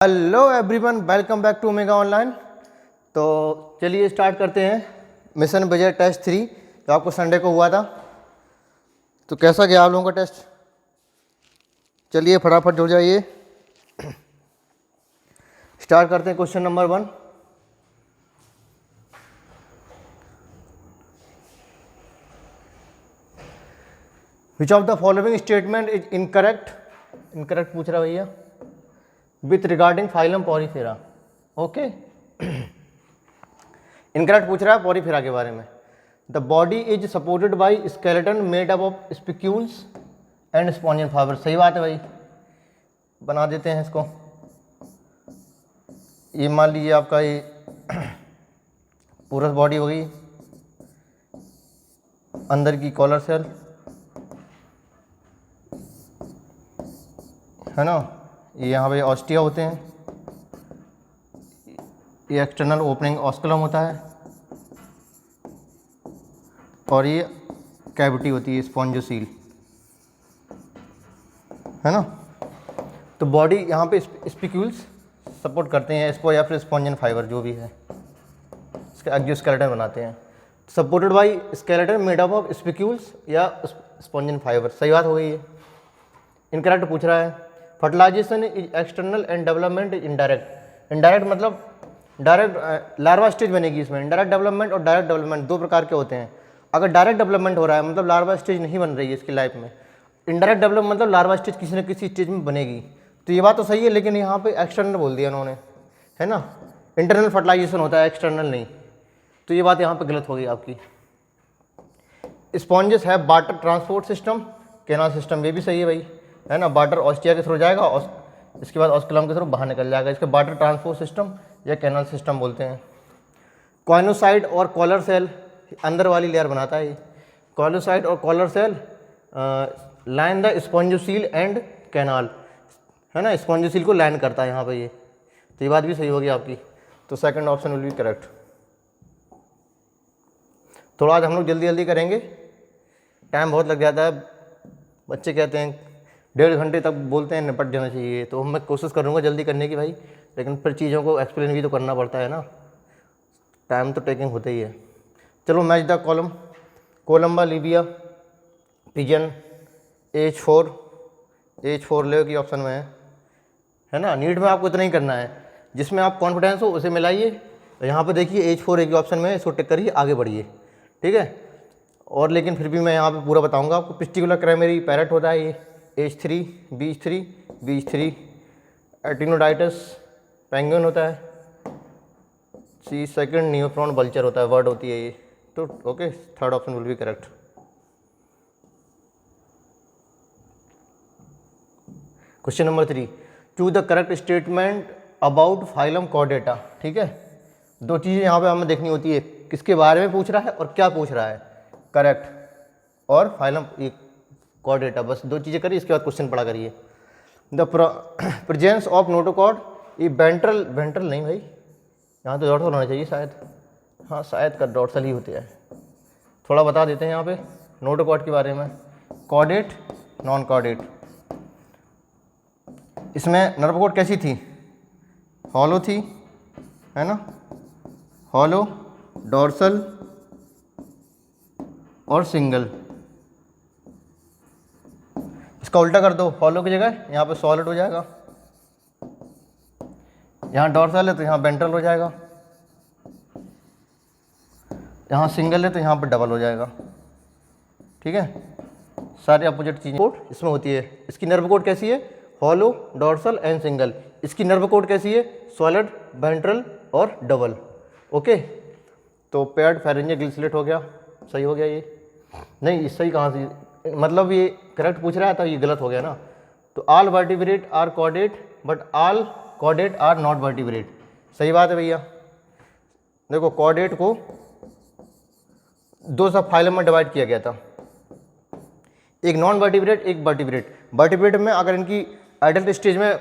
Hello everyone, welcome back to Omega online. तो चलिए start करते हैं मिशन बजट टेस्ट 3 जो आपको संडे को हुआ था। तो कैसा गया आप लोगों का टेस्ट? चलिए फटाफट जुड़ जाइए। स्टार्ट करते हैं question number 1। Which of the following statement is incorrect? Incorrect पूछ रहा भैया with regarding phylum Porifera. Okay, incorrect पूछ रहा है पॉरीफेरा के बारे में। The body is supported by skeleton made up of spicules and spongin fibre. सही बात है भाई, बना देते हैं इसको। ये मान लीजिए आपका ये पूरा बॉडी होगी, अंदर की कॉलर सेल है ना, ये यहाँ पे ऑस्टिया होते हैं, ये एक्सटर्नल ओपनिंग ऑस्कुलम होता है और ये कैविटी होती है स्पॉन्जोसील, है ना। तो बॉडी यहाँ पे स्पिक्यूल्स सपोर्ट करते हैं इसको, या फिर स्पॉन्जियन फाइबर जो भी है इसका एक्सोस्केलेटन बनाते हैं। Supported by skeleton made up of spicules या स्पॉन्जियन फाइबर। सही बात हो गई है। इनकरेक्ट पूछ रहा है fertilisation is external and development is indirect. Indirect मतलब डायरेक्ट लार्वा स्टेज बनेगी इसमें। इनडायरेक्ट डेवलपमेंट और डायरेक्ट डेवलपमेंट दो प्रकार के होते हैं। अगर डायरेक्ट डेवलपमेंट हो रहा है मतलब लार्वा स्टेज नहीं बन रही है इसकी लाइफ में। इनडायरेक्ट डेवलपमेंट मतलब लार्वा स्टेज किसी न किसी स्टेज में बनेगी। तो ये बात तो सही है, लेकिन यहाँ पे एक्सटर्नल बोल दिया उन्होंने, है ना। इंटरनल फर्टिलाइजेशन होता है, एक्सटर्नल नहीं। तो ये बात यहाँ पर गलत होगी आपकी। स्पॉन्जेस है water transport system, canal system, ये भी सही है भाई, है ना। वाटर ऑस्टिया के थ्रू जाएगा और इसके बाद ऑस्कुलम के थ्रू बाहर निकल जाएगा। इसके वाटर ट्रांसपोर्ट सिस्टम या कैनाल सिस्टम बोलते हैं। कॉइनोसाइट और कॉलर सेल अंदर वाली लेयर बनाता है ये। कॉइनोसाइट और collar cell line the spongocoel and canal, है ना। स्पॉन्जोसील को लाइन करता है यहाँ पे ये। तो ये बात भी सही होगी आपकी। तो second option will be correct. थोड़ा आज हम लोग जल्दी जल्दी करेंगे, टाइम बहुत लग जाता है। बच्चे कहते हैं 1.5 घंटे तक बोलते हैं निपट जाना चाहिए, तो मैं कोशिश करूँगा जल्दी करने की भाई, लेकिन फिर चीज़ों को एक्सप्लेन भी तो करना पड़ता है ना, टाइम तो टेकिंग होता ही है। चलो match the column. Columba, Libya, pigeon, H4 ले की ऑप्शन में है ना। नीट में आपको इतना ही करना है, जिसमें आप कॉन्फिडेंस हो उसे मिलाइए। तो यहाँ पर देखिए H4 की ऑप्शन में, इसको टिक करिए, आगे बढ़िए, ठीक है। और लेकिन फिर भी मैं यहाँ पे पूरा बताऊँगा आपको। पिस्टिकुलर क्राइमरी पैरेट होता है ये, H3, बीच 3, एटिनोडाइटस पेंगुइन होता है, सी सेकंड नियोफ्रॉन वल्चर होता है, वर्ड होती है ये। तो okay, third option will be correct. Question number 3, choose the correct statement about phylum Chordata. ठीक है, दो चीज़ें यहाँ पे हमें देखनी होती है, किसके बारे में पूछ रहा है और क्या पूछ रहा है, करेक्ट और फाइलम कॉर्डेटा। बस दो चीज़ें करिए, इसके बाद क्वेश्चन पढ़ा करिए। द प्रेजेंस ऑफ नोटोकॉर्ड, ये वेंट्रल नहीं भाई, यहाँ तो डॉर्सल होना चाहिए शायद, हाँ शायद का डॉर्सल ही होते हैं। थोड़ा बता देते हैं यहाँ पे नोटोकॉर्ड के बारे में। Chordate, non chordate. इसमें नर्व कॉर्ड कैसी थी, हॉलो थी, है ना, हॉलो, डॉर्सल और सिंगल। इसका उल्टा कर दो, हॉलो की जगह यहाँ पे सॉलिड हो जाएगा, यहाँ डॉर्सल है तो यहाँ वेंट्रल हो जाएगा, यहाँ सिंगल है तो यहाँ पर डबल हो जाएगा, ठीक है। सारे अपोजिट चीज़ें कोड इसमें होती है। इसकी नर्व कोड कैसी है, हॉलो, डॉर्सल एंड सिंगल। इसकी नर्व कोड कैसी है, सॉलिड, वेंट्रल और डबल। ओके, तो पेयर्ड फेरेंजियल गिल हो गया, सही हो गया ये। नहीं, सही कहाँ से, मतलब ये करेक्ट पूछ रहा है तो ये गलत हो गया ना। तो all vertebrate are chordate but all chordate are not vertebrate. सही बात है भैया। देखो कॉर्डेट को दो सब फाइलम में डिवाइड किया गया था, एक नॉन वर्टिब्रेट, एक वर्टिब्रेट। वर्टिब्रेट में अगर इनकी एडल्ट स्टेज में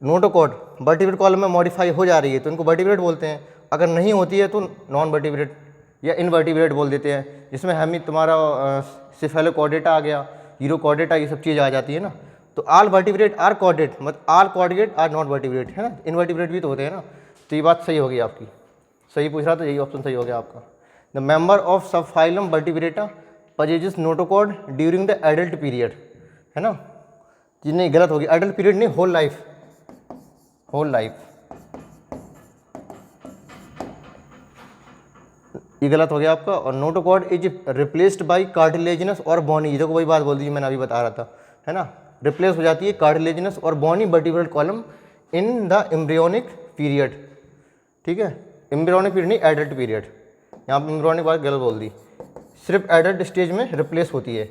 नोटोकॉर्ड वर्टिब्रेट कॉलम में मॉडिफाई हो जा रही है तो इनको वर्टिब्रेट बोलते हैं, अगर नहीं होती है तो नॉन वर्टिब्रेट या इनवर्टिब्रेट बोल देते हैं। जिसमें हमें तुम्हारा सिफेलोकॉर्डेटा आ गया, यूरोकॉर्डेटा, ये सब चीज़ आ जाती है ना। तो ऑल वर्टिब्रेट आर कॉर्डेट, मतलब all chordate are not vertebrate, है ना, इनवर्टिब्रेट भी तो होते हैं ना। तो ये बात सही होगी आपकी, सही पूछ रहा, तो यही ऑप्शन सही हो गया आपका। The member of sub phylum Vertebrata possesses notochord during the adult period, है ना, जी नहीं गलत होगी, एडल्ट पीरियड नहीं, होल लाइफ, होल लाइफ, ये गलत हो गया आपका। और notochord is replaced by cartilaginous और बॉनी, देखो वही बात बोल दी मैंने अभी बता रहा था, है ना, रिप्लेस हो जाती है कार्टिलेजिनस और bony vertebral column in the embryonic period, ठीक है, एम्ब्रियोनिक पीरियड नहीं एडल्ट पीरियड, यहाँ पर एम्ब्रियोनिक बात गलत बोल दी, सिर्फ एडल्ट स्टेज में रिप्लेस होती है,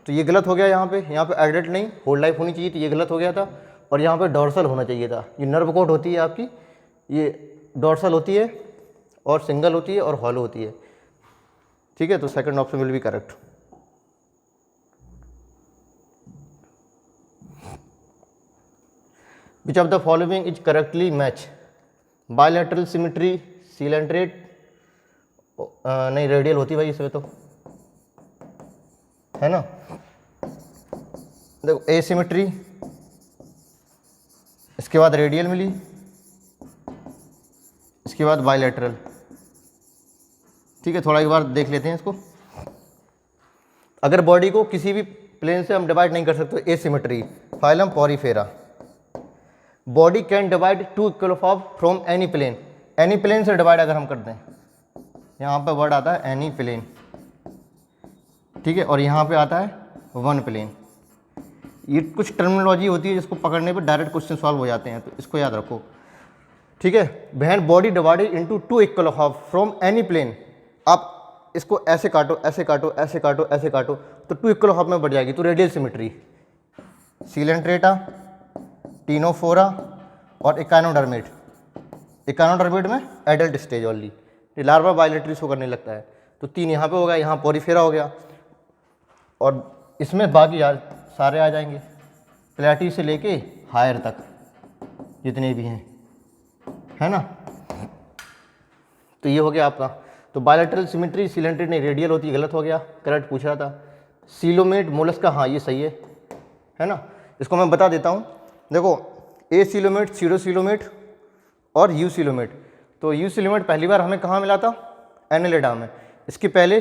तो ये गलत हो गया यहाँ पे एडल्ट नहीं होल लाइफ होनी चाहिए, तो ये गलत हो गया था। और यहाँ पे डॉर्सल होना चाहिए था, ये नर्व कोट होती है आपकी, ये डॉर्सल होती है और सिंगल होती है और हॉलो होती है, ठीक है, तो second option will be correct. Which of the following is correctly match, bilateral symmetry, coelenterate, नहीं रेडियल होती भाई इसमें तो, है ना, देखो एसिमेट्री, इसके बाद रेडियल मिली, इसके बाद बायलैटरल, ठीक है, थोड़ा एक बार देख लेते हैं इसको। अगर बॉडी को किसी भी प्लेन से हम डिवाइड नहीं कर सकते, asymmetry, phylum Porifera, body can divide two equal of from any plane, any plane से डिवाइड अगर हम कर दें, यहाँ पे वर्ड आता है एनी प्लेन, ठीक है, और यहाँ पे आता है वन प्लेन, ये कुछ टर्मिनोलॉजी होती है जिसको पकड़ने पे डायरेक्ट क्वेश्चन सॉल्व हो जाते हैं, तो इसको याद रखो, ठीक है। When body divided into two equal half from any plane, आप इसको ऐसे काटो ऐसे काटो ऐसे काटो ऐसे काटो तो टू इक्वल हाफ में बढ़ जाएगी, तो रेडियल सिमेट्री, सीलेंट्रेटा, टीनोफोरा और इकानोडर्मेट, इकानोडर्मेट में adult stage only, larva bilateral show करने लगता है, तो तीन यहाँ पे हो गया, यहाँ पॉरीफेरा हो गया, और इसमें बाकी यार सारे आ जाएंगे, प्लेटी से लेके हायर तक जितने भी हैं, है ना, तो ये हो गया आपका। तो बायलैटरल सिमेट्री, सिलेंट्रेट नहीं रेडियल होती है, गलत हो गया, करेक्ट पूछ रहा था। सीलोमेट मोलस्का, हाँ ये सही है ना, इसको मैं बता देता हूँ, देखो ए सीलोमेट, सीडो सीलोमेट और यू सीलोमेट, तो यू सीलोमेट पहली बार हमें कहाँ मिला था, एनेलिडा में, इसके पहले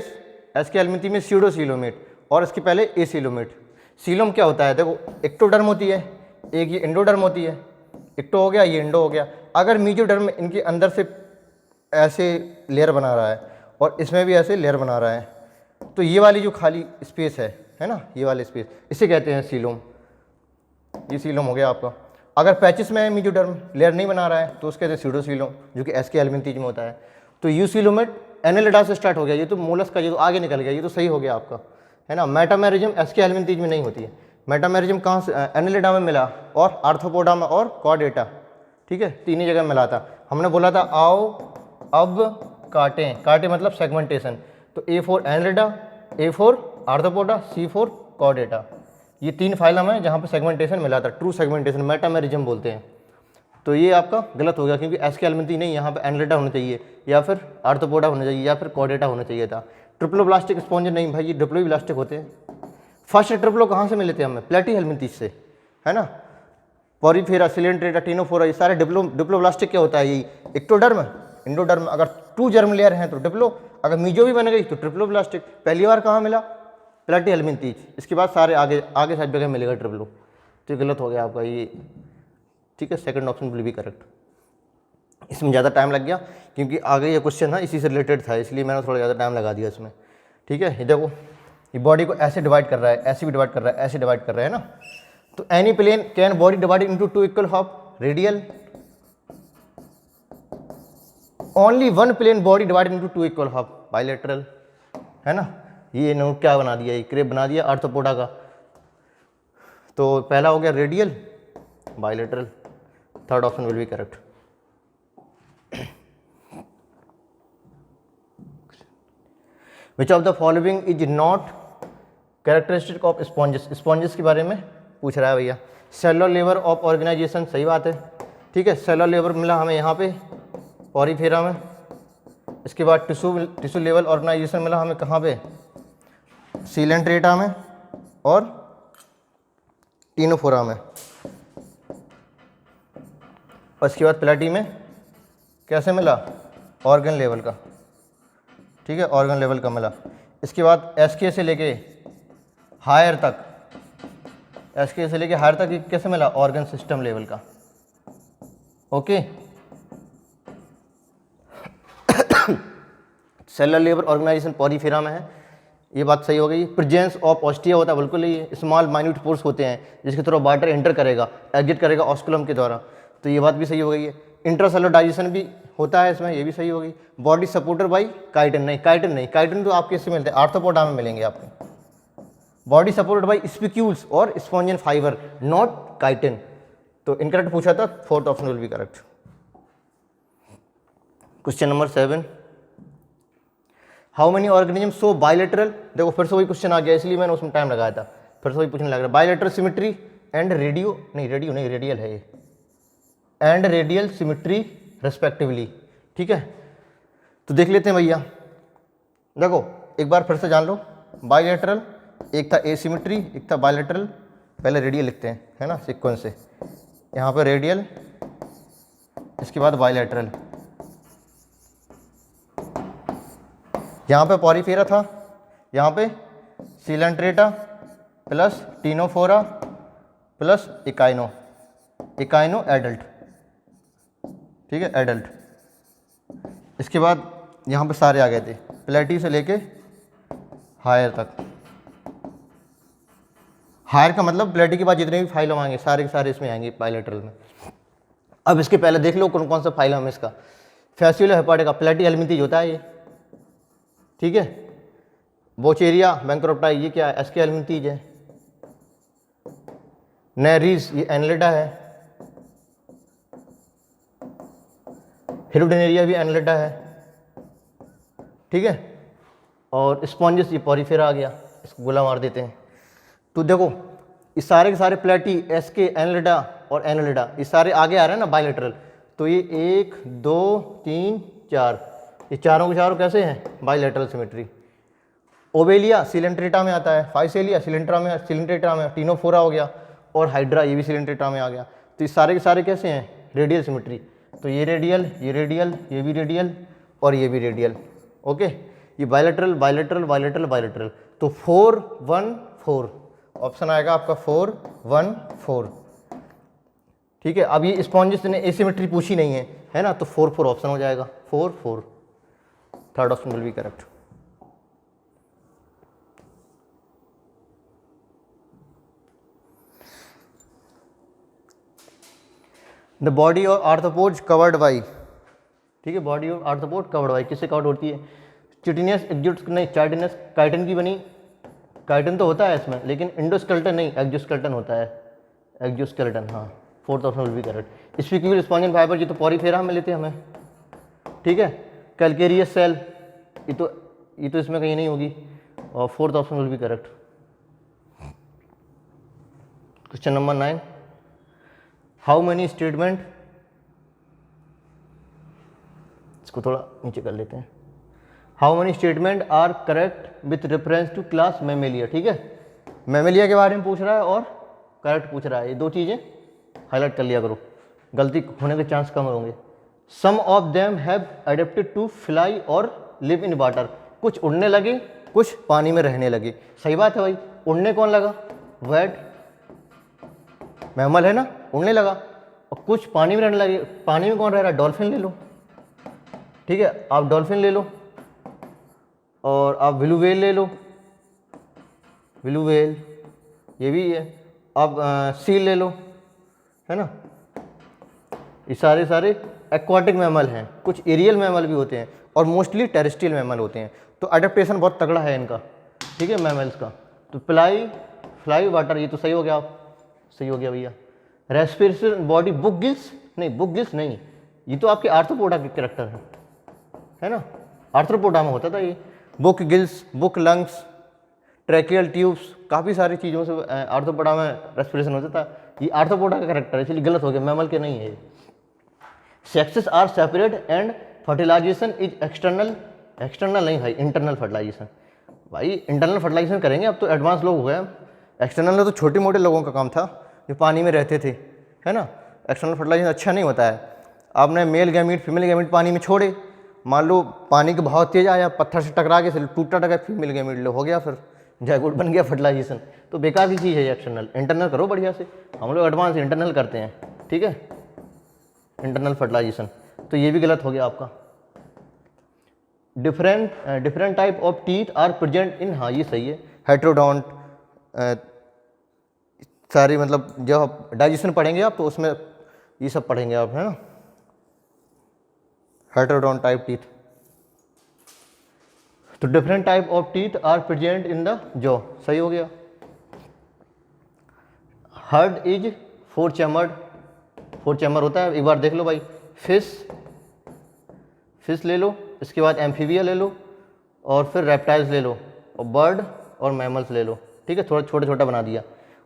एस के एल्मिथी में सीडो सीलोमेट, और इसके पहले ए सीलोमेट। सीलोम क्या होता है, देखो एक्टोडर्म होती है, एक ये एंडोडर्म होती है, एक्टो हो गया ये एंडो हो गया, अगर मीजोडर्म इनके अंदर से ऐसे लेयर बना रहा है और इसमें भी ऐसे लेयर बना रहा है, तो ये वाली जो खाली स्पेस है ना, ये वाली स्पेस, इसे कहते हैं सीलोम, ये सीलोम हो गया आपका। अगर पैचिस में है मीजोडर्म लेयर नहीं बना रहा है तो उसके कहते हैं सीडोसीलोम, जो कि एस के एल्मिथीज में होता है। तो यू सीलोमेट एनेलिडा से स्टार्ट हो गया, ये तो मोलस का, ये तो आगे निकल गया, ये तो सही हो गया आपका, है ना। मेटामेरिज्म एस के एल्मिथीज में नहीं होती है, मेटामेरिज्म कहाँ से, एनेलिडा में मिला, और आर्थ्रोपोडा में और कॉर्डेटा, ठीक है, तीन ही जगह मिला था। हमने बोला था आओ अब काटें, काटे मतलब सेगमेंटेशन, तो A for Annelida, A for Arthropoda, C for Chordata, ये तीन फाइलम है जहाँ पे सेगमेंटेशन मिला था, ट्रू सेगमेंटेशन, मेटामेरिज्म बोलते हैं। तो ये आपका गलत हो गया, क्योंकि एस के एल्मिथी नहीं, यहाँ पे एनेलिडा होना चाहिए, या फिर आर्थ्रोपोडा होना चाहिए, या फिर कॉर्डेटा होना चाहिए था। ट्रिप्लोब्लास्टिक स्पॉन्ज नहीं भाई, ये डिप्लोब्लास्टिक होते हैं। फर्स्ट ट्रिप्लो कहाँ से मिले थे हमें, प्लेटी हेल्मिथीज से, है ना। पॉरीफेरा, सिलेंट्रेटा, टीनोफोरा, ये सारे डिप्लोब्लास्टिक क्या होता है, यही एक्टोडर्म, इंडोडर्म, अगर टू जर्म लेयर हैं तो डिप्लो, अगर मीजो भी बन गई तो ट्रिप्लोब्लास्टिक। पहली बार कहाँ मिला, प्लेटी हेल्मिथीज, इसके बाद सारे आगे आगे सब जगह मिलेगा ट्रिप्लो, तो ये गलत हो गया आपका ये, ठीक है, second option will be correct. इसमें ज़्यादा टाइम लग गया क्योंकि आगे ये क्वेश्चन ना इसी से रिलेटेड था, इसलिए मैंने थोड़ा ज़्यादा टाइम लगा दिया इसमें, ठीक है। ये देखो, ये बॉडी को ऐसे डिवाइड कर रहा है, ऐसे भी डिवाइड कर रहा है, ऐसे डिवाइड कर रहा है ना, तो any plane can body divided into two equal half, radial, only one plane body divided into two equal half, bilateral, है ना। ये इन्होंने क्या बना दिया, ये क्रेप बना दिया आर्थ्रोपोडा का। तो पहला हो गया radial, bilateral, third option will be correct. Which of the following is not characteristic of sponges, sponges के बारे में पूछ रहा है भैया। सेलुलर लेवल ऑफ ऑर्गेनाइजेशन, सही बात है, ठीक है, सेलुलर लेवल मिला हमें यहाँ पे पॉरीफेरा में, इसके बाद टिश्यू लेवल ऑर्गेनाइजेशन मिला हमें कहाँ पे, सीलेंट्रेटा में और टीनोफोरा में। और इसके बाद प्लेटी में कैसे मिला, ऑर्गन लेवल का, ठीक है, ऑर्गन लेवल का मिला। इसके बाद एसके से लेके हायर तक, एसके से लेके हायर तक ये कैसे मिला, ऑर्गन सिस्टम लेवल का। Okay, cellular level organisation Porifera में है, ये बात सही हो गई। प्रेजेंस ऑफ ऑस्टिया होता है, बिल्कुल ये स्मॉल माइन्यूट पोर्स होते हैं जिसके थ्रू वाटर एंटर करेगा, एग्जिट करेगा ऑस्कुलम के द्वारा, तो ये बात भी सही हो गई है। इंट्रासेलुलर डाइजेशन भी होता है इसमें, ये भी सही हो गई। बॉडी सपोर्टेड बाई काइटिन, नहीं काइटिन नहीं, काइटिन तो आपके इससे मिलते हैं, आर्थ्रोपोडा में मिलेंगे आपको। बॉडी सपोर्टेड बाई स्पिक्यूल्स और स्पॉन्जियन फाइबर, नॉट काइटिन। तो इनकरेक्ट पूछा था, fourth option will be correct. Question number 7, how many organism so bilateral, देखो फिर से वही क्वेश्चन आ गया, इसलिए मैंने उसमें टाइम लगाया था, फिर से वही पूछने लग रहा है। बायलैटरल सिमेट्री एंड रेडियो नहीं, रेडियो नहीं, रेडियल है ये, एंड रेडियल सिमेट्री रेस्पेक्टिवली, ठीक है। तो देख लेते हैं भैया, देखो एक बार फिर से जान लो, बायलैटरल एक था एसिमेट्री, एक था बायलैटरल, पहले रेडियल लिखते हैं, है ना, सीक्वेंस से, यहाँ पे रेडियल, इसके बाद बायलैटरल। यहाँ पे पॉरीफेरा था, यहाँ पे Coelenterata plus Ctenophora plus echino, echino adult, ठीक है, एडल्ट। इसके बाद यहाँ पे सारे आ गए थे, प्लेटी से लेके हायर तक। हायर का मतलब प्लेटी के बाद जितने भी फाइलम आएंगे सारे के सारे इसमें आएंगे बायलैटरल में। अब इसके पहले देख लो कौन कौन सा फाइलम है इसका। फैसियोलो हेपाटिका, प्लेटी हेलमिंथीज होता है ये, ठीक है। बोचेरिया बैंक्रोप्टाई, ये क्या है, एसके हेलमिंथीज है। नेरीज, ये एनलेडा है। हेलोडेनेरिया भी एनलेडा है, ठीक है। और स्पॉन्जिस, ये पॉरीफेरा आ गया, इसको गोला मार देते हैं। तो देखो ये सारे के सारे प्लेटी, एसके, एनलेडा और एनलेडा, ये सारे आगे आ रहे हैं ना बायलैटरल। तो ये 1 2 3 4, ये चारों के चारों कैसे हैं, बायलैटरल सिमेट्री। ओवेलिया सिलेंट्रेटा में आता है, फाइसेलिया सिलेंट्रेटा में, टीनोफोरा हो गया, और हाइड्रा ये भी सिलेंट्रेटा में आ गया। तो ये सारे के सारे कैसे हैं, रेडियल सिमेट्री। तो ये रेडियल, ये रेडियल, ये भी रेडियल और ये भी रेडियल, ओके। ये बायलैटरल बायलैटरल बायलैटरल बायलैटरल। तो 4 1 4 ऑप्शन आएगा आपका 4 1 4, ठीक है। अब ये स्पॉन्जिस ने एसिमेट्री पूछी नहीं है ना, तो 4 4 ऑप्शन हो जाएगा, 4 4, third option will be correct. The body of arthropods covered by, ठीक है, body of arthropod covered by, किससे कवर्ड होती है, चिटिनियस एक्जिट, नहीं चार्टिनस, काइटिन की बनी, काइटिन तो होता है इसमें, लेकिन इंडोस्केलेटन नहीं, एक्जोस्केलेटन होता है, एक्जोस्केलेटन, हाँ, fourth option will be correct. Spicule spongin fibre, ये तो पॉरीफेरा में लेते हैं हमें, ठीक है। कैलकेरियस सेल, ये तो इसमें कहीं नहीं होगी, और fourth option will be correct. Question number 9, how many statement, इसको थोड़ा नीचे कर लेते हैं। How many statement are correct with reference to class Mammalia, ठीक है, मैमेलिया के बारे में पूछ रहा है और करेक्ट पूछ रहा है, ये दो चीज़ें हाईलाइट कर लिया करो, गलती होने के चांस कम होंगे। Some of them have adapted to fly और लिव इन वाटर, कुछ उड़ने लगे, कुछ पानी में रहने लगे। सही बात है भाई, उड़ने कौन लगा, वेट मैमल है ना, उड़ने लगा, और कुछ पानी में रहने लगे। पानी में कौन रह रहा है, डॉल्फिन ले लो, ठीक है, आप डॉल्फिन ले लो, और आप ब्लू व्हेल ले लो, ब्लू व्हेल ये भी है, आप सील ले लो, है ना। ये सारे सारे एक्वाटिक मैमल हैं, कुछ एरियल मैमल भी होते हैं, और मोस्टली टेरेस्ट्रियल मैमल होते हैं। तो अडेप्टेशन बहुत तगड़ा है इनका, ठीक है, मैमल्स का। तो फ्लाई वाटर, ये तो सही हो गया, आप सही हो गया भैया। रेस्पिरेशन बॉडी, बुक गिल्स नहीं, ये तो आपके आर्थ्रोपोडा के कैरेक्टर है ना, आर्थ्रोपोडा में होता था ये। Book gills, book lungs, tracheal tubes, काफ़ी सारी चीज़ों से आर्थ्रोपोडा में रेस्पिरेशन होता था। ये आर्थ्रोपोडा का कैरेक्टर है, इसलिए गलत हो गया, मैमल के नहीं है। Sexes are separate and fertilisation is external नहीं भाई, इंटरनल फर्टिलाइजेशन। भाई इंटरनल फर्टिलाइजेशन करेंगे, अब तो एडवांस लोग हो गए, एक्सटर्नल तो छोटे मोटे लोगों का काम था। जो पानी में रहते थे, है ना। एक्सटर्नल फर्टिलाइजेशन अच्छा नहीं होता है। आपने मेल गैमीट फीमेल गैमीट पानी में छोड़े, मान लो पानी का बहाव तेज आया, पत्थर से टकरा के टूटा टका फीमेल गैमीट लो, हो गया फिर जायगोट बन गया फर्टिलाइजेशन। तो बेकार की चीज़ है ये एक्सटर्नल। इंटरनल करो बढ़िया से, हम लोग एडवांस इंटरनल करते हैं, ठीक है, इंटरनल फर्टिलाइजेशन। तो ये भी गलत हो गया आपका। Different type of teeth are present in, हाँ ये सही है। हेट्रोडोंट सारी, मतलब जब आप डाइजेशन पढ़ेंगे आप तो उसमें ये सब पढ़ेंगे आप, है ना। हेट्रोडोंट टाइप टीथ, तो different type of teeth are present in the jaw, सही हो गया। Heart is four chambered, four chamber होता है, एक बार देख लो भाई। फिश ले लो, इसके बाद एम्फीबिया ले लो, और फिर रेप्टाइल्स ले लो, और बर्ड और मैमल्स ले लो, ठीक है। थोड़ा छोटा छोटा बना दिया।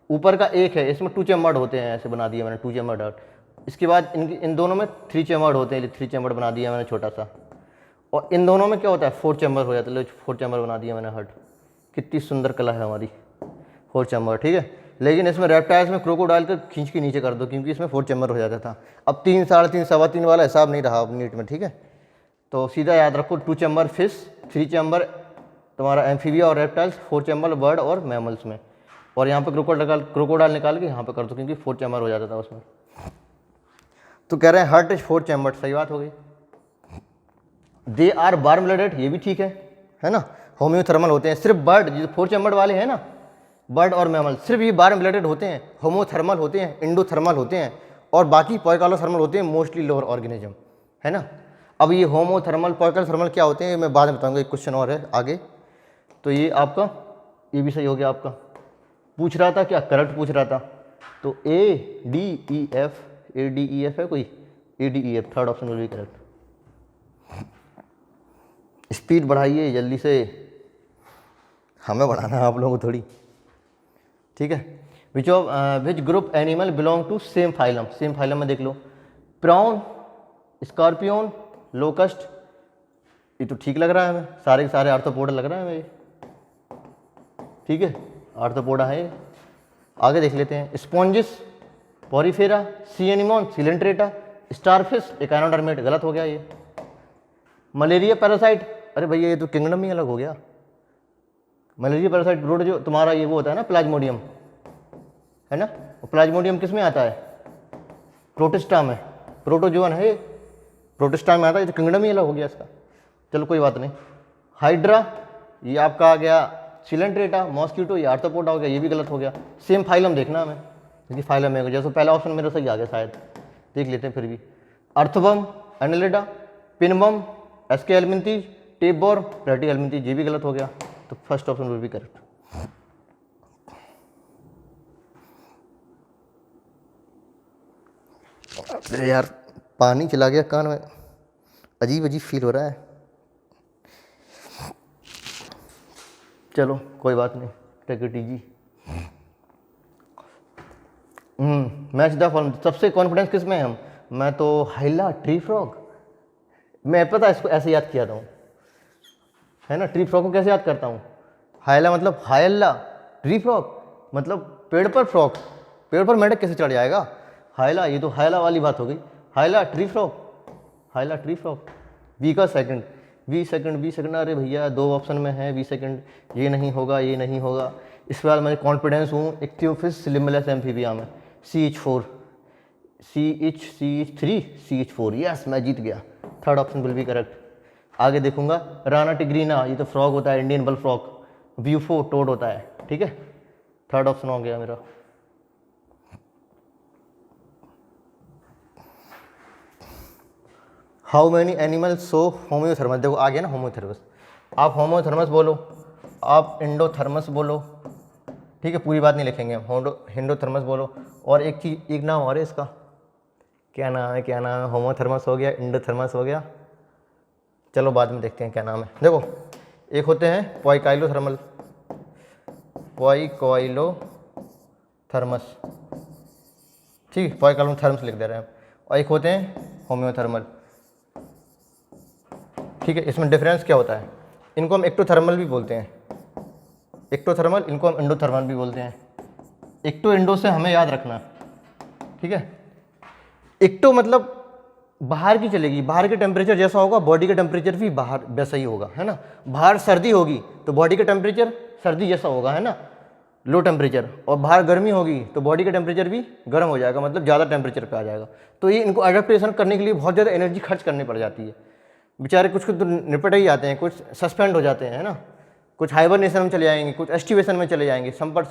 ऊपर का एक है, इसमें टू चैमर्ड होते हैं, ऐसे बना दिया मैंने, टू चैमर्ड हर्ड। इसके बाद इन दोनों में थ्री चैमर्ड होते हैं, थ्री चैमर्ड बना दिया मैंने छोटा सा। और इन दोनों में क्या होता है, फोर चैम्बर हो जाता है, फोर चैम्बर बना दिया मैंने हर्ट। कितनी सुंदर कला है हमारी, फोर चैम्बर, ठीक है। लेकिन इसमें रेप्टाइल्स में क्रोकोडाइल को खींच के नीचे कर दो, क्योंकि इसमें फोर चैम्बर हो जाता था। अब 3, 3.5, 3.25 वाला हिसाब नहीं रहा अब नीट में, ठीक है। तो सीधा याद रखो, two chamber fish, three chamber तुम्हारा एम्फीबिया और रेप्टाइल्स, फोर चैम्बर बर्ड और मैमल्स में। और यहाँ पे क्रोकोडाइल निकाल के यहाँ पे कर दो, क्योंकि फोर चैम्बर हो जाता था उसमें। तो कह रहे हैं हर्ट इज फोर चैम्बर, सही बात हो गई। दे आर वार्म ब्लडेड, ये भी ठीक है ना। होम्योथर्मल होते हैं, सिर्फ बर्ड जो फोर चैम्बर वाले हैं ना, बर्ड और मैमल, सिर्फ ये वार्म ब्लडेड होते हैं, होमोथर्मल होते हैं, इंडोथर्मल होते हैं, और बाकी पॉइकालोथर्मल होते हैं, मोस्टली लोअर ऑर्गेनिज्म, है ना। अब ये होमोथर्मल पॉइकालोथर्मल क्या होते हैं मैं बाद में बताऊंगा, एक क्वेश्चन और है आगे। तो ये आपका, ये भी सही हो गया आपका। पूछ रहा था क्या, करेक्ट पूछ रहा था। तो ADEF है कोई, ADEF third option will be correct. Speed बढ़ाइए जल्दी से, हमें बढ़ाना है आप लोगों को थोड़ी, ठीक है। Which group animal belong to same phylum, same phylum में देख लो, प्रॉन, स्कॉर्पियन, लोकस्ट, ये तो ठीक लग रहा है हमें, सारे के सारे आर्थ्रोपोडा लग रहा है हमें, ठीक है, आर्थ्रोपोडा है। आगे देख लेते हैं, sponges, Porifera, sea anemone, Coelenterata, starfish, Echinodermata, गलत हो गया ये। मलेरिया पैरासाइट, अरे भैया ये तो किंगडम ही अलग हो गया। मलेरिया पैरासाइट ब्रूड जो तुम्हारा ये वो होता है ना, प्लाज्मोडियम, है ना। प्लाज्मोडियम किस में आता है, प्रोटिस्टा में, प्रोटोजोन है, प्रोटिस्टा में आता है, ये तो किंगडम ही अलग हो गया इसका। चलो कोई बात नहीं। हाइड्रा, ये आपका आ गया सिलेंट्रेटा, मॉस्किटो, ये आर्थ्रोपोडा हो गया, ये भी गलत हो गया। सेम फाइलम देखना हमें, क्योंकि फाइलम है, जैसे पहला ऑप्शन मेरा सही आ गया शायद, देख लेते हैं फिर भी। अर्थबम, एनेलिडा, पिनबम, एसके एलमिंथीज, टेबोर, प्लेटी एलमिंथीज, ये भी गलत हो गया। तो first option will be correct. अरे यार पानी चला गया कान में, अजीब अजीब फील हो रहा है। चलो कोई बात नहीं, take it easy. Match the form, सबसे कॉन्फिडेंस किस में हम, मैं तो हाइला ट्री फ्रॉग, मैं पता है इसको ऐसे याद किया था, है ना। ट्री फ्रॉग को कैसे याद करता हूँ, हाइला मतलब हायल्ला, ट्री फ्रॉग मतलब पेड़ पर फ्रॉग, पेड़ पर मेंढक कैसे चढ़ जाएगा, हाइला, ये तो हाइला वाली बात हो गई। हाइला tree frog, हाइला tree frog. B का सेकंड, बी सेकंड, अरे भैया दो ऑप्शन में है बी सेकंड, ये नहीं होगा, ये नहीं होगा। इस बार मैं कॉन्फिडेंस हूँ इक्थियोफिस सिलिमलस एम्फीबिया में। CH4, CH3, CH4, यस मैं जीत गया। Third option will be correct. आगे देखूंगा, राना टिग्रीना, ये तो फ्रॉग होता है, इंडियन बल फ्रॉग। ब्यूफो टोड होता है, ठीक है। थर्ड ऑप्शन हो गया मेरा। How many animals show homeotherms, देखो आ गया ना होम्योथर्मस। आप होम्योथर्मस बोलो, आप इंडोथर्मस बोलो, ठीक है, पूरी बात नहीं लिखेंगे हम, हिंडोथर्मस बोलो। और एक चीज, एक नाम और है इसका, क्या नाम है, होमोथर्मस हो गया, इंडोथर्मस हो गया, चलो बाद में देखते हैं क्या नाम है। देखो एक होते हैं पॉइकाइलोथर्मल, पॉइकाइलोथर्मस, ठीक है, पॉइकाइलोथर्मस लिख दे रहे हैं। और एक होते हैं होम्योथर्मल, ठीक है। इसमें डिफरेंस क्या होता है, इनको हम एक्टोथर्मल भी बोलते हैं, एक्टोथर्मल, इनको हम इंडोथर्मल भी बोलते हैं। एक्टो इंडो से हमें याद रखना, ठीक है। इक्टो मतलब बाहर की चलेगी, बाहर के टेम्परेचर जैसा होगा बॉडी का टेम्परेचर भी बाहर वैसा ही होगा, है ना। बाहर सर्दी होगी तो बॉडी का टेम्परेचर सर्दी जैसा होगा, है ना, लो टेम्परेचर, और बाहर गर्मी होगी तो बॉडी का टेम्परेचर भी गर्म हो जाएगा, मतलब ज़्यादा टेम्परेचर पे आ जाएगा। तो ये इनको एडेप्टेशन करने के लिए बहुत ज़्यादा एनर्जी खर्च करनी पड़ जाती है। बेचारे कुछ तो निपट ही जाते हैं, कुछ सस्पेंड हो जाते हैं, है ना, कुछ हाइबरनेशन में चले जाएंगे, कुछ एस्टिवेशन में चले जाएंगे, समर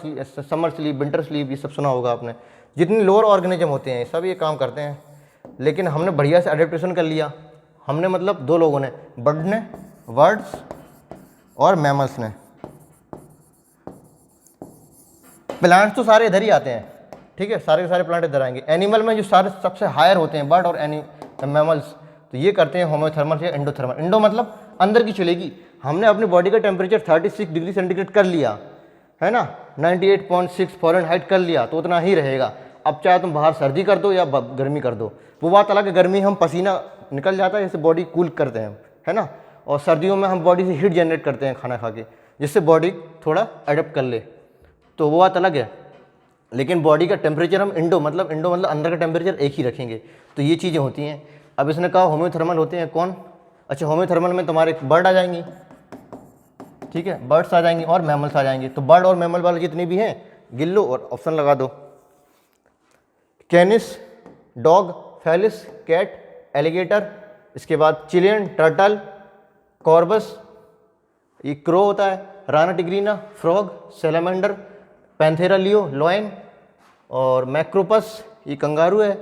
स्लीप, विंटर स्लीप, ये सब सुना होगा आपने। जितने लोअर ऑर्गेनिज्म होते हैं सब ये काम करते हैं, लेकिन हमने बढ़िया से अडेप्टेशन कर लिया। हमने मतलब दो लोगों ने, बर्ड ने, बर्ड्स और मैमल्स ने। प्लांट्स तो सारे इधर ही आते हैं, ठीक है, सारे के सारे प्लांट इधर आएंगे। एनिमल में जो सारे सबसे हायर होते हैं बर्ड और मैमल्स, तो ये करते हैं होम्योथर्मल या एंडोथर्मल। एंडो मतलब अंदर की चलेगी। हमने अपनी बॉडी का टेम्परेचर 36 डिग्री सेंटीग्रेड कर लिया, है ना, 98.6 फ़ारेनहाइट कर लिया, तो उतना ही रहेगा। अब चाहे तुम बाहर सर्दी कर दो या गर्मी कर दो, वो बात अलग है। गर्मी हम पसीना निकल जाता है, जैसे बॉडी कूल करते हैं, है ना, और सर्दियों में हम बॉडी से हीट जनरेट करते हैं खाना खा के, जिससे बॉडी थोड़ा अडेप्ट कर ले, तो वो बात अलग है। लेकिन बॉडी का टेम्परेचर हम इंडो मतलब अंदर का टेम्परेचर एक ही रखेंगे। तो ये चीज़ें होती हैं। अब इसने कहा होम्योथर्मल होते हैं कौन? अच्छा, होम्योथर्मल में तुम्हारे बर्ड आ जाएंगी, ठीक है, बर्ड्स आ जाएंगी और मैमल्स आ जाएंगे। तो बर्ड और मैमल वाले जितने भी हैं गिन लो और ऑप्शन लगा दो। Canis dog, Felis cat, alligator, इसके बाद चिलियन टर्टल, कॉर्बस ये क्रो होता है, Rana tigrina frog, salamander, Panthera leo lion, और मैक्रोपस ये कंगारू है,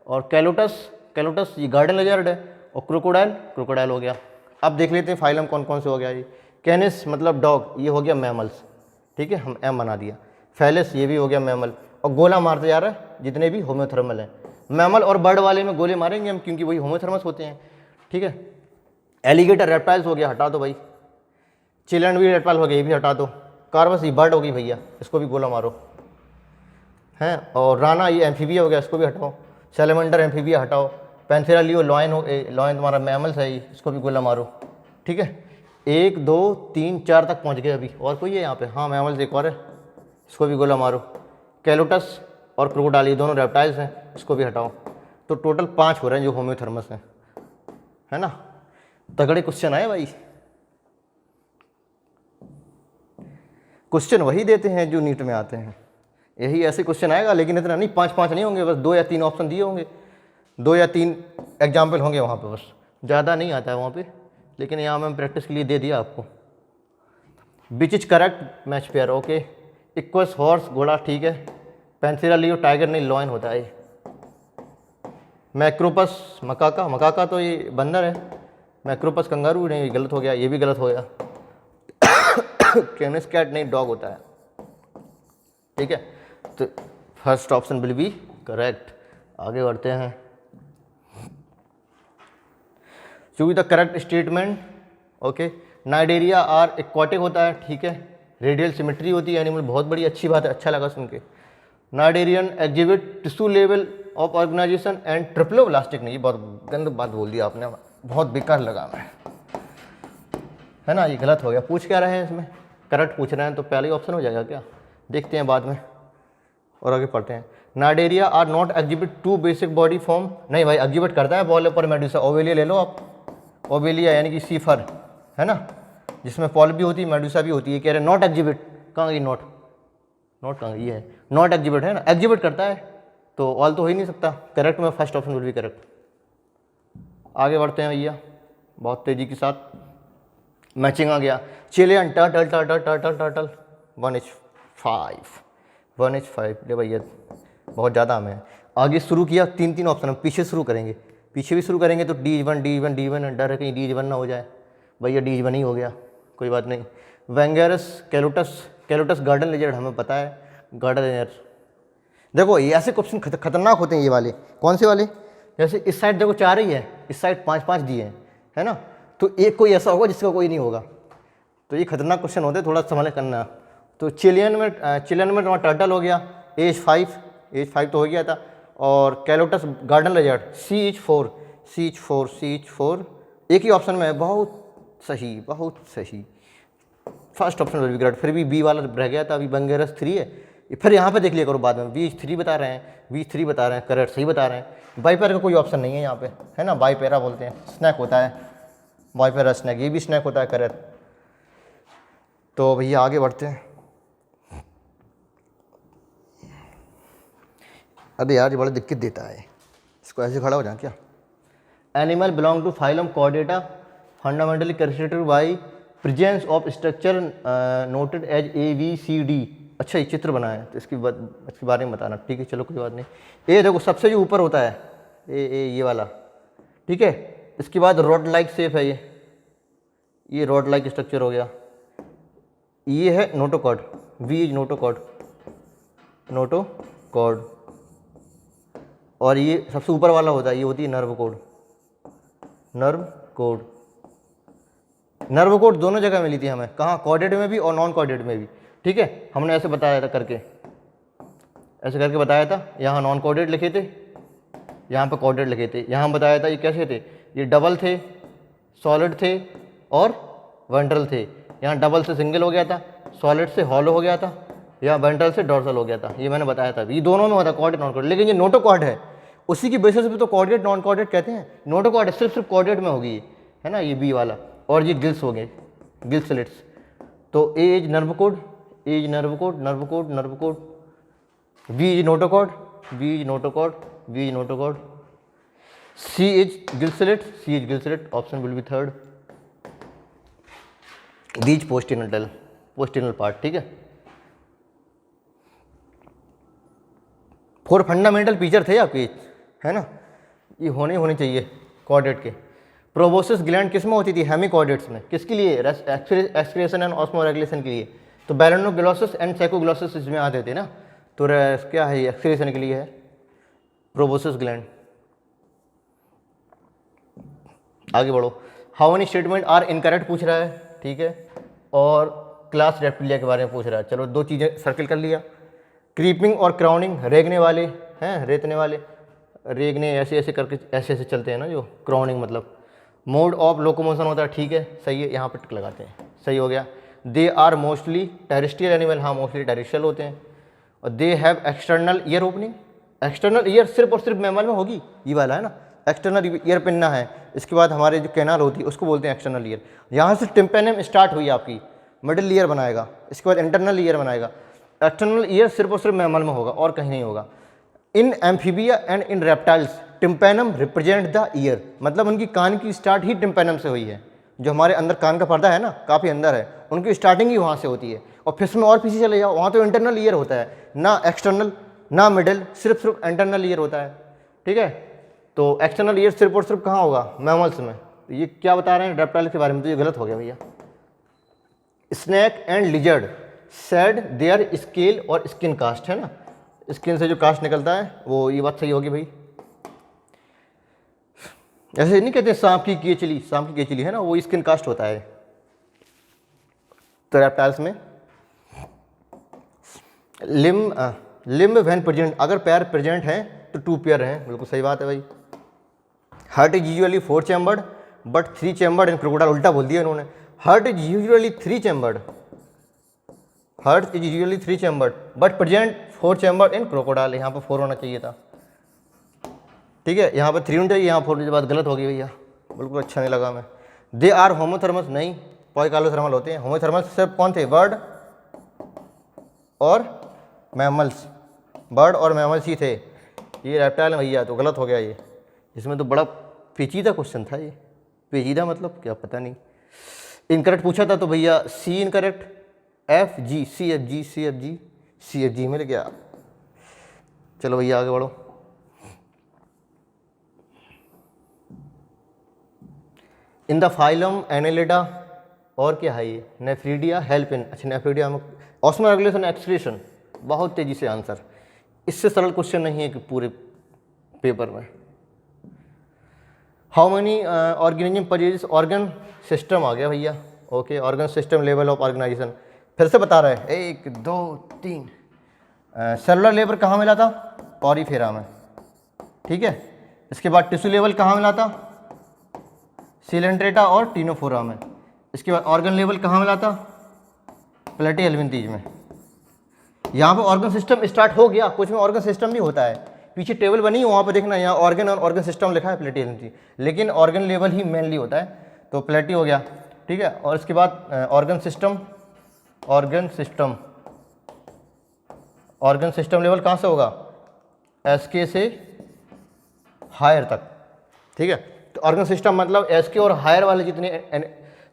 और कैलोटस ये गार्डन लेजर्ड है, और क्रोकोडाइल हो गया। अब देख लेते हैं फाइलम कौन कौन से हो गया जी। कैनिस मतलब डॉग, ये हो गया मैमल्स, ठीक है, हम एम बना दिया। फेलिस ये भी हो गया मैमल, और गोला मारते जा रहा है जितने भी होम्योथर्मल हैं। मैमल और बर्ड वाले में गोले मारेंगे हम, क्योंकि वही होम्योथर्मस होते हैं, ठीक है। एलिगेटर रेप्टाइल्स हो गया, हटा दो भाई। चिलन भी रेप्टाइल हो गया, ये भी हटा दो। कार्बस ये बर्ड होगी भैया, इसको भी गोला मारो, हैं। और राना ये एम्फीबिया हो गया, इसको भी हटाओ। सेलेमेंडर एम्फीबिया हटाओ। पैंथेरा लियो लॉयन लॉयन तुम्हारा मैमल्स है, इसको भी गोला मारो, ठीक है। 1 2 3 4 तक पहुंच गए अभी। और कोई है यहाँ पे? हाँ, मैमल्स एक और है, इसको भी गोला मारो। कैलोटस और क्रोकोडाइल ये दोनों रेप्टाइल्स हैं, इसको भी हटाओ। तो टोटल 5 हो रहे हैं जो होम्योथर्मस हैं, है ना। तगड़े क्वेश्चन आए भाई। क्वेश्चन वही देते हैं जो नीट में आते हैं, यही ऐसे क्वेश्चन आएगा। लेकिन इतना नहीं, 5 नहीं होंगे, बस 2 या 3 ऑप्शन दिए होंगे, 2 या 3 एग्जाम्पल होंगे वहाँ पे, बस ज़्यादा नहीं आता है वहाँ पे। लेकिन यहाँ मैं प्रैक्टिस के लिए दे दिया आपको। Which is correct match pair, okay. Equals horse घोड़ा, ठीक है। पैंथेरा लियो टाइगर नहीं, लॉयन होता है। मैक्रोपस मकाका तो ये बंदर है। मैक्रोपस कंगारू नहीं, ये गलत हो गया, ये भी गलत हो गया। कैनिस कैट नहीं, डॉग होता है, ठीक है। तो first option will be correct. आगे बढ़ते हैं। Choose the correct statement, okay. Cnidaria are aquatic होता है, ठीक है। रेडियल सिमेट्री होती है एनिमल, बहुत बड़ी अच्छी बात है, अच्छा लगा सुन के। Cnidarian exhibit tissue level of organisation and triploblastic नहीं, ये बहुत गंद बात बोल दी आपने, बहुत बेकार लगा मैं, है ना, ये गलत हो गया। पूछ क्या रहे हैं इसमें? करेक्ट पूछ रहे हैं, तो पहले ही ऑप्शन हो जाएगा क्या? देखते हैं बाद में और आगे पढ़ते हैं। Cnidaria are not exhibit 2 basic body form, नहीं भाई एग्जिबिट करता है पॉलिपर मेडुसा। ओवेलिया ले लो आप, ओवेलिया यानी कि सीफर, है ना, जिसमें पॉल भी होती है मेडुसा भी होती है। कह रहे नॉट एग्जिबिट, कहाँ गई नॉट कहाँ गई? ये है नॉट एग्जिबिट, है ना, एग्जिबिट करता है तो ऑल तो हो ही नहीं सकता। करेक्ट में first option will be correct. आगे बढ़ते हैं भैया बहुत तेज़ी के साथ, मैचिंग आ गया। चिलियन टर्टल 1H5 ले भैया, बहुत ज़्यादा हमें आगे शुरू किया। 3 ऑप्शन हम पीछे शुरू करेंगे, पीछे भी शुरू करेंगे तो D1 डर है कहीं D1 ना हो जाए। भैया D1 ही हो गया, कोई बात नहीं। वेंगेरस कैलोटस गार्डन लेजर्ड हमें पता है, गार्डन लेजर्ड। देखो ये ऐसे क्वेश्चन खतरनाक होते हैं ये वाले। कौन से वाले? जैसे इस साइड देखो 4 ही है, इस साइड 5 दिए हैं, है ना, तो एक कोई ऐसा होगा जिसका कोई नहीं होगा। तो ये खतरनाक क्वेश्चन होते हैं, थोड़ा संभाल करना। तो चिलियन में तुम्हारा टर्टल हो गया, H5 तो हो गया था। और कैलोटस गार्डन लेजर्ड CH4 एक ही ऑप्शन में है, बहुत सही। First option will be correct. फिर भी बी वाला रह गया था, अभी वेंगेरस 3 है, फिर यहाँ पे देख लिया करो बाद में, VH3 बता रहे हैं, VH3 बता रहे हैं, करेक्ट सही बता रहे हैं। बाईपैरा का कोई ऑप्शन नहीं है यहाँ पे, है ना, बाईपैरा बोलते हैं, स्नैक होता है, बाईपैरा स्नैक, ये भी स्नैक होता है, करेक्ट। तो भैया आगे बढ़ते हैं। अरे यार ये बड़ा दिक्कत देता है, इसको ऐसे खड़ा हो जाए क्या। Animal belong to phylum Chordata, fundamentally characterised by presence of structure noted as ABCD। अच्छा ये चित्र बनाया है तो इसके बारे में बताना, ठीक है चलो कोई बात नहीं। ये देखो सबसे जो ऊपर होता है ये वाला, ठीक है। इसके बाद रॉड लाइक शेप है, ये रॉड लाइक स्ट्रक्चर हो गया। ये है notochord, we is notochord, notochord. और ये सबसे ऊपर वाला होता है, ये होती है nerve cord, nerve cord. Nerve code दोनों जगह मिली थी हमें, कहाँ, कॉर्डेड में भी और नॉन कॉर्डेड में भी, ठीक है। हमने ऐसे बताया था करके, ऐसे करके बताया था। यहाँ नॉन कॉर्डेड लिखे थे, यहाँ पे कॉर्डेड लिखे थे। यहाँ बताया था ये कैसे थे, ये डबल थे, सॉलिड थे और वेंट्रल थे। यहाँ डबल से सिंगल हो गया था, सॉलिड से हॉलो हो गया था, या वेंट्रल से डॉर्सल हो गया था, ये मैंने बताया था। ये दोनों में होता है कॉर्डेड नॉन कॉर्डेड, लेकिन ये नोटोकॉर्ड है, उसी की बेसिस पे तो कॉर्डेड नॉन कॉर्डेड कहते हैं। नोटोकॉर्ड सिर्फ कॉर्डेड में होगी, है ना, ये बी वाला। और ये गिल्स हो गए, गिल स्लिट्स। तो A is nerve cord, A is nerve cord, nerve cord, nerve cord. B is notochord, we is notochord, we is notochord. C is gill slit, C is gill slit, option will be third. D is postanal, postanal part, ठीक है। 4 fundamental feature थे आपके, है ना, ये होने चाहिए chordate के। प्रोबोसिस ग्लैंड किस में होती थी, हेमिकॉर्डेट्स में। किसके लिए, एक्सक्रीशन एंड ऑस्मोरेगुलेशन के लिए। तो बैलेनोग्लोसिस एंड साइकोग्लोसिस इसमें आते थे ना, तो क्या है, एक्सक्रीशन के लिए है प्रोबोसिस ग्लैंड। आगे बढ़ो। How many statement are incorrect पूछ रहा है, ठीक है, और क्लास रेप्टिलिया के बारे में पूछ रहा है। चलो 2 चीज़ें सर्किल कर लिया। क्रीपिंग और क्राउनिंग, रेगने वाले हैं, रेतने वाले, रेगने ऐसे ऐसे करके ऐसे ऐसे चलते हैं ना, जो क्राउनिंग मतलब। मोड ऑफ लोकोमोशन होता है, ठीक है सही है, यहाँ पर टिक लगाते हैं, सही हो गया। They are mostly terrestrial animal, हाँ मोस्टली टेरेस्ट्रियल होते हैं। और they have external ear opening, external ear सिर्फ और सिर्फ मैमल में होगी, ये वाला है ना, एक्सटर्नल ईयर पिन्ना है। इसके बाद हमारे जो कैनाल होती है उसको बोलते हैं एक्सटर्नल ईयर। यहाँ से टिम्पेनम स्टार्ट हुई आपकी, मिडिल ईयर बनाएगा, इसके बाद इंटरनल ईयर बनाएगा। एक्सटर्नल ईयर सिर्फ और सिर्फ मैमल में होगा और कहीं नहीं होगा। In Amphibia and in reptiles tympanum represent the ear, मतलब उनकी कान की स्टार्ट ही टिम्पेनम से हुई है। जो हमारे अंदर कान का पर्दा है ना, काफ़ी अंदर है, उनकी स्टार्टिंग ही वहाँ से होती है। और फिर में और पीछे चले जाओ, वहाँ तो इंटरनल ईयर होता है, ना एक्सटर्नल ना मिडिल, सिर्फ इंटरनल ईयर होता है, ठीक है। तो एक्सटर्नल ईयर सिर्फ और सिर्फ कहाँ होगा, मैमल्स में। तो ये क्या बता रहे हैं रेप्टाइल के बारे में, तो ये गलत हो गया भैया। Snake and lizard shed their scale और स्किन कास्ट, है ना, स्किन से जो कास्ट निकलता है वो, ये बात सही होगी भाई। ऐसे नहीं कहते सांप की केचली, सांप की केचली है ना, वो स्किन कास्ट होता है। तो रेप्टाइल्स में लिम्ब व्हेन प्रेजेंट, अगर पैर प्रेजेंट हैं तो 2 पेयर हैं, बिल्कुल सही बात है भाई। Heart is usually 4 chambered but 3 chambered in crocodile, उल्टा बोल दिया इन्होंने। Heart is usually 3 chambered, heart is usually 3 chambered but present 4 chambered in crocodile, यहाँ पर 4 होना चाहिए था, ठीक है। यहाँ पर 3 होना चाहिए, यहाँ 4 की बात गलत हो गई भैया, बिल्कुल अच्छा नहीं लगा मैं। दे आर होमोथर्मस, नहीं, पॉइकालोथर्मल होते हैं। होमोथर्मस सिर्फ कौन थे, बर्ड और मैमल्स, बर्ड और मैमल्स ही थे। ये रेप्टाइल है भैया, तो गलत हो गया ये। इसमें तो बड़ा पेचीदा क्वेश्चन था ये, पेचीदा मतलब क्या पता नहीं। इनकरेक्ट पूछा था तो भैया C incorrect, F G, C F G, C F G, C F G मिल गया। चलो भैया आगे बढ़ो। इन द फाइलम एनेलिडा, और क्या है ये, नेफ्रीडिया, हेल्प इन, अच्छा नेफ्रीडिया में ऑस्मोरेगुलेशन एक्सक्रीशन, बहुत तेजी से आंसर। इससे सरल क्वेश्चन नहीं है कि पूरे पेपर में। How many organism possess organ system आ गया भैया, okay, organ system level of organisation फिर से बता रहे हैं, 1 2 3। सेलुलर लेवल कहाँ मिला था, पॉरीफेरा में, ठीक है। इसके बाद टिश्यू लेवल कहाँ मिला था, सिलेंट्रेटा और टीनोफोरा में। इसके बाद ऑर्गन लेवल कहाँ मिला था, प्लेटी हेल्मिंथीज में। यहाँ पे ऑर्गन सिस्टम स्टार्ट हो गया, कुछ में ऑर्गन सिस्टम भी होता है, पीछे टेबल बनी है वहाँ पे देखना, यहाँ ऑर्गन और ऑर्गन सिस्टम लिखा है प्लेटी एलिमेंट्री, लेकिन ऑर्गन लेवल ही मेनली होता है, तो प्लेटी हो गया, ठीक है। और इसके बाद organ system, organ system level कहाँ से होगा, एसके से हायर तक, ठीक है। तो ऑर्गन सिस्टम मतलब एसके और हायर वाले जितने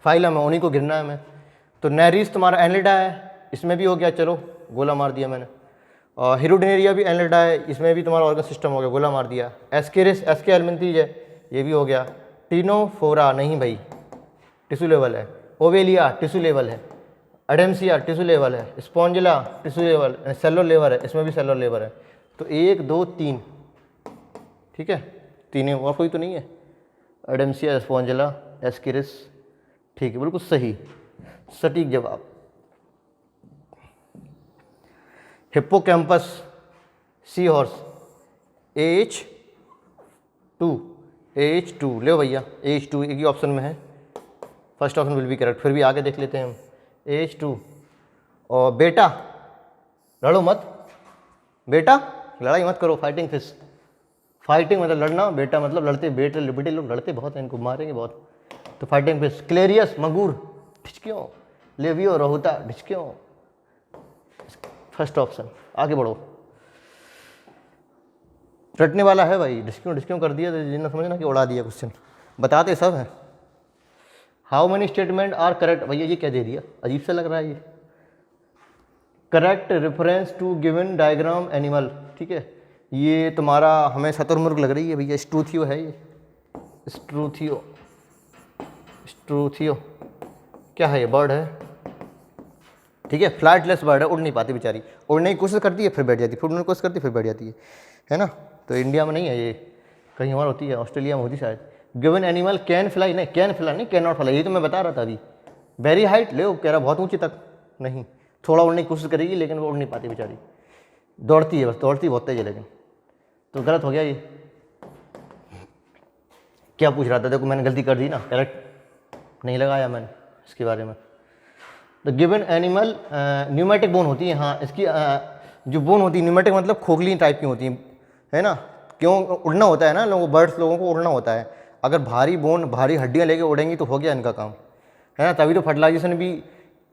फाइलम है उन्हीं को गिनना है हमें। तो नेरिस तुम्हारा एनलिडा है, इसमें भी हो गया, चलो गोला मार दिया मैंने। और हिरोडिनेरिया भी एनलिडा है, इसमें भी तुम्हारा ऑर्गन सिस्टम हो गया, गोला मार दिया। एस्केरिस एसके एलिमेंट्रीज है, ये भी हो गया। टिनोफोरा नहीं भाई, टिश्यू लेवल है। ओवेलिया टिश्यू लेवल है। एडेम्सिया टिश्यू लेवल है। Spongilla tissue level, cellular level है, इसमें भी सेलुलर लेवल है। तो 1 2 3, ठीक है, 3 है, और कोई तो नहीं है। एडेम्सिया, स्पॉन्जिला, एस्केरिस, ठीक है, बिल्कुल सही, सटीक जवाब। हिप्पोकैम्पस, सी हॉर्स, AH2 ले भैया, AH2 एक ही ऑप्शन में है, first option will be correct, फिर भी आगे देख लेते हैं हम। AH2 और बेटा, लड़ो मत बेटा, लड़ाई मत करो, फाइटिंग फिश, फाइटिंग मतलब लड़ना, बेटा मतलब लड़ते, बेटे लोग लड़ते बहुत हैं, इनको मारेंगे बहुत, तो फाइटिंग फिश। क्लेरियस मंगूर, ढिचक्यों। लेवियो रोहुता, ढिचक्यों, फर्स्ट ऑप्शन। आगे बढ़ो, रटने वाला है भाई, ढिचक्यों कर दिया तो जिन्ना समझना कि उड़ा दिया क्वेश्चन, बताते सब हैं। How many statement are correct, भैया ये क्या दे दिया, अजीब सा लग रहा है ये। Correct reference to given diagram animal, ठीक है, ये तुम्हारा हमें शतुरमुर्ग लग रही है भैया, स्ट्रूथियो है ये, स्ट्रूथियो क्या है ये, बर्ड है, ठीक है, फ्लाइटलेस बर्ड है, उड़ नहीं पाती बेचारी, उड़ने की कोशिश करती है फिर बैठ जाती है, फिर उड़ने की कोशिश करती है फिर बैठ जाती है ना। तो इंडिया में नहीं है ये, कहीं और होती है, ऑस्ट्रेलिया में होती शायद। गिवन एनिमल कैन फ्लाई, नहीं कैन फ्लाई नहीं, कैन नॉट फ्लाई, ये तो मैं बता रहा था अभी। वेरी हाइट ले, कह रहा बहुत ऊंची तक नहीं, थोड़ा उड़ने की कोशिश करेगी लेकिन वो उड़ नहीं पाती बेचारी, दौड़ती है बस, दौड़ती बहुत तेज है लेकिन, तो गलत हो गया ये। क्या पूछ रहा था, देखो मैंने गलती कर दी ना, करेक्ट नहीं लगाया मैंने इसके बारे में। The given animal pneumatic bone होती है, हाँ इसकी जो बोन होती है न्यूमेटिक मतलब खोखली टाइप की होती है ना, क्यों उड़ना होता है ना लोगों, बर्ड्स लोगों को उड़ना होता है, अगर भारी बोन भारी हड्डियाँ लेके उड़ेंगी तो हो गया इनका काम, है ना। तभी तो फर्टिलाइजेशन भी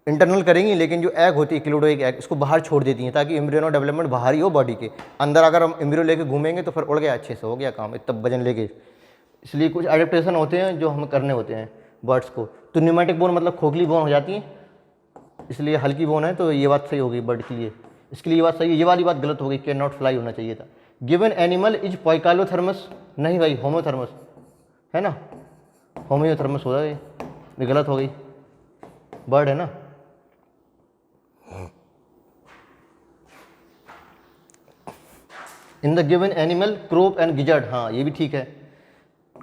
इंटरनल करेंगी, लेकिन जो एग होती है क्लोडोइक एग, इसको बाहर छोड़ देती हैं ताकि एम्ब्रियो डेवलपमेंट बाहर ही हो बॉडी के अंदर। अगर हम एम्ब्रियो लेके घूमेंगे तो फिर उड़ गया, अच्छे से हो गया काम, इतना वजन लेके। इसलिए कुछ एडेप्टेशन होते हैं जो हमें करने होते हैं बर्ड्स को। तो न्यूमेटिक बोन मतलब खोखली बोन हो जाती है, इसलिए हल्की बोन है, तो ये बात सही होगी बर्ड के लिए, इसके लिए ये बात सही है, ये वाली बात गलत हो गई, कैन नॉट फ्लाई होना चाहिए था। गिवन एनिमल इज पोइकालोथर्मस, नहीं भाई होमोथर्मस है ना, होम्योथर्मस हो रहा है, ये गलत हो गई, बर्ड है ना। In the given animal crop and gizzard, हाँ ये भी ठीक है,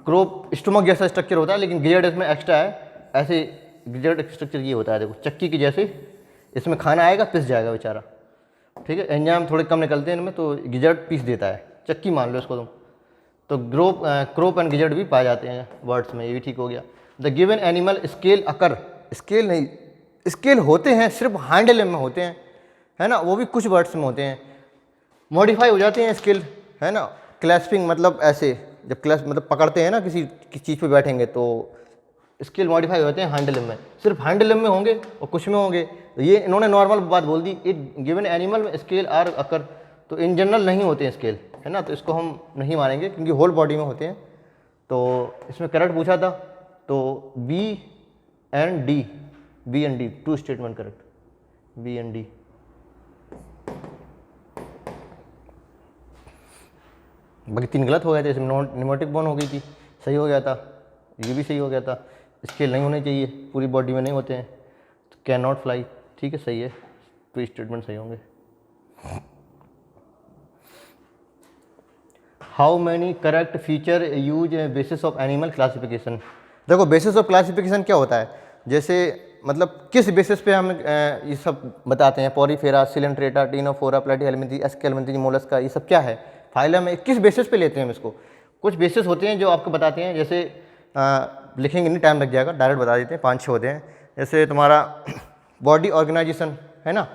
क्रोप स्टोमक जैसा स्ट्रक्चर होता है लेकिन गिजर्ड इसमें एक्स्ट्रा है, ऐसे गिजर्ड स्ट्रक्चर ये होता है, देखो चक्की की जैसे, इसमें खाना आएगा पिस जाएगा बेचारा, ठीक है, एंजाइम थोड़े कम निकलते हैं इनमें, तो गिजर्ड पीस देता है, चक्की मान लो इसको तुम। तो क्रोप एंड गिजर्ड भी पाए जाते हैं वर्ड्स में, ये भी ठीक हो गया। The given animal scale occur, scale नहीं, स्केल होते हैं सिर्फ हाइंड लिम्ब में होते हैं, है ना, वो भी कुछ वर्ड्स में होते हैं, मॉडिफाई हो जाते हैं स्केल, है ना। क्लैस्पिंग मतलब ऐसे, जब क्लैस मतलब पकड़ते हैं ना किसी चीज़ पे बैठेंगे तो स्केल मॉडिफाई होते हैं हैंड लिम्ब में, सिर्फ हैंड लिम्ब में होंगे और कुछ में होंगे। तो ये इन्होंने नॉर्मल बात बोल दी, एक गिवन एनिमल में स्केल आर अकर, तो इन जनरल नहीं होते हैं स्केल, है ना, तो इसको हम नहीं मानेंगे क्योंकि होल बॉडी में होते हैं। तो इसमें करेक्ट पूछा था, तो B and D, 2 statement correct, B and D. बाकी 3 गलत हो गए थे, इसमें न्यूमेटिक बोन हो गई थी, सही हो गया था, ये भी सही हो गया था, स्केल नहीं होने चाहिए, पूरी बॉडी में नहीं होते हैं, तो कैन नॉट फ्लाई, ठीक है सही है, तो स्टेटमेंट सही होंगे। How many correct feature use basis of animal classification, देखो बेसिस ऑफ क्लासिफिकेशन क्या होता है, जैसे मतलब किस बेसिस पे हम ये सब बताते हैं, पॉरीफेरा, सिलेंट्रेटा, टिनोफोरा, प्लेटी एलिमेंट्री, एस्के एलिमेंट्री, मोलस्का, ये सब क्या है, फाइलम में किस बेसिस पे लेते हैं हम इसको। कुछ बेसिस होते हैं जो आपको बताते हैं, जैसे लिखेंगे नहीं टाइम लग जाएगा, डायरेक्ट बता देते हैं, 5-6 होते हैं। जैसे तुम्हारा बॉडी ऑर्गेनाइजेशन है ना,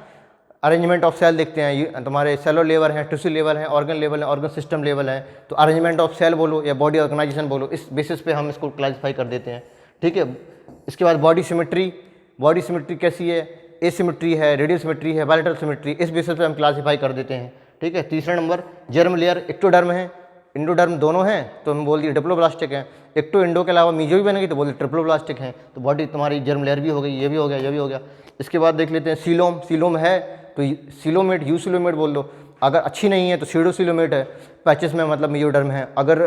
अरेंजमेंट ऑफ सेल देखते हैं, ये तुम्हारे सेलुलर लेवल है, टिश्यू लेवल है, ऑर्गन लेवल है, ऑर्गन सिस्टम लेवल है। तो अरेंजमेंट ऑफ सेल बोलो या बॉडी ऑर्गेनाइजेशन बोलो, इस बेसिस पे हम इसको क्लासीफाई कर देते हैं, ठीक है। इसके बाद बॉडी सिमेट्री कैसी है, एसिमेट्री है, रेडियल सिमेट्री है, बायलैटरल सिमेट्री, इस बेसिस पे हम क्लासीफाई कर देते हैं, ठीक है। तीसरा नंबर जर्म लेयर, एक्टोडर्म है, इंडोडर्म दोनों हैं तो हम बोल दिए डिप्लोब्लास्टिक है। एक्टो इंडो के अलावा मीजो भी बनेगी तो बोल दिए ट्रिप्लोब्लास्टिक है। तो बॉडी तुम्हारी जर्म लेयर भी हो गई, ये भी हो गया, ये भी हो गया। इसके बाद देख लेते हैं सीलोम है तो सीलोमेट, यूसिलोमेट बोल दो। अगर अच्छी नहीं है तो सीडोसिलोमेट है, पैचेस में मतलब मीजोडर्म है। अगर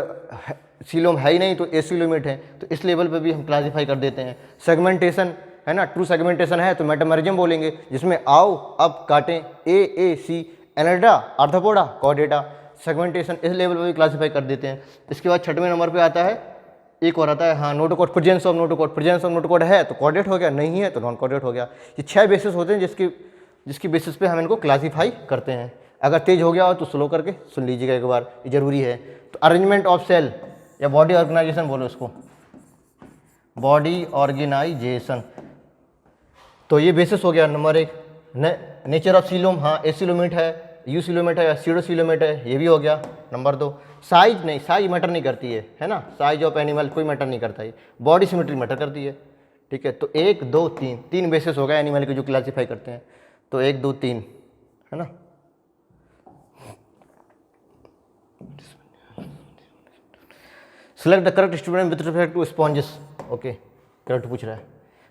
सीलोम है ही नहीं तो एसिलोमेट है। तो इस लेवल पे भी हम क्लासीफाई कर देते हैं। सेगमेंटेशन है ना, ट्रू सेगमेंटेशन है तो मेटामेरिज्म बोलेंगे, जिसमें आओ अब काटें, ए सी, एनेडा, आर्थ्रोपोडा, कॉर्डेटा। सेगमेंटेशन इस लेवल पे भी क्लासीफाई कर देते हैं। इसके बाद 6वें नंबर पे आता है, एक और आता है हाँ नोटोकॉर्ड, प्रेजेंस ऑफ नोटोकॉर्ड है तो कॉर्डेट हो गया, नहीं है तो नॉन कॉर्डेट हो गया। ये 6 बेसिस होते हैं जिसकी बेसिस पे हम इनको क्लासीफाई करते हैं। अगर तेज हो गया हो तो स्लो करके सुन लीजिएगा एक बार, ये जरूरी है। तो अरेंजमेंट ऑफ सेल या बॉडी ऑर्गेनाइजेशन बोलो इसको, बॉडी ऑर्गेनाइजेशन। तो ये बेसिस हो गया नंबर 1। नेचर ऑफ सीलोम, हाँ एसिलोमेट है, यूसिलोमेट है या सीडोसिलोमेट है, ये भी हो गया। नंबर 2 साइज, नहीं साइज मैटर नहीं करती है ना, साइज ऑफ एनिमल कोई मैटर नहीं करता है। बॉडी सिमेट्री मैटर करती है, ठीक है। तो 1 2 3 बेसिस हो गया एनिमल के जो क्लासीफाई करते हैं। तो 1 2 3 है ना। Select the correct statement with respect to sponges, okay correct पूछ रहा है।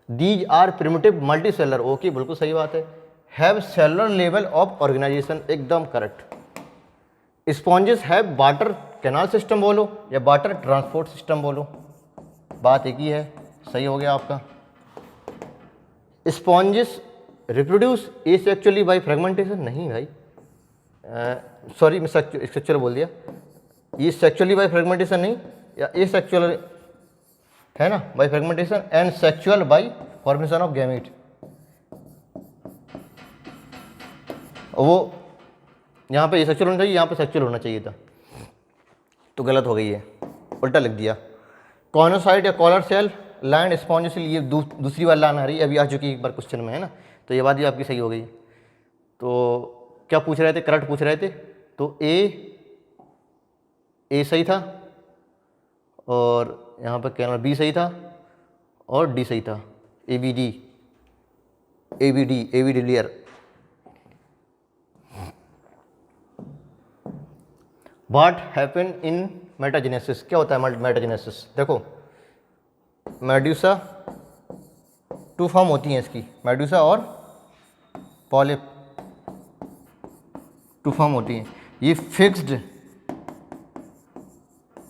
These are primitive multicellular, okay बिल्कुल सही बात है। Have cellular level of organisation, एकदम correct. Sponges have water canal system बोलो या वाटर ट्रांसपोर्ट सिस्टम बोलो, बात एक ही है, सही हो गया आपका। Sponges reproduce asexually by fragmentation, नहीं भाई सॉरी मैं सेक्सुअल बोल दिया, ये सेक्सुअली बाय फ्रेगमेंटेशन नहीं, या एसेक्सुअल है ना by fragmentation, and sexual bye formation of gamete. वो यहाँ पे एसेक्सुअल होना चाहिए, यहाँ पे सेक्सुअल होना चाहिए था, तो गलत हो गई है, उल्टा लिख दिया। कॉर्नोसाइट या कॉलर सेल लैंड स्पॉन्ज, ये दूसरी बार लाइन आ रही है, अभी आ चुकी एक बार क्वेश्चन में है ना, तो ये बात भी आपकी सही हो गई। तो क्या पूछ रहे थे, करेक्ट पूछ रहे थे। तो ए सही था, और यहाँ पर कैनल बी सही था, और डी सही था, A B D layer. What happen in metagenesis, क्या होता है मेटाजेनेसिस, देखो मेडुसा 2 फॉर्म होती हैं इसकी, मेडुसा और पॉलिप 2 फॉर्म होती हैं। ये फिक्स्ड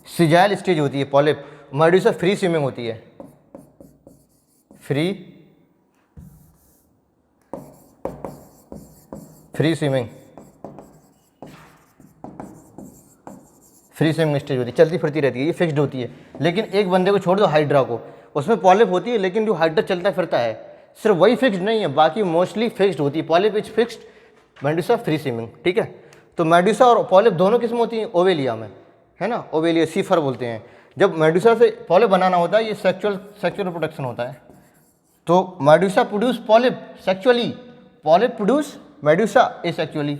सिजाइल स्टेज होती है पॉलिप, मेडुसा फ्री स्विमिंग होती है, फ्री स्विमिंग स्टेज होती है, चलती फिरती रहती है, ये फिक्स्ड होती है। लेकिन एक बंदे को छोड़ दो हाइड्रा को, उसमें पॉलिप होती है, लेकिन जो हाइड्रा चलता फिरता है सिर्फ वही फिक्स्ड नहीं है, बाकी मोस्टली फिक्स्ड होती है। Polyp is fixed, Medusa free swimming, ठीक है। तो मेडुसा और पॉलिप दोनों किस्म होती हैं ओवेलिया में, है ना, ओवेलिया सीफर बोलते हैं। जब मेडुसा से पॉलिप बनाना होता है ये सेक्सुअल रिप्रोडक्शन होता है। तो Medusa produce polyp sexually, polyp produce medusa asexually,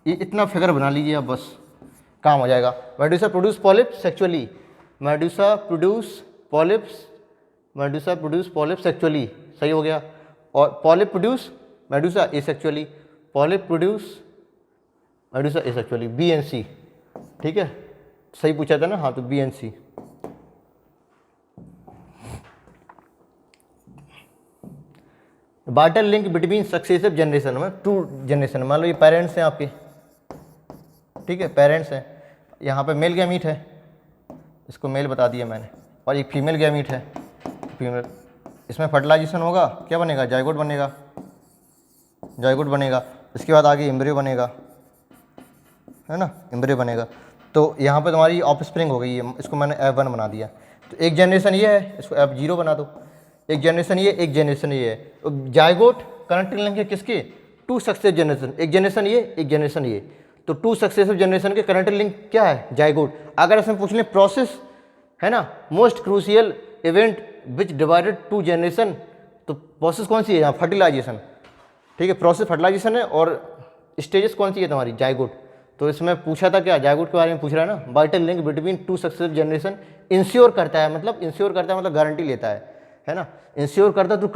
ये इतना फिगर बना लीजिए आप, बस काम हो जाएगा। Medusa produce polyp sexually, medusa produce polyp sexually, सही हो गया। और polyp produce medusa asexually, polyp produce medusa asexually, B and C, ठीक है, सही पूछा था ना, हाँ तो B and C. Vital link between successive generation में 2 जनरेशन, मान लो ये पेरेंट्स हैं आपके, ठीक है, पेरेंट्स हैं, यहाँ पे मेल गैमीट है, इसको मेल बता दिया मैंने, और एक फीमेल गैमीट है, फीमेल। इसमें फर्टिलाइजेशन होगा, क्या बनेगा, जायगोट बनेगा। इसके बाद आगे एम्ब्रियो बनेगा, है ना, एम्ब्रियो बनेगा। तो यहाँ पे तुम्हारी ऑफस्प्रिंग हो गई है, इसको मैंने F1 बना दिया। तो एक जनरेशन ये है, इसको F0 बना दो। एक जनरेशन ये, एक जनरेशन ये है। तो जायगोट कनेक्टिंग लिंक है किसके, 2 सक्सेसिव जनरेशन, एक जनरेशन ये, एक जनरेशन ये। तो 2 सक्सेसिव जनरेशन के कनेक्टिंग लिंक क्या है, जायगोट। अगर इसमें पूछ लें प्रोसेस, है ना, most crucial event which divided 2 generation, तो प्रोसेस कौन सी है यहाँ, फर्टिलाइजेशन, ठीक है, प्रोसेस फर्टिलाइजेशन है और स्टेजेस कौन सी है तुम्हारी, जाइगोट। तो इसमें पूछा था क्या, जाइगोट के बारे में पूछ रहा है ना। Vital link between two successive generation, ensure करता है, मतलब इंश्योर करता है मतलब गारंटी लेता है ना, इंश्योर करता है to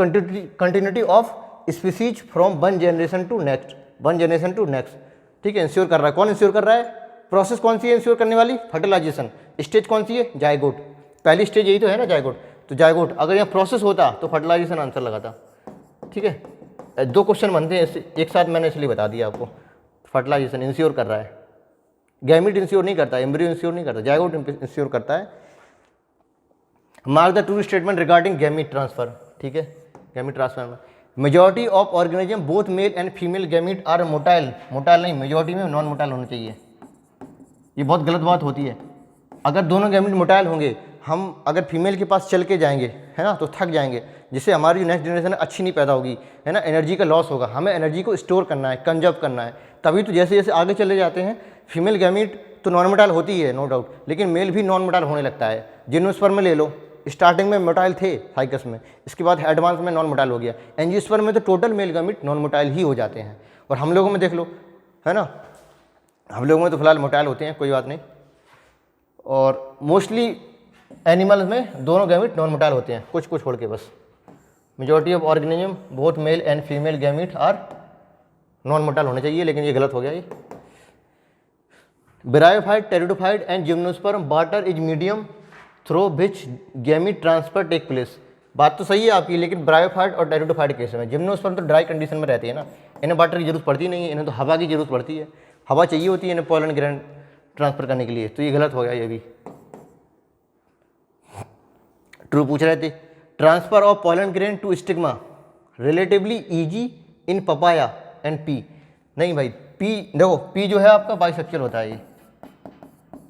continuity of species from one generation to next, ठीक है, इंश्योर कर रहा है। कौन इंश्योर कर रहा है, प्रोसेस कौन सी है इंश्योर करने वाली, फर्टिलाइजेशन। स्टेज कौन सी है, जाइगोट, पहली स्टेज यही तो है ना जाइगोट। तो जाइगोट अगर यहाँ प्रोसेस होता तो फर्टिलाइजेशन आंसर लगाता, ठीक है। 2 क्वेश्चन बनते हैं एक साथ, मैंने इसलिए बता दिया आपको। फर्टिलाइजेशन इंश्योर कर रहा है, गैमिट इंश्योर नहीं करता, एम्ब्रियो इंश्योर नहीं करता, जाइगोट इंश्योर करता है। Mark the true statement regarding gamete transfer, ठीक है, गैमिट ट्रांसफर में majority of organism both male and female gamete are motile नहीं, मेजॉरिटी में नॉन मोटाइल होना चाहिए। ये बहुत गलत बात होती है। अगर दोनों गैमिट मोटाइल होंगे, हम अगर फीमेल के पास चल के जाएंगे, है ना, तो थक जाएंगे, जिससे हमारी जो नेक्स्ट जनरेशन है अच्छी नहीं पैदा होगी, है ना, एनर्जी का लॉस होगा। हमें एनर्जी को स्टोर करना है, कंजर्व करना है। तभी तो जैसे जैसे आगे चले जाते हैं, फीमेल गैमिट तो नॉन मोटाइल होती है नो डाउट, लेकिन मेल भी नॉन मोटाइल होने लगता है। जिम्नोस्पर्म में ले लो, स्टार्टिंग में मोटाइल थे फाइकस में, इसके बाद एडवांस में नॉन मोटाइल हो गया। एंजियोस्पर्म में तो total male gamete non motile ही हो जाते हैं। और हम लोगों में देख लो, है ना, हम लोगों में तो फिलहाल मोटाइल होते हैं, कोई बात नहीं। और मोस्टली एनिमल्स में दोनों गैमिट नॉन मोटाइल होते हैं, कुछ कुछ छोड़ के बस। Majority of organism both male and female gamete are non motile होने चाहिए, लेकिन ये गलत हो गया। ये bryophyte, pteridophyte and gymnosperm water is medium through which gamete transfer take place. बात तो सही है आपकी, लेकिन ब्रायोफाइट और टेरिडोफाइट केस में जिम्नोस्पर्म तो ड्राई कंडीशन में रहती है ना, इन्हें वाटर की जरूरत पड़ती नहीं है, इन्हें तो हवा की जरूरत पड़ती है, हवा चाहिए होती है इन्हें पॉलन ग्रेन ट्रांसफर करने के लिए। तो ये गलत हो गया, ये भी ट्रू पूछ रहे थे। Transfer of pollen grain to stigma relatively easy in papaya and pea. नहीं भाई, पी देखो, पी जो है आपका बाइसेक्सुअल होता है ये,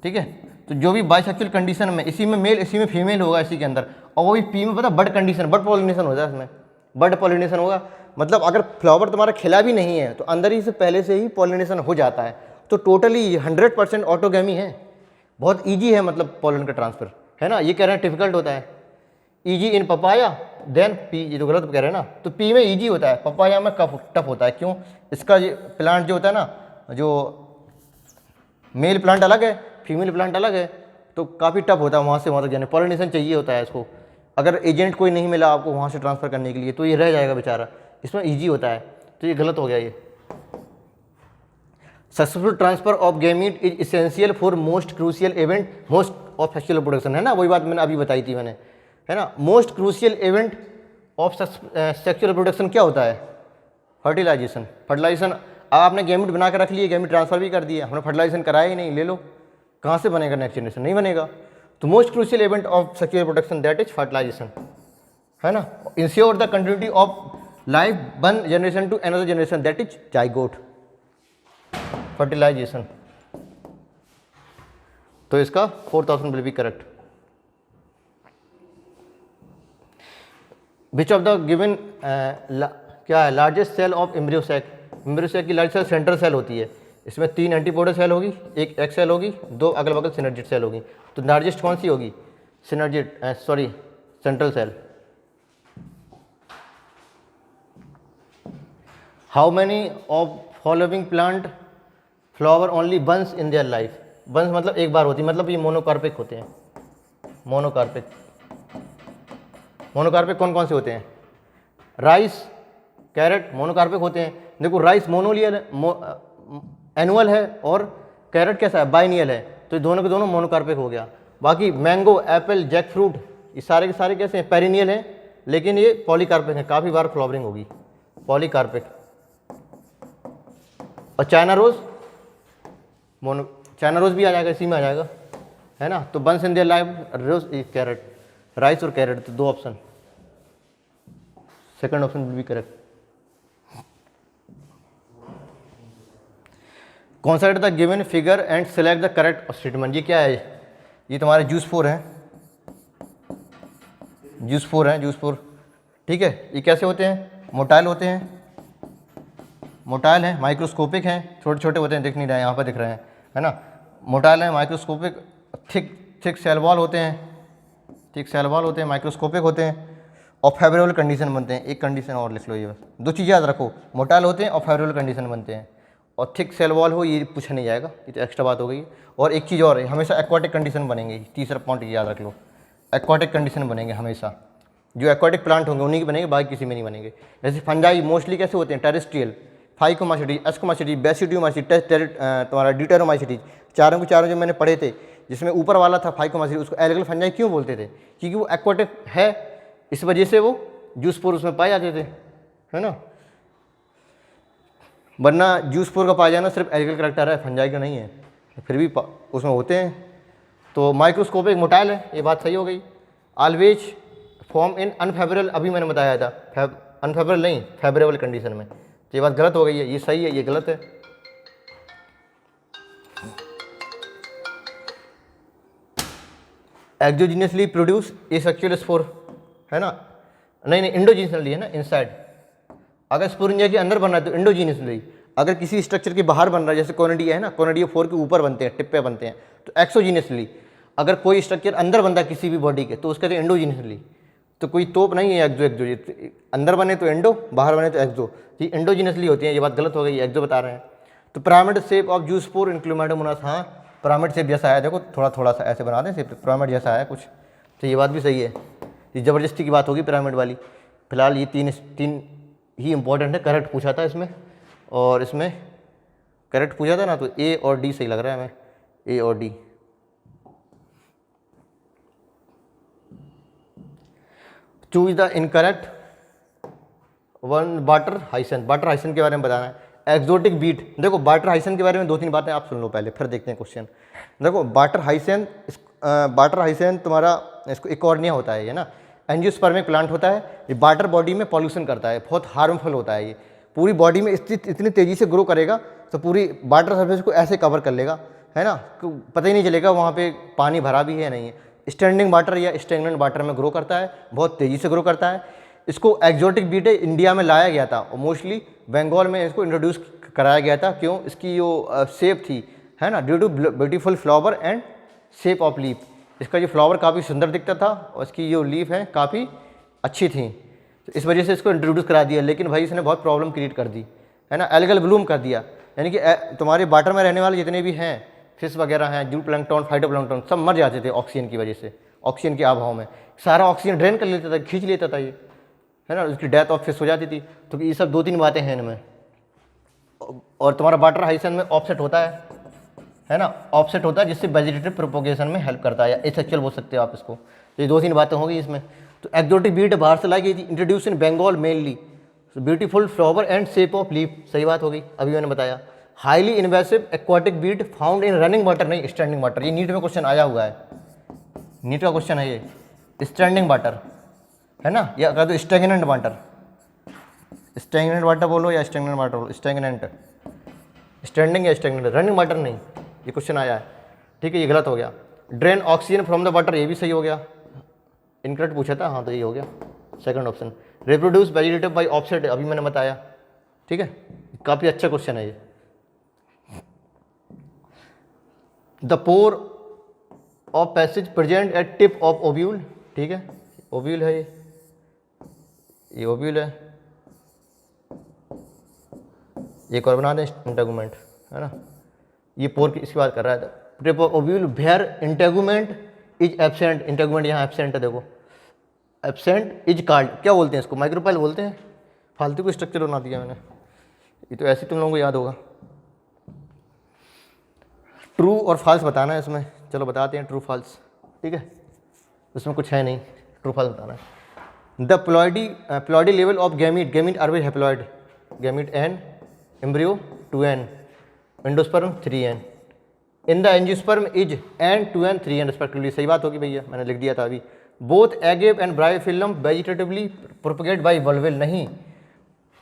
ठीक है। तो जो भी बाइसेक्सुअल कंडीशन में, इसी में मेल इसी में फीमेल होगा इसी के अंदर, और वो भी पी में पता बर्ड कंडीशन, बर्ड पॉलिनेशन होता है इसमें, बर्ड पॉलिनेशन होगा। मतलब अगर फ्लावर तुम्हारा खिला भी नहीं है तो अंदर ही से पहले से ही पॉलिनेशन हो जाता है। तो टोटली 100% ऑटोगैमी है, बहुत ईजी है, मतलब पॉलन का ट्रांसफर, है ना। ये कह रहे हैं डिफिकल्ट होता है, easy in papaya then pea, ये तो गलत कह रहे हैं ना। तो पी में ईजी होता है, पपाया में टफ होता है। क्यों, इसका ये प्लांट जो होता है ना, जो मेल प्लांट अलग है, फीमेल प्लांट अलग है, तो काफ़ी टफ होता है वहाँ से वहाँ तक जाने, पॉलिनेशन चाहिए होता है इसको। अगर एजेंट कोई नहीं मिला आपको वहाँ से ट्रांसफ़र करने के लिए तो ये रह जाएगा बेचारा, इसमें ईजी होता है। तो ये गलत हो गया। ये successful transfer of gamete is essential for most crucial event most of sexual production, है ना, वही बात मैंने अभी बताई थी मैंने, है ना। Most crucial event of sexual production क्या होता है, फर्टिलाइजेशन। फर्टिलाइजेशन, अब आपने गैमीट बना के रख लिए, गैमीट ट्रांसफर भी कर दिया, हमने फर्टिलाइजेशन कराया ही नहीं, ले लो, कहाँ से बनेगा नेक्स्ट जनरेशन, नहीं बनेगा। तो most crucial event of sexual production that is fertilisation, है ना। Ensure the continuity of life one generation to another generation that is zygote, fertilisation. तो इसका 4000 will be correct. Which of the given क्या है largest cell of embryo sac. Embryo sac की large cell central cell होती है, इसमें 3 antipodal cell होगी, एक एक्स सेल होगी, 2 अगल बगल सिनर्जिड सेल होगी। तो लार्जेस्ट कौन सी होगी, synergid central cell. How many of following plant flower only once in their life. Once मतलब एक बार होती है, मतलब ये मोनोकार्पिक होते हैं। मोनोकार्पिक, मोनोकार्पिक कौन कौन से होते हैं, राइस, कैरेट मोनोकार्पिक होते हैं। देखो राइस मोनोलियल एनुअल है और कैरेट कैसा है, बाइनियल है, तो दोनों के दोनों मोनोकार्पिक हो गया। बाकी मैंगो, एप्पल, जैक फ्रूट ये सारे के सारे कैसे हैं, पेरिनियल हैं, लेकिन ये पॉलीकार्पिक है, काफ़ी बार फ्लावरिंग होगी, पॉलीकार्पिक। और चाइना रोज चाइना रोज भी आ जाएगा, इसी में आ जाएगा, है ना। तो once in their life rose carrot, rice और कैरेट, तो 2 option, second option will be correct. Consider the given figure and select the correct statement. ये क्या है, ये तुम्हारे जूस 4 है, जूस 4 है, जूस 4, ठीक है। ये कैसे होते हैं, मोटाइल होते हैं, मोटाइल हैं, माइक्रोस्कोपिक हैं, छोटे छोटे होते हैं, दिख नहीं रहे हैं, यहाँ पर दिख रहे हैं, है ना। मोटाइल हैं, माइक्रोस्कोपिक, थिक सेल वॉल होते हैं, थिक सेल वॉल होते हैं, माइक्रोस्कोपिक होते हैं। और फेवरेबल कंडीशन बनते हैं। एक कंडीशन और लिख लो ये बस, दो चीज़ याद रखो, मोटाइल होते हैं और फेवरेबल कंडीशन बनते हैं। और थिक सेल वॉल हो ये पूछा नहीं जाएगा, ये तो एक्स्ट्रा बात हो गई। और एक चीज़ और है, हमेशा एक्वाटिक कंडीशन बनेंगे, तीसरा पॉइंट याद रख लो, एक्वाटिक कंडीशन बनेंगे हमेशा। जो एक्वाटिक प्लांट होंगे उन्हीं के बनेंगे, बाकी किसी में नहीं बनेंगे। जैसे फंजाई मोस्टली कैसे होते हैं, टेरेस्ट्रियल, फाइकोमाइसीटी, एस्कोमाइसीटी, बेसिडियोमाइसीटी, तुम्हारा डिटेरोमाइसीटी, चारों के चारों जो मैंने पढ़े थे, जिसमें ऊपर वाला था फाइकोमाइसीटी, उसको एल्गल फंजाई क्यों बोलते थे? क्योंकि वो एक्वाटिक है, इस वजह से वो जूस पोर उसमें पाए जाते थे, है ना। वरना जूस पोर का पाया जाना सिर्फ एल्गल करेक्टर है, फंजाई का नहीं है, फिर भी उसमें होते हैं। तो माइक्रोस्कोपिक मोटाइल है, ये बात सही हो गई। ऑलवेज फॉर्म इन अनफेवरेबल, अभी मैंने बताया था, अनफेवरेबल नहीं, फेवरेबल कंडीशन में। ये बात गलत हो गई है, ये सही है, ये गलत है। एक्सोजीनियसली प्रोड्यूस एसेक्सुअल स्पोर, है ना, नहीं इंडोजीनियसली है ना, इनसाइड। अगर स्पोर इंडिया के अंदर बन रहा है तो इंडोजीनियसली, अगर किसी स्ट्रक्चर के बाहर बन रहा है, जैसे कोनिडिया है ना, कोनिडिया 4 के ऊपर बनते हैं, टिप पे बनते हैं, तो एक्सोजीनियसली। अगर कोई स्ट्रक्चर अंदर बनता है किसी भी बॉडी के तो उसका तो इंडोजीनियसली। तो कोई तोप नहीं है एक्सो, अंदर बने तो इंडो, बाहर बने तो एक्सो, ये इंडोजीनियसली होती है। ये बात गलत हो गई, एक्सो बता रहे हैं। तो पिरामिड शेप ऑफ जूस पोर इन क्लोमेडोमोनास, हाँ पिरामिड शेप जैसा है, देखो थोड़ा सा ऐसे बना दें, पिरामिड जैसा है कुछ, तो ये बात भी सही है। ये ज़बरदस्ती की बात होगी पिरामिड वाली। फिलहाल ये तीन ही इंपॉर्टेंट है, करेक्ट पूछा था इसमें, और इसमें करेक्ट पूछा था ना, तो ए और डी सही लग रहा है हमें, ए और D. Choose the incorrect one. Water hyacinth, water hyacinth के बारे में बताना है। एक्सोटिक बीट, देखो बाटर हाइसन के बारे में 2-3 बातें आप सुन लो पहले, फिर देखते हैं क्वेश्चन। देखो बाटर हाइसन तुम्हारा, इसको इकॉर्निया होता है ये ना, एंजियोस्पर्मिक प्लांट होता है। ये वाटर बॉडी में पॉल्यूशन करता है, बहुत हार्मफुल होता है। ये पूरी बॉडी में इतनी तेज़ी से ग्रो करेगा तो पूरी वाटर सरफेस को ऐसे कवर कर लेगा, है ना, पता ही नहीं चलेगा वहाँ पे पानी भरा भी है नहीं है। स्टैंडिंग वाटर या स्टैग्नेंट वाटर में ग्रो करता है, बहुत तेज़ी से ग्रो करता है। इसको एक्जोटिक बीट इंडिया में लाया गया था और मोस्टली बंगाल में इसको इंट्रोड्यूस कराया गया था। क्यों? इसकी जो शेप थी, है ना, due to beautiful flower and shape of leaf. इसका जो फ्लावर काफ़ी सुंदर दिखता था और इसकी जो लीफ है काफ़ी अच्छी थी, तो इस वजह से इसको इंट्रोड्यूस करा दिया। लेकिन भाई इसने बहुत प्रॉब्लम क्रिएट कर दी, है ना, एल्गल ब्लूम कर दिया। यानी कि तुम्हारे वाटर में रहने वाले जितने भी हैं, फिश वगैरह हैं, जू प्लैंकटन, फाइटोप्लैंकटन, सब मर जाते थे ऑक्सीजन की वजह से। ऑक्सीजन के अभाव में सारा ऑक्सीजन ड्रेन कर लेता था, खींच लेता था ये, है ना, उसकी डेथ ऑफ फिश हो जाती थी। तो ये सब 2-3 बातें हैं इनमें। और तुम्हारा वाटर हाइसन में ऑफसेट होता है ना, ऑफसेट होता है जिससे वेजिटेटिव प्रोपोगेशन में हेल्प करता है, या एसेक्सुअल बोल सकते हो आप इसको। तो ये 2-3 बातें होंगी इसमें। तो एक्जोटिक बीट बाहर से लाई गई थी, introduce in Bengal mainly, beautiful flower and shape of leaf, सही बात हो गई, अभी मैंने बताया। Highly invasive aquatic weed found in running water, नहीं स्टैंडिंग वाटर। ये नीट में क्वेश्चन आया हुआ है, नीट का क्वेश्चन है ये। स्टैंडिंग वाटर, है ना, या कह दो स्टैग्नेंट वाटर, स्टैग्नेंट वाटर बोलो या स्टैग्नेंट वाटर बोलो, स्टैग्नेंट, स्टैंडिंग या स्टैग्नेंट, रनिंग वाटर नहीं, ये क्वेश्चन आया है, ठीक है, ये गलत हो गया। Drain oxygen from the water, ये भी सही हो गया, इनकरेक्ट पूछा था, हाँ तो ये हो गया second option. Reproduce vegetative by offset, अभी मैंने बताया, ठीक है, काफ़ी अच्छा क्वेश्चन है ये। The pore of passage present at tip of ovule, ठीक है, ओव्यूल है ये ओव्यूल है। एक और बना दें इंटेगुमेंट, है ना, ये पोर की इसकी बात कर रहा था। Tip of ovule where integument is absent, integument यहाँ एब्सेंट है, देखो एब्सेंट इज कार्ड, क्या बोलते हैं इसको, माइक्रोपाइल बोलते हैं। फालतू को स्ट्रक्चर बना दिया मैंने, ये तो ऐसे तुम लोगों को याद होगा। ट्रू और फॉल्स बताना है इसमें, चलो बताते हैं ट्रू फॉल्स, ठीक है, इसमें कुछ है नहीं, ट्रू फॉल्स बताना है। The ploidy level of gamete, gamete are haploid, gamete n, embryo 2n, endosperm 3n, in the angiosperm is n 2n 3n respectively, सही बात होगी भैया, मैंने लिख दिया था अभी। Both agave and bryophyllum vegetatively propagate by वल्वेल, नहीं,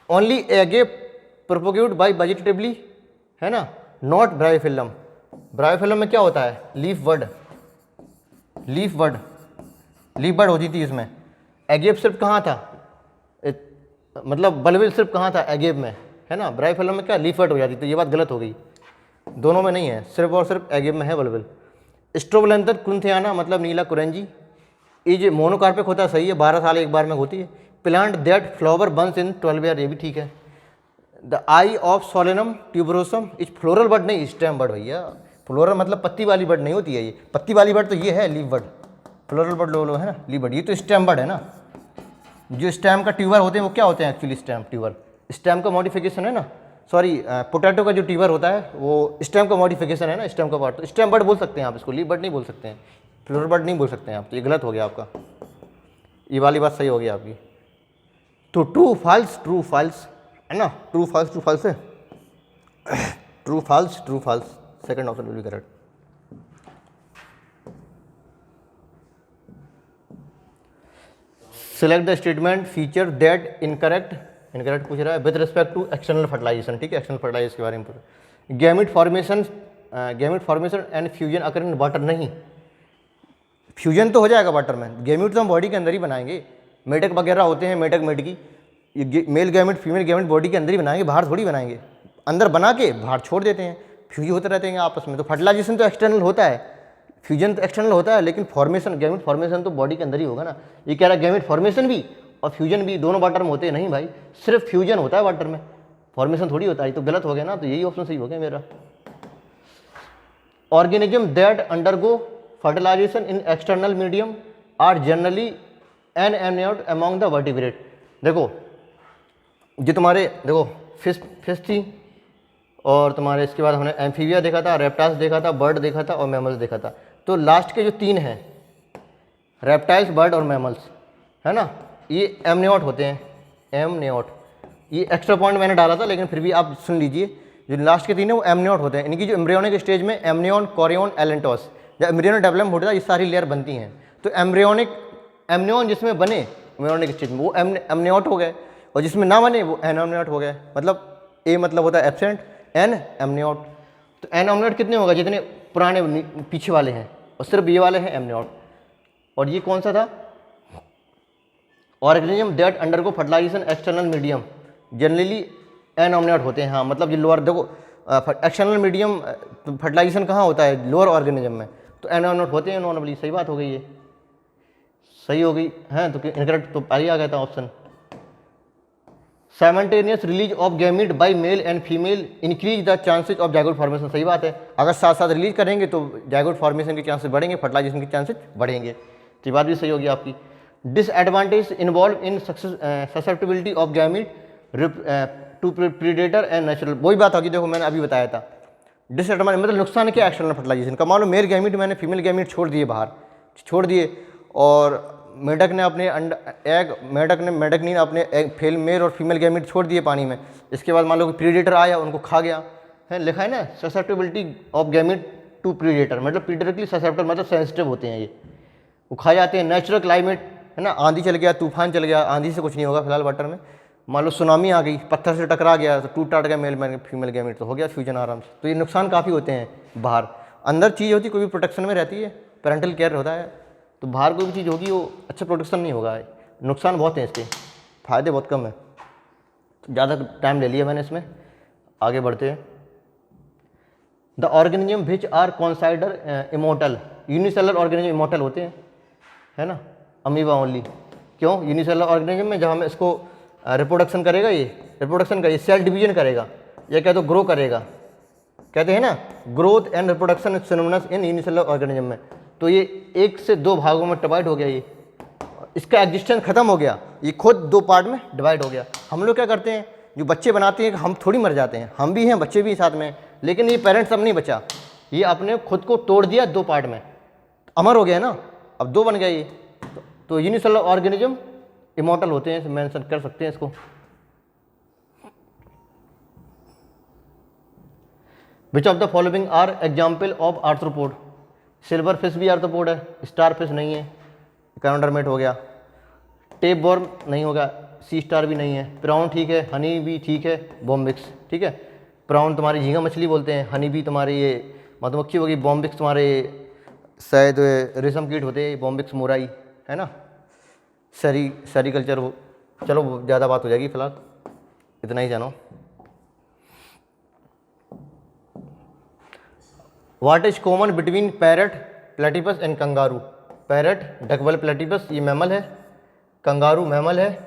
only agave propagate by vegetatively, है ना, नॉट ब्रायोफिल्म। ब्रायोफिल्म में क्या होता है, लीफ बर्ड, लीफ बर्ड होती थी इसमें। एगेप सिर्फ कहाँ था, मतलब बल्वेल सिर्फ कहाँ था, एगेप में, है ना, ब्रायोफिल्म में क्या लीफ बर्ड हो जाती थी। ये बात गलत हो गई, दोनों में नहीं है, सिर्फ और सिर्फ एगेप में है बल्वेल। स्ट्रोबलेंथर कुंथियाना मतलब नीला कुरेंजी, इज मोनोकार्पिक होता है, सही है, 12 साल एक बार में होती है। Plant that flower once in 12 year, ये भी ठीक है। The eye of solanum tuberosum is floral bud, नहीं स्टेम बर्ड भैया। फ्लोरल मतलब पत्ती वाली बर्ड नहीं होती है ये, पत्ती वाली बर्ड तो ये है लीव बर्ड, फ्लोरल बर्ड लो है ना लीव बर्ड, ये तो स्टेम बर्ड है ना। जो स्टेम का ट्यूबर होते हैं वो क्या होते हैं एक्चुअली, स्टेम ट्यूबर, स्टेम का मॉडिफिकेशन है ना, सॉरी पोटैटो का जो ट्यूबर होता है वो स्टेम का मॉडिफिकेशन है ना, स्टेम का पार्ट, तो स्टेम बर्ड बोल सकते हैं आप इसको, लीव बर्ड नहीं बोल सकते हैं, फ्लोरल बर्ड नहीं बोल सकते हैं आप, तो ये गलत हो गया आपका, ये वाली बात सही हो गई आपकी। तो ट्रू फॉल्स है ना, ट्रू फॉल्स है, true false, second option will be correct. Select the statement feature that incorrect पूछ रहा है with respect to external fertilization, ठीक है, एक्सटर्नल फर्टिलाइजेशन के बारे में पूछा। Gamete formation and fusion occur in water, नहीं, फ्यूजन तो हो जाएगा वाटर में, गैमेट तो हम बॉडी के अंदर ही बनाएंगे, मेढक वगैरह होते हैं, मेढकी, ये male gamete female gamete body के अंदर ही बनाएंगे, बाहर थोड़ी बनाएंगे, अंदर बना के बाहर छोड़ देते हैं, फ्यूज होते रहते हैं आपस में। तो फर्टिलाइजेशन तो एक्सटर्नल होता है, फ्यूजन तो एक्सटर्नल होता है, लेकिन फॉर्मेशन गैमेट फॉर्मेशन तो बॉडी के अंदर ही होगा ना। ये कह रहा है गैमेट फॉर्मेशन भी और फ्यूजन भी दोनों वाटर में होते हैं, नहीं भाई, सिर्फ फ्यूजन होता है वाटर में, फॉर्मेशन थोड़ी होता है, तो गलत हो गया ना, तो यही ऑप्शन सही हो गया मेरा। Organism that undergo fertilization in external medium are generally an among the vertebrate. देखो जो तुम्हारे देखो फिश थी, और तुम्हारे इसके बाद हमने एम्फीबिया देखा था, रेप्टाइल्स देखा था, बर्ड देखा था और मैमल्स देखा था। तो लास्ट के जो 3 हैं, रेप्टाइल्स, बर्ड और मैमल्स, है ना, ये एमनियोट होते हैं, एमनियोट, ये एक्स्ट्रा पॉइंट मैंने डाला था लेकिन फिर भी आप सुन लीजिए, जो लास्ट के 3 है वो एमनियोट होते हैं। इनकी जो एम्ब्रियोनिक स्टेज में एमनियोन, कोरियोन, एलेंटोस, जब एम्ब्रियोन डेवलप होता है ये सारी लेयर बनती हैं। तो एम्ब्रियोन जिसमें बने एम्ब्रियोनिक स्टेज में वो एमनियोट हो गए, और जिसमें ना बने वो एनोमनियोट हो गए। मतलब ए मतलब होता है एब्सेंट, एन एमनियोट। तो एन एमनियोट कितने होगा, जितने पुराने पीछे वाले हैं, और सिर्फ ये वाले हैं एमनियोट। और ये कौन सा था, organism that undergo fertilisation external medium generally anamniote होते हैं। हाँ मतलब ये लोअर, देखो एक्सटर्नल मीडियम फर्टिलाइजेशन कहाँ होता है, लोअर ऑर्गेनिज्म में, तो एनोमनियोट होते हैं नॉर्मली। सही बात हो गई, ये सही हो गई है, तो इनकरेक्ट तो आ गया था option. Simultaneous release of gamete by male and female increase the chances of zygote formation. सही बात है, अगर साथ साथ रिलीज करेंगे तो जाइगोट फॉर्मेशन के चांसेस बढ़ेंगे, फर्टिलाइजेशन के चांसेस बढ़ेंगे। तो ये बात भी सही होगी आपकी। Disadvantage involve in susceptibility of gamete to predator and natural, वही बात होगी, देखो मैंने अभी बताया था। डिसएडवांटेज मतलब नुकसान क्या एक्सटर्नल फर्टिलाइजेशन का, मान लो मेल गैमीट मैंने फीमेल गैमीट छोड़ दिए बाहर, छोड़ दिए, और मेढक ने अपने मेढक ने अपने एग मेल और फीमेल गैमीट छोड़ दिए पानी में। इसके बाद मान लो कि प्रीडेटर आया उनको खा गया, है लिखा है ना, susceptibility of gamete to predator, मतलब प्रीडेटर के लिए ससेप्टिबल मतलब सेंसिटिव होते हैं ये, वो खा जाते हैं। नेचुरल क्लाइमेट है ना, आंधी चल गया, तूफान चल गया, आंधी से कुछ नहीं होगा फिलहाल वाटर में, मान लो सुनामी आ गई, पत्थर से टकरा गया तो टूट टाट गया मेल फीमेल गैमीट, तो हो गया फ्यूजन आराम से। तो ये नुकसान काफ़ी होते हैं बाहर, अंदर चीज़ होती कोई भी प्रोटेक्शन में रहती है, पेरेंटल केयर होता है, तो बाहर कोई भी चीज़ होगी वो अच्छा प्रोटेक्शन नहीं होगा। नुकसान बहुत हैं इसके, फ़ायदे बहुत कम है। ज़्यादा टाइम ले लिया मैंने इसमें, आगे बढ़ते हैं। The organism which are consider immortal, unicellular organism immortal होते हैं, है ना, अमीबा ओनली। क्यों यूनिसेलर ऑर्गेनिज्म में, जब हम इसको रिप्रोडक्शन करेगा, ये रिप्रोडक्शन का, ये सेल डिवीजन करेगा, या क्या तो ग्रो करेगा, कहते हैं ना growth and reproduction synonymous in unicellular organism में, तो ये 1 से 2 भागों में डिवाइड हो गया, ये इसका एग्जिस्टेंस खत्म हो गया, ये खुद 2 पार्ट में डिवाइड हो गया। हम लोग क्या करते हैं, जो बच्चे बनाते हैं, हम थोड़ी मर जाते हैं, हम भी हैं, बच्चे भी साथ में, लेकिन ये पेरेंट्स अब नहीं बचा, ये अपने खुद को तोड़ दिया 2 पार्ट में, अमर हो गया ना, अब 2 बन गया ये। तो यूनिसेलर ऑर्गेनिज्म इमॉर्टल होते हैं, मेंशन कर सकते हैं इसको। Which of the following are example of arthropod, silver fish भी आर्थ्रोपोड है, स्टार फिश नहीं है, कैनोडर्मेट हो गया, टेप वॉर्म नहीं होगा, सी स्टार भी नहीं है, प्राउन ठीक है, हनी भी ठीक है, बॉम्बिक्स ठीक है। प्राउन तुम्हारी झींगा मछली बोलते हैं, हनी भी तुम्हारी ये मधुमक्खी होगी, बॉम्बिक्स तुम्हारे शायद रेशम कीट होते हैं, बॉम्बिक्स मोराई है ना, सेरीकल्चर वो। चलो ज़्यादा बात हो जाएगी, फिलहाल इतना ही जानो। What is common between parrot, platypus and kangaroo, parrot, duckbill platypus ये मैमल है, कंगारू मैमल है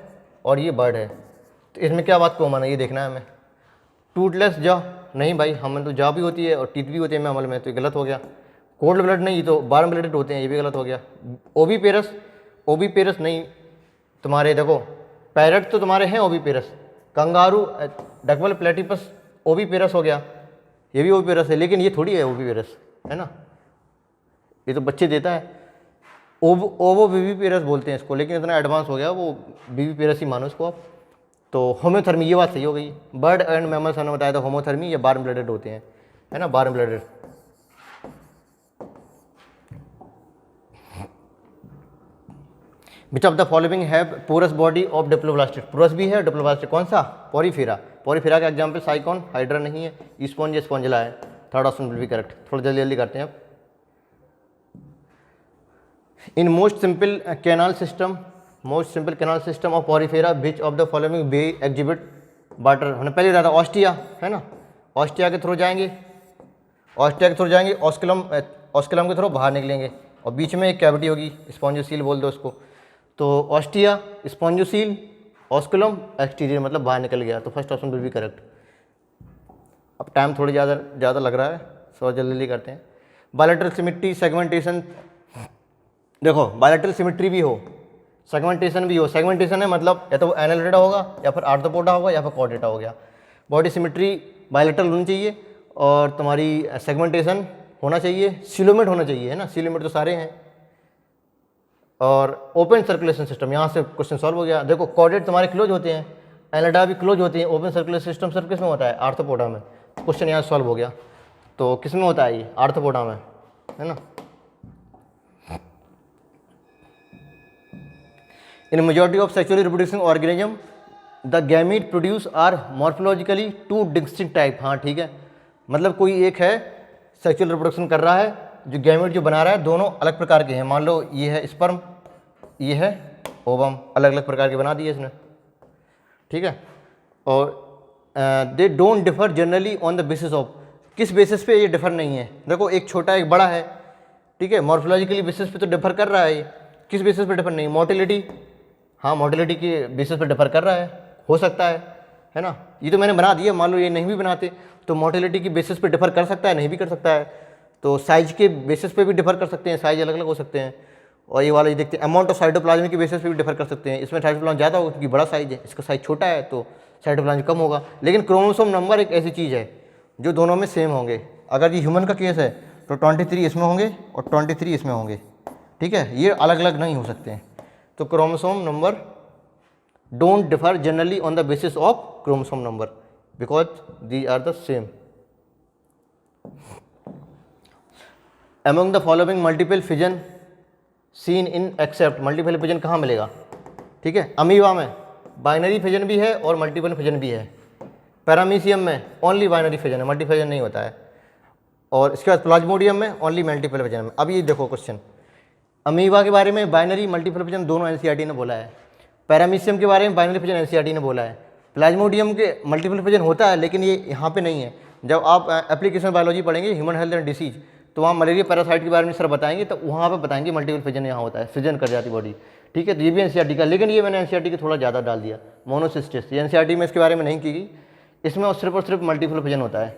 और ये बर्ड है। तो इसमें क्या बात कॉमन है ये देखना है हमें। टूथलेस जॉ, नहीं भाई हमें तो जॉ भी होती है और टीथ भी होती है मैमल में, तो ये गलत हो गया। कोल्ड ब्लड नहीं, ये तो वार्म ब्लडेड होते हैं, ये भी गलत हो गया। ओवीपेरस, ओवीपेरस नहीं तुम्हारे, देखो पैरट तो तुम्हारे हैं ओवीपेरस, कंगारू डकबल प्लेटिपस ओवीपेरस हो गया, ये भी ओवीपेरस है, लेकिन ये थोड़ी है ओवीपेरस, है ना, ये तो बच्चे देता है। ओवो विविपेरस बोलते हैं इसको, लेकिन इतना एडवांस हो गया, वो विविपेरस ही मानो इसको आप। तो होम्योथर्मी, ये बात सही हो गई। बर्ड एंड मैमल्स हमने बताया था होमोथर्मी, ये वार्म ब्लडेड होते हैं, है ना, warm blooded. Which of the following have porous body of diploblastic, porous भी है डिप्लोब्लास्टिड, कौन सा, पॉरीफेरा, पॉरीफेरा का एग्जाम्पल साइकॉन, हाइड्रा नहीं है, स्पॉन्ज स्पॉन्जिला है, third option will be correct. थोड़ा जल्दी जल्दी करते हैं आप। In most simple canal system of Porifera which of the following way exhibit water, हमने पहले बताया था ऑस्टिया, है ना, ऑस्टिया के थ्रू जाएंगे, ऑस्कुलम के थ्रू बाहर निकलेंगे और बीच में एक कैविटी होगी, स्पॉन्जोसील बोल दो उसको। तो ऑस्टिया, स्पॉन्जोसील, ऑस्कुलम, एक्सटीरियर मतलब बाहर निकल गया, तो first option will be correct. अब टाइम थोड़ी ज़्यादा लग रहा है, सो जल्दी जल्दी करते हैं। बायलैटरल सिमेट्री, सेगमेंटेशन, देखो बायलैटरल सिमेट्री भी हो, सेगमेंटेशन भी हो। सेगमेंटेशन है मतलब या तो एनालिडेटा होगा या फिर आर्थ्रोपोडा होगा या फिर कॉर्डेटा हो गया। बॉडी सिमेट्री बायलैटरल होनी चाहिए और तुम्हारी सेगमेंटेशन होना चाहिए, सिलोमेट होना चाहिए, है ना, सिलोमेट तो सारे हैं। और ओपन सर्कुलेशन सिस्टम, यहाँ से क्वेश्चन सॉल्व हो गया। देखो कॉर्डेट तुम्हारे क्लोज होते हैं, एनालिडा भी क्लोज होती है, ओपन सर्कुलेशन सिस्टम सिर्फ किस में होता है, आर्थ्रोपोडा में। क्वेश्चन यहाँ सॉल्व हो गया। तो किस में होता है ये, आर्थ्रोपोडा में, है ना। In majority of sexually reproducing organism the gamete produce are morphologically two distinct type, हाँ ठीक है, मतलब कोई एक है सेक्सुअल रिप्रोडक्शन कर रहा है, जो गैमीट जो बना रहा है दोनों अलग प्रकार के हैं। मान लो ये है स्पर्म, ये है ओवम, अलग अलग प्रकार के बना दिए इसने, ठीक है। और they don't differ generally on the basis of, किस बेसिस पे ये डिफर नहीं है, देखो एक छोटा एक बड़ा है, ठीक है, मॉर्फोलॉजिकली बेसिस पे तो डिफर कर रहा है ये, किस बेसिस पे डिफर नहीं, मोटिलिटी, हाँ मोटिलिटी के बेसिस पे डिफर कर रहा है, हो सकता है ना। ये तो मैंने बना दिया, मान लो ये नहीं भी बनाते तो मोटिलिटी की बेसिस पे डिफर कर सकता है, नहीं भी कर सकता है। तो साइज के बेसिस पे भी डिफर कर सकते हैं, साइज अलग अलग हो सकते हैं। और ये वाला ये देखते हैं अमाउंट ऑफ साइटोप्लाज्म की बेसिस पे भी डिफर कर सकते हैं, इसमें साइटोप्लाज्म ज़्यादा होगा क्योंकि बड़ा साइज है, इसका साइज छोटा है तो साइटोप्लाज्म कम होगा। लेकिन क्रोमोसोम नंबर एक ऐसी चीज़ है जो दोनों में सेम होंगे। अगर ये ह्यूमन का केस है तो 23 इसमें होंगे और 23 इसमें होंगे, ठीक है, ये अलग अलग नहीं हो सकते हैं। तो chromosome number don't differ generally on the basis of chromosome number because they are the same. Among the following multiple fission seen in except, multiple fission कहाँ मिलेगा, ठीक है, अमीबा में बाइनरी फिजन भी है और मल्टीपल फिजन भी है, पैरामीशियम में ओनली बाइनरी फिजन है, मल्टी फिजन नहीं होता है, और इसके बाद प्लाज्मोडियम में ओनली मल्टीपल फिजन में। अब ये देखो क्वेश्चन, अमीबा के बारे में बाइनरी मल्टीपल फिजन दोनों एनसीईआरटी ने बोला है, पैरामीशियम के बारे में बाइनरी फिजन एनसीईआरटी ने बोला है, प्लाज्मोडियम के मल्टीपल फिजन होता है लेकिन ये यहाँ पे नहीं है। जब आप एप्लीकेशन बायोलॉजी पढ़ेंगे ह्यूमन हेल्थ एंड डिसीज तो वहाँ मलेरिया पैरासाइट के बारे में सर बताएंगे, तो वहाँ पे बताएंगे मल्टीपल फिजन यहाँ होता है, फिजन कर जाती बॉडी, ठीक है। तो ये भी एनसीईआरटी का, लेकिन ये मैंने एनसीईआरटी के थोड़ा ज़्यादा डाल दिया, मोनोसिस्टिस, ये एनसीईआरटी में इसके बारे में नहीं की गई, इसमें और सिर्फ मल्टीपल फिजन होता है,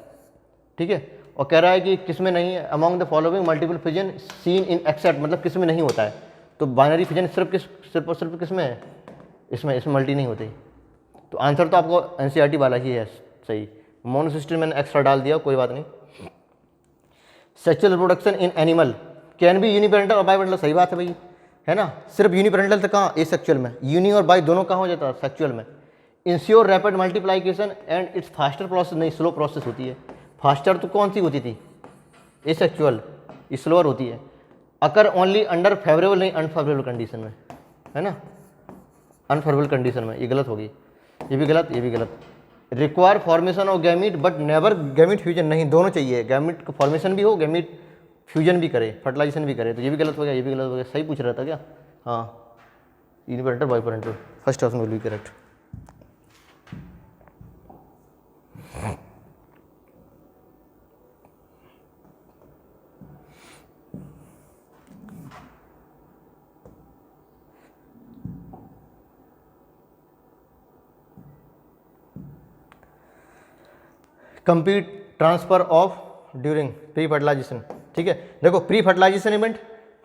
ठीक है। और कह रहा है कि किस में नहीं है, among the following multiple fission seen in except, मतलब किस में नहीं होता है, तो बाइनरी फिजन सिर्फ किस में है, इसमें मल्टी नहीं होती। तो आंसर तो आपको एनसीईआरटी वाला ही है सही, मोनोसिस्टिस मैंने एक्स्ट्रा डाल दिया, कोई बात नहीं। Sexual reproduction in animal can be uniparental और बाइपेरेंटल, सही बात है भाई, है ना, सिर्फ यूनिपेरेंटल तक कहाँ, एसेक्सुअल में, यूनि और बाई दोनों कहाँ हो जाता है, सेक्सुअल में। Ensure rapid multiplication and it's faster process, नहीं स्लो प्रोसेस होती है, फास्टर तो कौन सी होती थी, एसेक्सुअल, स्लोअर होती है। अकर ओनली अंडर फेवरेबल, नहीं अनफेवरेबल कंडीशन में, है ना, अनफेवरेबल कंडीशन में, ये गलत होगी, ये भी गलत, ये भी गलत। Require formation of gamete but never gamete fusion, नहीं दोनों चाहिए, गैमीट का फॉर्मेशन भी हो, गैमीट फ्यूजन भी करे, फर्टिलाइजेशन भी करे, तो ये भी गलत हो गया, ये भी गलत हो गया। सही पूछ रहा था क्या, हाँ, uniparental biparental, first option will be correct. Complete transfer of during pre fertilisation. ठीक है, देखो प्री फर्टिलाइजेशन इवेंट,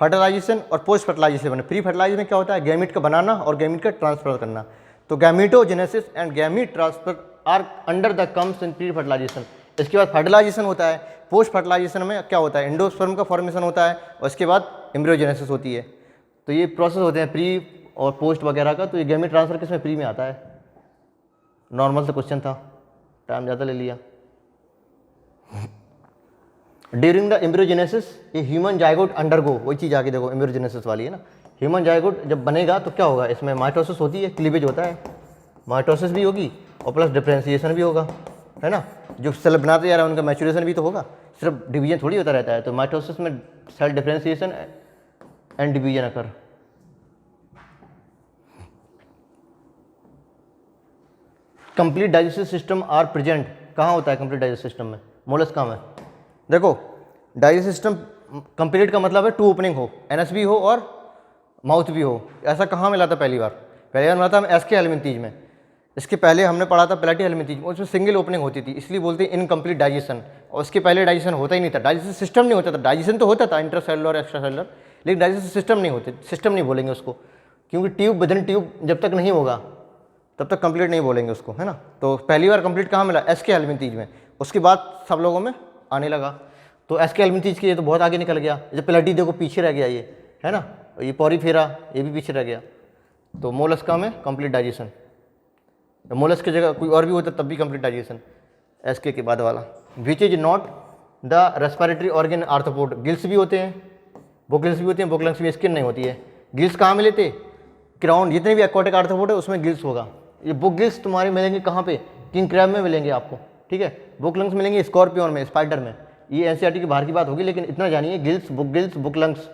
फर्टिलाइजेशन और post fertilisation event. Pre fertilisation में क्या होता है, गैमीट का बनाना और गैमीट का ट्रांसफर करना। तो gametogenesis and gamete transfer are under the comes in pre fertilisation. इसके बाद फर्टिलाइजेशन होता है। पोस्ट फर्टिलाइजेशन में क्या होता है, एंडोस्पर्म का फॉर्मेशन होता है और इसके बाद एम्ब्रियोजेनेसिस होती है। तो ये प्रोसेस होते हैं प्री और पोस्ट वगैरह का। तो ये गैमीट ट्रांसफर किसमें, प्री में आता है। नॉर्मल से क्वेश्चन था, टाइम ज़्यादा ले लिया। ड्यूरिंग द एम्ब्रियोजेनेसिस ये ह्यूमन जाइगोट अंडरगो, वही चीज़ आगे देखो एम्ब्रियोजेनेसिस वाली है ना। ह्यूमन जाइगोट जब बनेगा तो क्या होगा, इसमें माइटोसिस होती है, क्लीवेज होता है, माइटोसिस भी होगी और प्लस डिफरेंशिएशन भी होगा, है ना। जो सेल बनाते जा रहा है उनका मैचुरेशन भी तो होगा, सिर्फ डिवीजन थोड़ी होता रहता है। तो माइटोसिस में cell differentiation and division occur. Complete digestive system are present, कहाँ होता है कंप्लीट डाइजेस्टिव सिस्टम में, मोलस्का में। देखो डाइजेस्टिव सिस्टम कंप्लीट का मतलब है टू ओपनिंग हो, एनएस भी हो और माउथ भी हो। ऐसा कहाँ मिला था पहली बार मिला था एसके हेल्मिंथीज में। इसके पहले हमने पढ़ा था प्लेटी हेल्मिंथीज में, उसमें सिंगल ओपनिंग होती थी, इसलिए बोलते हैं इनकम्प्लीट डाइजेशन। और उसके पहले डाइजेशन होता ही नहीं था, डाइजेस्टिव सिस्टम नहीं होता था। डाइजेशन तो होता था इंटरसेलुलर और एक्स्ट्रा सेलुलर, लेकिन डाइजेस्टिव सिस्टम नहीं होते। सिस्टम नहीं बोलेंगे उसको, क्योंकि ट्यूब विदिन ट्यूब जब तक नहीं होगा तब तक कंप्लीट नहीं बोलेंगे उसको, है ना। तो पहली बार कंप्लीट कहाँ मिला, एसके हेल्मिंथीज में। उसके बाद सब लोगों में आने लगा। तो एसके हेल्मिंथीज के ये तो बहुत आगे निकल गया। जब प्लेटी देखो पीछे रह गया ये, है ना। ये पॉरीफेरा ये भी पीछे रह गया। तो मोलस्का में कंप्लीट डाइजेशन, मोलस्क की जगह कोई और भी होता तब भी कंप्लीट डाइजेशन एसके के बाद वाला। Which is not the respiratory organ arthropod, gills भी होते हैं, बोकलिंग्स भी होते हैं, बोकलिंग्स में स्किन नहीं होती है। गिल्स कहाँ मिले थे, क्राउन, जितने भी एक्वाटिक आर्थ्रोपोड है उसमें गिल्स होगा। ये बुक गिल्स तुम्हारे मिलेंगे कहाँ पे, किंग क्रैब में मिलेंगे आपको, ठीक है। बुक लंग्स मिलेंगे स्कॉर्पियन में, स्पाइडर में। ये एनसीईआरटी की बाहर की बात होगी, लेकिन इतना जानिए गिल्स, बुक लंग्स,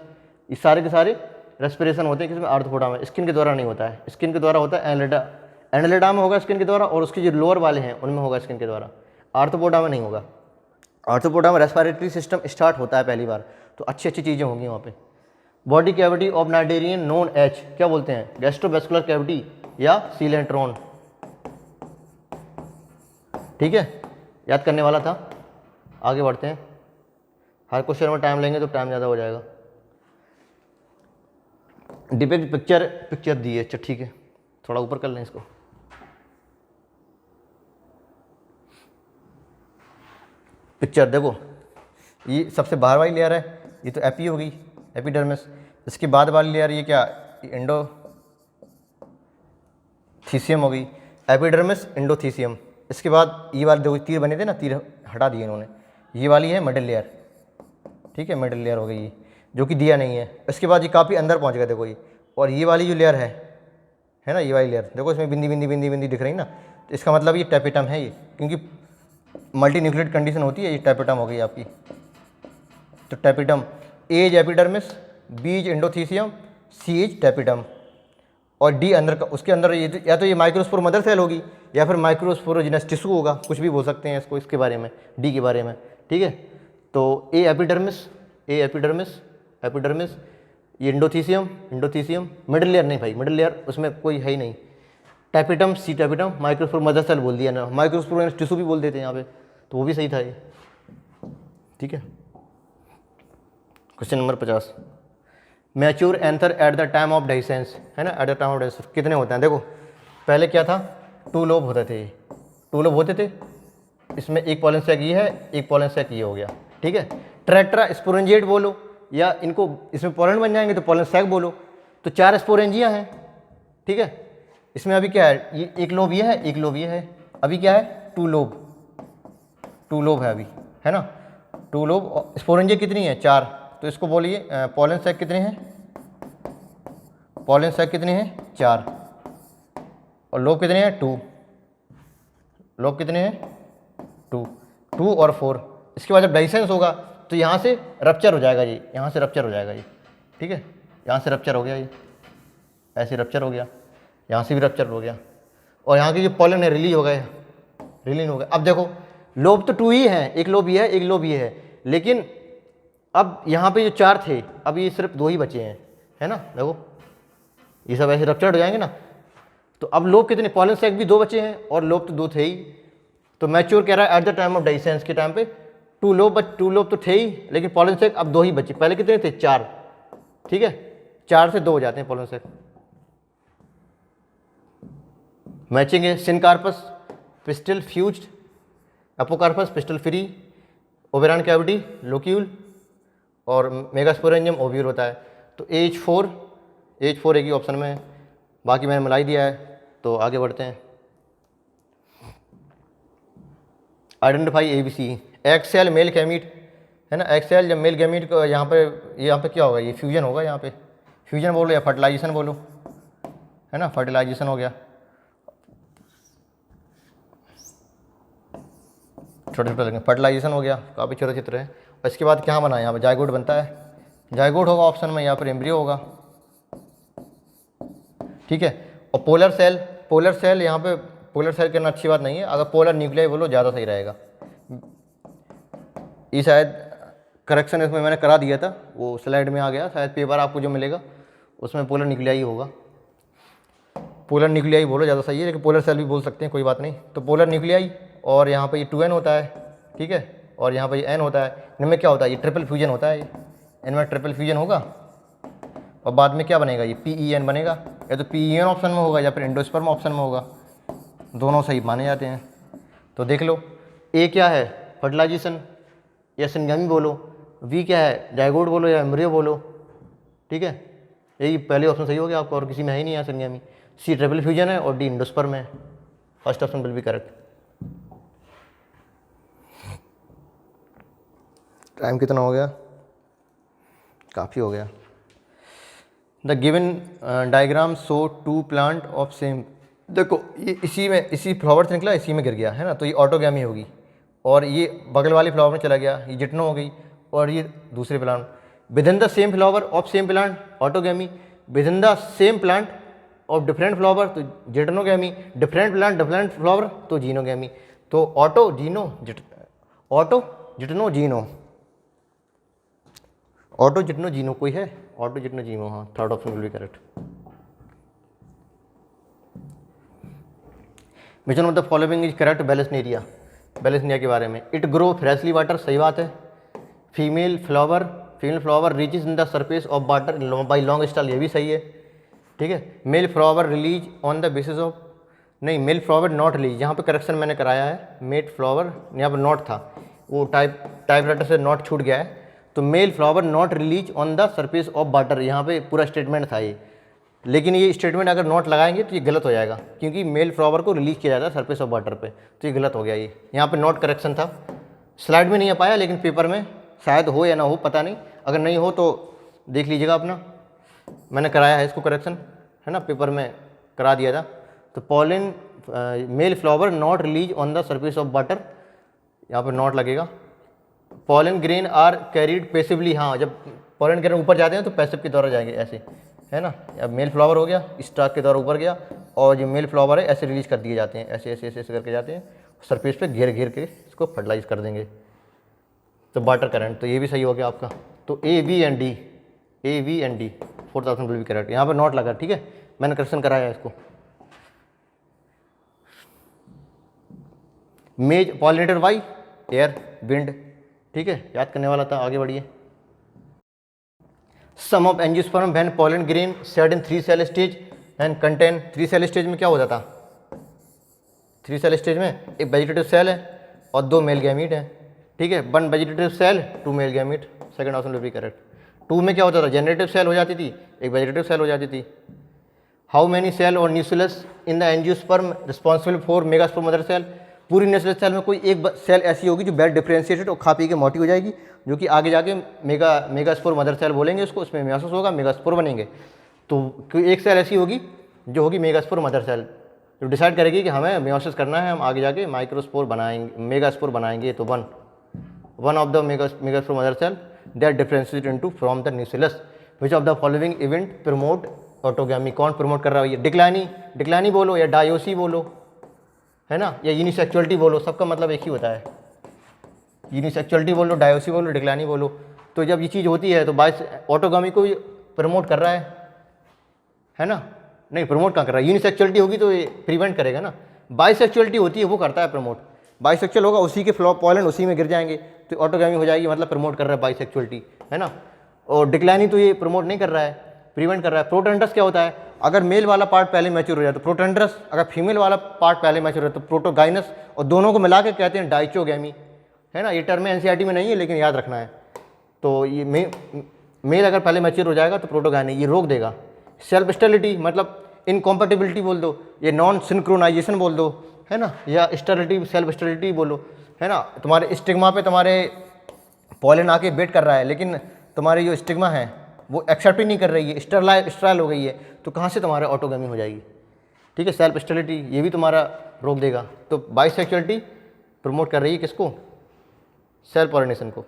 ये सारे के सारे रेस्पिरेशन होते हैं किसमें, आर्थ्रोपोडा में। स्किन के द्वारा नहीं होता है, स्किन के द्वारा होता है एनलिडा, एनलिडा में होगा स्किन के द्वारा, और उसके जो लोअर वाले हैं उनमें होगा स्किन के द्वारा। आर्थ्रोपोडा में नहीं होगा। आर्थ्रोपोडा में रेस्पिरेटरी सिस्टम स्टार्ट होता है पहली बार। तो अच्छी अच्छी चीज़ें होंगी वहाँ पे। Body cavity of cnidarian known H, क्या बोलते हैं, गैस्ट्रोवेस्कुलर कैविटी या सीलेंट्रॉन, ठीक है। याद करने वाला था। आगे बढ़ते हैं, हर क्वेश्चन में टाइम लेंगे तो टाइम ज़्यादा हो जाएगा। डिपिक्ट पिक्चर दी है, अच्छा ठीक है, थोड़ा ऊपर कर लें इसको। पिक्चर देखो, ये सबसे बाहर वाली लेयर है, ये तो एपी होगी, एपिडर्मिस। इसके बाद वाली लेयर ये क्या, एंडोथीसियम होगी, एपिडर्मिस एंडोथीसियम। इसके बाद ये वाले दो तीर बने थे ना, तीर हटा दिए इन्होंने, ये वाली है मिडिल लेयर, ठीक है, मिडिल लेयर हो गई ये, जो कि दिया नहीं है। इसके बाद ये काफ़ी अंदर पहुंच गया देखो ये। और ये वाली जो लेयर है ना, ये वाली लेयर देखो, इसमें बिंदी बिंदी बिंदी बिंदी दिख रही ना, तो इसका मतलब ये टैपेटम है ये, क्योंकि मल्टी न्यूक्लिएट कंडीशन होती है, ये टैपेटम हो गई आपकी। तो tapetum, A is epidermis, B is endothecium, C is tapetum, और डी अंदर का, उसके अंदर ये या तो ये माइक्रोस्पोर मदर सेल होगी या फिर माइक्रोस्पोरोजिनस टिश्यू होगा, कुछ भी बोल सकते हैं इसको, इसके बारे में, डी के बारे में, ठीक है। तो ए एपिडर्मिस, एपिडर्मिस, ये एंडोथीसियम, मिडिल लेयर नहीं भाई, मिडिल लेयर उसमें कोई है ही नहीं। टैपेटम, सी टैपेटम, माइक्रोस्पोर मदर सेल बोल दिया ना, माइक्रोस्पोरोजिनस टिश्यू भी बोल देते हैं यहाँ पे, तो वो भी सही था ये, ठीक है। Question number 50, mature anther at the time of dehiscence, है ना, at the time of dehiscence कितने होते हैं। देखो पहले क्या था, 2 लोब होते थे, 2 लोब होते थे, इसमें एक पॉलन सैक ये है, एक पॉलन सैक ये हो गया, ठीक है। ट्रैक्टरा स्पोरेंजिएट बोलो, या इनको इसमें पॉलन बन जाएंगे तो पॉलन सैक बोलो। तो 4 स्पोरेंजियाँ हैं, ठीक है। इसमें अभी क्या है, ये एक लोब ये है, एक लोब ये है, अभी क्या है 2 लोब है अभी, है ना, 2 लोब। स्पोरेंजिया कितनी है, 4, तो इसको बोलिए पॉलन सैक कितने हैं, पॉलन सैक कितने हैं 4, और लोब कितने हैं 2, लोब कितने हैं 2 और 4। इसके बाद जब डाइसेंस होगा तो यहाँ से रप्चर हो जाएगा ये, यहाँ से रप्चर हो जाएगा ये, ठीक है। यहाँ से रप्चर हो गया ये, ऐसे रप्चर हो गया, यहाँ से भी रप्चर हो गया, और यहाँ की जो पॉलन है रिलीज हो गया, रिलीज हो गया। अब देखो लोब तो 2 ही हैं, एक लोब ये है, एक लोब ये है, लेकिन अब यहाँ पे जो 4 थे अब ये सिर्फ 2 ही बचे हैं, है ना। देखो ये सब ऐसे रप्चर्ड हो जाएंगे ना, तो अब लोब कितने, पॉलन सैक भी 2 बचे हैं और लोब तो 2 थे ही, तो मैच्योर कह रहा है एट द टाइम ऑफ डाइसेंस के टाइम पे 2 लोब तो थे ही, लेकिन पॉलन सेक अब 2 ही बचे, पहले कितने थे 4, ठीक है 4 से 2 हो जाते हैं पॉलन सेक। मैचिंग है syncarpous pistil fused, apocarpous pistil free, ovarian cavity locule और मेगास्पोरेंजियम ओव्यूल होता है। तो H4 एक ही ऑप्शन में है, बाकी मैंने मिलाई दिया है। तो आगे बढ़ते हैं। Identify ABC, egg cell male gamete है ना, एक्सेल जब मेल गैमीट को यहाँ पे क्या होगा, ये फ्यूजन होगा, यहाँ पे फ्यूजन बोलो या फर्टिलाइजेशन बोलो, है ना, फर्टिलाइजेशन हो गया। छोटे छोटे लगे फर्टिलाइजेशन हो गया, काफ़ी छोटे चित्र है। और इसके बाद क्या बना है, यहाँ पे जायगोट बनता है, जायगोट होगा ऑप्शन में, यहाँ पर एम्ब्रियो होगा, ठीक है। और पोलर सेल यहाँ पे पोलर सेल करना अच्छी बात नहीं है, अगर पोलर न्यूक्लियाई बोलो ज़्यादा सही रहेगा। ये शायद करेक्शन इसमें मैंने करा दिया था, वो स्लाइड में आ गया, शायद पेपर आपको जो मिलेगा उसमें पोलर न्यूक्लियाई होगा। पोलर न्यूक्लियाई बोलो ज़्यादा सही है, लेकिन पोलर सेल भी बोल सकते हैं, कोई बात नहीं। तो पोलर न्यूक्लियाई, और यहाँ पे ये 2N होता है, ठीक है, और यहाँ पे ये N होता है। इनमें क्या होता है, ये ट्रिपल फ्यूजन होता है, इनमें ट्रिपल फ्यूजन होगा और बाद में क्या बनेगा, ये PEN बनेगा। या तो PEN ऑप्शन में होगा या फिर एंडोस्पर्म ऑप्शन में होगा, दोनों सही माने जाते हैं। तो देख लो, A क्या है फर्टिलाइजेशन या सिनगामी बोलो, V क्या है जायगोट बोलो या एम्ब्रियो बोलो, ठीक है, यही पहले ऑप्शन सही हो गया आपको, और किसी में है ही नहीं यहाँ सिनगामी। C ट्रिपल फ्यूजन है और D एंडोस्पर्म है, first option will be correct. Time कितना हो गया, काफ़ी हो गया। The given diagram show 2 plant of same, देखो ये इसी फ्लावर से निकला, इसी में गिर गया है ना, तो ये ऑटोगैमी होगी, और ये बगल वाली फ्लावर में चला गया, ये जिटनो हो गई, और ये दूसरे plant. Within the same flower of same plant autogamy, within the same plant of different flower तो geitonogamy, different plant different flower तो जीनोगैमी। तो ऑटो जिटनो जीनो कोई है, ऑटो जिटनो जीनो, हाँ third option will be correct. Which one of the following is correct, Vallisneria के बारे में। It grow freshly water, सही बात है। Female flower reaches in the surface of water by long style, ये भी सही है, ठीक है। Male flower release on the basis of, नहीं मेल फ्लावर नॉट रिलीज, यहाँ पे करेक्शन मैंने कराया है, मेल फ्लावर यहाँ पर नॉट था, वो टाइपराइटर से नॉट छूट गया है, तो mail flower not release on the surface of water, यहाँ पे पूरा स्टेटमेंट था ये, लेकिन ये स्टेटमेंट अगर नॉट लगाएंगे तो ये गलत हो जाएगा, क्योंकि मेल फ्लावर को रिलीज किया जाता है सरफेस ऑफ वाटर पे, तो ये गलत हो गया। ये यहाँ पे नॉट करेक्शन था, स्लाइड में नहीं आ पाया, लेकिन पेपर में शायद हो या ना हो, पता नहीं, अगर नहीं हो तो देख लीजिएगा अपना, मैंने कराया है इसको करेक्शन, है ना, पेपर में करा दिया था। तो pollen male flower not release on the surface of water, यहाँ पर नॉट लगेगा। Pollen grain are carried passively, हाँ जब पॉलन ग्रेन ऊपर जाते हैं तो पैसिव के द्वारा जाएंगे ऐसे, है ना। अब मेल फ्लावर हो गया, स्टाक के द्वारा ऊपर गया, और जो मेल फ्लावर है ऐसे रिलीज कर दिए जाते हैं, ऐसे ऐसे ऐसे ऐसे करके जाते हैं सरफेस पे, घेर के इसको फर्टिलाइज कर देंगे, तो वाटर करंट। तो ये भी सही हो गया आपका। तो A, B and D fourth option will be correct. यहाँ पर नॉट लगा, ठीक है, मैंने करेक्शन कराया है इसको। मेज पॉलिनेटेड बाई एयर विंड, ठीक है, याद करने वाला था, आगे बढ़िए। Some of angiosperm when pollen grain shed in 3 cell stage and contain, 3 cell stage में क्या होता था, 3 सेल स्टेज में एक वेजिटेटिव सेल है और 2 मेल गैमीट है, ठीक है, 1 vegetative cell 2 male gamete, second option will be correct. 2 में क्या होता था, जनरेटिव सेल हो जाती थी, एक वेजिटेटिव सेल हो जाती थी। हाउ मैनी सेल और nucleus in the angiosperm responsible for megaspore mother cell, पूरी न्यूक्लियस सेल में कोई एक सेल ऐसी होगी जो वेल डिफरेंशिएटेड और खा पी के मोटी हो जाएगी, जो कि आगे जाके मेगास्पोर मदर सेल बोलेंगे उसको, उसमें मेयोसिस होगा, मेगास्पोर बनेंगे। तो एक सेल ऐसी होगी जो होगी मेगास्पोर मदर सेल, जो डिसाइड करेगी कि हमें मेयोसिस करना है, हम आगे जाके माइक्रोस्पोर बनाएंगे, मेगास्पोर बनाएंगे। तो one of the megaspore mother cell that differentiate into from the nucleus, which of the following event promote autogamy, कौन प्रमोट कर रहा है, डिक्लाइनी बोलो या डायोसी बोलो, है ना, या यूनिसेक्सुअलिटी बोलो, सबका मतलब एक ही होता है, यूनिसेक्सुअलिटी बोलो, डायोसी बोलो, डिक्लाइनी बोलो। तो जब ये चीज़ होती है तो बाइस ऑटोगामी को प्रमोट कर रहा है ना, नहीं प्रमोट कहाँ कर रहा है, यूनिसेक्सुअलिटी होगी तो ये प्रिवेंट करेगा ना, बाइसेक्सुअलिटी होती है वो करता है प्रमोट, बाइसेक्सुअल होगा, उसी के पॉलन उसी में गिर जाएंगे तो ऑटोगैमी हो जाएगी, मतलब प्रमोट कर रहा है बाइसेक्सुअलिटी, है ना। और डिक्लाइनिंग तो ये प्रमोट नहीं कर रहा है, प्रिवेंट कर रहा है। प्रोटेंडरस क्या होता है, अगर मेल वाला पार्ट पहले मैच्योर हो जाए तो प्रोटेंडरस, अगर फीमेल वाला पार्ट पहले मैच्योर हो जाए तो प्रोटोगाइनस, और दोनों को मिला के कहते हैं डाइचोगैमी, है ना। ये टर्म एनसीईआरटी में नहीं है लेकिन याद रखना है। तो ये मेल अगर पहले मैच्योर हो जाएगा तो प्रोटोगाइनी, ये रोक देगा। सेल्फ स्टेरिलिटी मतलब इनकॉम्पेटिबिलिटी बोल दो, ये नॉन सिंक्रोनाइजेशन बोल दो, है ना, या स्टेरिलिटी सेल्फ स्टेरिलिटी बोलो, है ना। तुम्हारे स्टिग्मा पे तुम्हारे पॉलन आके वेट कर रहा है लेकिन तुम्हारी जो स्टिग्मा है वो एक्सेप्ट ही नहीं कर रही है, स्टेराइल हो गई है, तो कहाँ से तुम्हारे ऑटोगैमी हो जाएगी, ठीक है। सेल्फ स्टेरिलिटी ये भी तुम्हारा रोक देगा। तो बाइसेक्सुअलिटी प्रमोट कर रही है किसको, सेल्फ पॉलिनेशन को।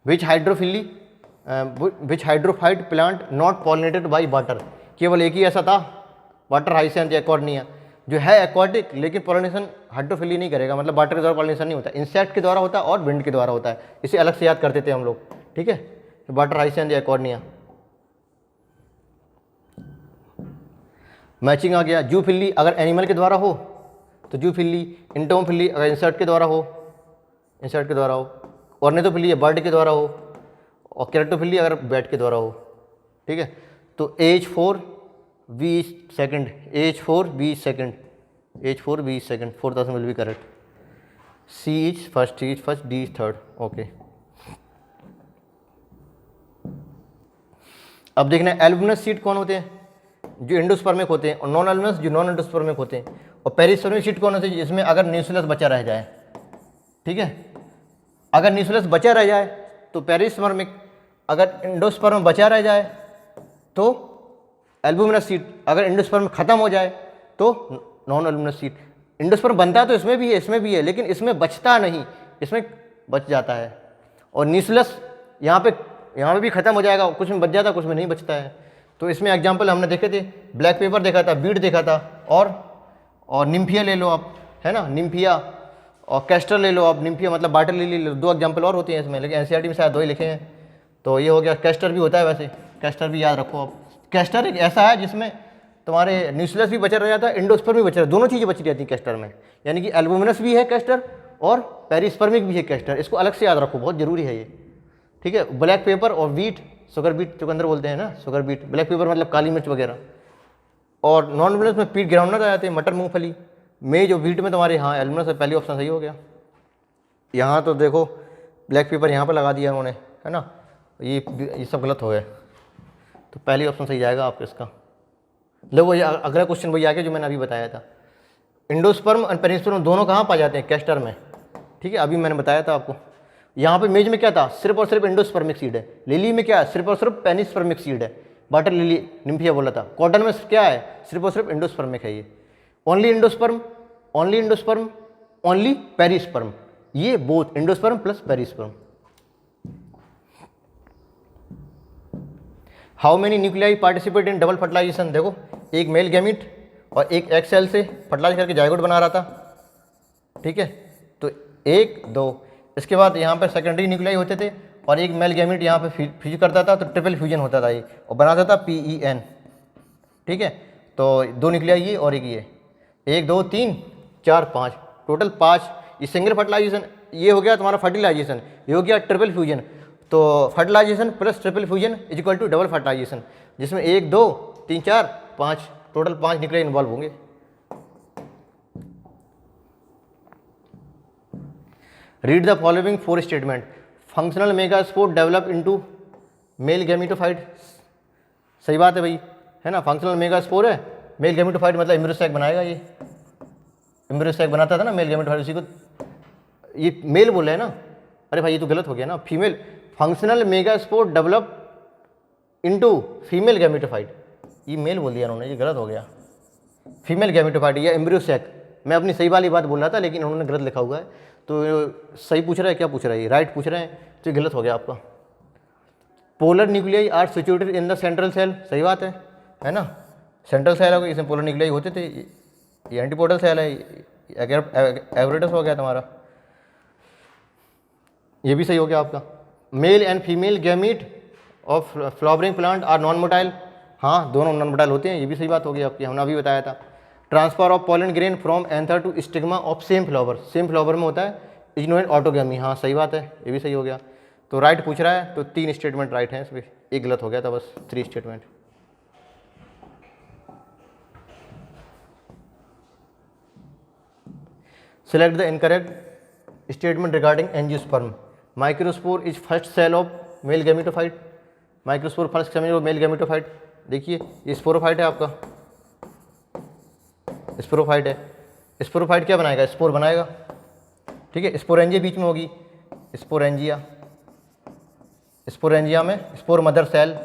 Which hydrophyte plant not pollinated by water, केवल एक ही ऐसा था, वाटर हाइसेंथ या एकॉर्डिया, जो है एक्वाटिक लेकिन पॉलिनेशन हाइड्रोफिली नहीं करेगा, मतलब वाटर के द्वारा पॉलिनेशन नहीं होता, इंसेक्ट के द्वारा होता है और विंड के द्वारा होता है। इसे अलग से याद करते थे हम लोग, ठीक है। वाटर हाइसेंथ या एकॉर्डिया। मैचिंग आ गया। जूफिली अगर एनिमल के द्वारा हो तो जूफिली, इंटोमफिली अगर इंसेक्ट के द्वारा हो, इंसेक्ट के द्वारा हो, ऑर्निथोफिली बर्ड के द्वारा हो, और केरेटोफिली अगर बैट के द्वारा हो, ठीक है। तो H4 B second, H4 B second, H4 B second, 4000 will be correct. C is first, D is third, okay. अब देखना है एल्बुमिनस सीड कौन होते हैं, जो एंडोस्पर्मिक होते हैं, और नॉन एल्बुमिनस जो नॉन एंडोस्पर्मिक होते हैं, और पेरिस्पर्मिक सीड कौन होते हैं, जिसमें अगर न्यूक्लियस बचा रह जाए, ठीक है। अगर न्यूक्लियस बचा रह जाए तो पेरिस्पर्मिक, अगर एंडोस्पर्म बचा रह जाए तो एल्बुमिनस सीड, अगर एंडोस्पर्म खत्म हो जाए तो नॉन एल्बुमिनस सीड। एंडोस्पर्म बनता है तो इसमें भी है, इसमें भी है, लेकिन इसमें बचता नहीं, इसमें बच जाता है। और न्यूक्लियस यहाँ पे भी खत्म हो जाएगा, कुछ में बच जाता है, कुछ में नहीं बचता है। तो इसमें एग्जाम्पल हमने देखे थे, ब्लैक पेपर देखा था, बीट देखा था, और निम्फिया ले लो आप, है ना, निम्फिया, और कैस्टर ले लो आप, निम्फिया मतलब बाटर लिली ले लो। 2 एग्जाम्पल और होते हैं इसमें, लेकिन एनसीईआरटी में शायद 2 ही लिखे हैं। तो ये हो गया। कैस्टर भी होता है, वैसे कैस्टर भी याद रखो आप। कैस्टर एक ऐसा है जिसमें तुम्हारे न्यूक्लियस भी बचा रह जाता है, एंडोस्पर्म भी बचा रहा, दोनों चीज़ें बची रहती हैं कैस्टर में, यानी कि एल्बुमिनस भी है कैस्टर और पेरिस्पर्मिक भी है कैस्टर। इसको अलग से याद रखो, बहुत जरूरी है ये, ठीक है। ब्लैक पेपर और बीट, शुगर बीट चुकंदर बोलते हैं ना, शुगर बीट। ब्लैक पेपर मतलब काली मिर्च वगैरह, और नॉन एल्बुमिनस में पीट ग्राउंडनट आ जाते हैं, मटर मूंगफली। मेज और बीट में तुम्हारे यहाँ एल्बुमिनस है, पहली ऑप्शन सही हो गया। यहाँ तो देखो ब्लैक पेपर यहाँ पर लगा दिया उन्होंने, है ना, ये सब गलत हो गए, तो पहली ऑप्शन सही जाएगा आपका इसका। लो वो अगला क्वेश्चन वही आ गया जो मैंने अभी बताया था। एंडोस्पर्म और पेरिस्पर्म दोनों कहाँ पाए जाते हैं, कैस्टर में, ठीक है। अभी मैंने बताया था आपको। यहाँ पे मेज में क्या था, सिर्फ और सिर्फ एंडोस्पर्मिक सीड है। लिली में क्या है, सिर्फ और सिर्फ पेनिस्पर्मिक सीड है। वाटर लिली निम्फिया बोला था। कॉटन में क्या है, सिर्फ और सिर्फ एंडोस्पर्मिक है ये। Only endosperm, only endosperm, only perisperm, ये both endosperm plus perisperm. How many nuclei participate in double fertilization, देखो एक मेल गैमीट और एक एक्स सेल से फर्टिलाइज करके जायगोट बना रहा था, ठीक है। तो 1 2, इसके बाद यहाँ पर सेकेंडरी न्यूक्लियाई होते थे और एक मेल गैमीट यहाँ पे फ्यूज करता था, तो ट्रिपल फ्यूजन होता था ये, और बनाता था PEN, ठीक है। तो 2 न्यूक्लियाई ये और एक ये, 1 2 3 4 5, टोटल 5। ये सिंगल फर्टिलाइजेशन, ये हो गया तुम्हारा फर्टिलाइजेशन, ये हो गया ट्रिपल फ्यूजन। तो fertilization plus triple fusion is equal to double fertilization, जिसमें 1 2 3 4 5, टोटल 5 न्यूक्लियाई इन्वॉल्व होंगे। Read the following 4 statement. Functional megaspore develop into male gametophyte, सही बात है भाई, है ना। फंक्शनल मेगास्पोर है, मेल गैमेटोफाइट मतलब एम्ब्रियो बनाएगा, ये एम्ब्रियो बनाता था ना मेल गैमेटोफाइट, उसी को ये मेल बोल रहे हैं ना। अरे भाई ये तो गलत हो गया ना, female. Functional megaspore develop into female gametophyte, ये मेल बोल दिया उन्होंने, ये गलत हो गया। फीमेल गैमेटोफाइट या एम्ब्रियो, मैं अपनी सही वाली बात बोल रहा था लेकिन उन्होंने गलत लिखा हुआ है। तो सही पूछ रहा है, क्या पूछ रहा है ये, राइट पूछ रहे हैं, तो गलत हो गया आपका। Polar nuclei are situated in the central cell, सही बात है ना। सेंट्रल सेल है, इसमें पोलर न्यूक्लियाई होते थे। ये एंटीपोडल सेल है, एवरेटस हो गया तुम्हारा, ये भी सही हो गया आपका। Male and female gamete of flowering plant are non motile, हाँ दोनों नॉन मोटाइल होते हैं, ये भी सही बात हो गई आपकी, हमने अभी बताया था। Transfer of pollen grain from anther to stigma of same flower, same flower में होता है इग्नोएंट ऑटोगैमी। हाँ सही बात है, ये भी सही हो गया। तो राइट पूछ रहा है, तो 3 स्टेटमेंट राइट हैं इसमें, एक गलत हो गया था बस, 3 statement. Select the incorrect statement regarding angiosperm. Microspore is first cell of male gametophyte. Microspore first cell of male gametophyte. देखिए ये स्पोरोफाइट है आपका, स्पोरोफाइट है। स्पोरोफाइट क्या बनाएगा? स्पोर बनाएगा, ठीक है। स्पोरेंजिया बीच में होगी, स्पोरेंजिया। स्पोरेंजिया में spore mother cell,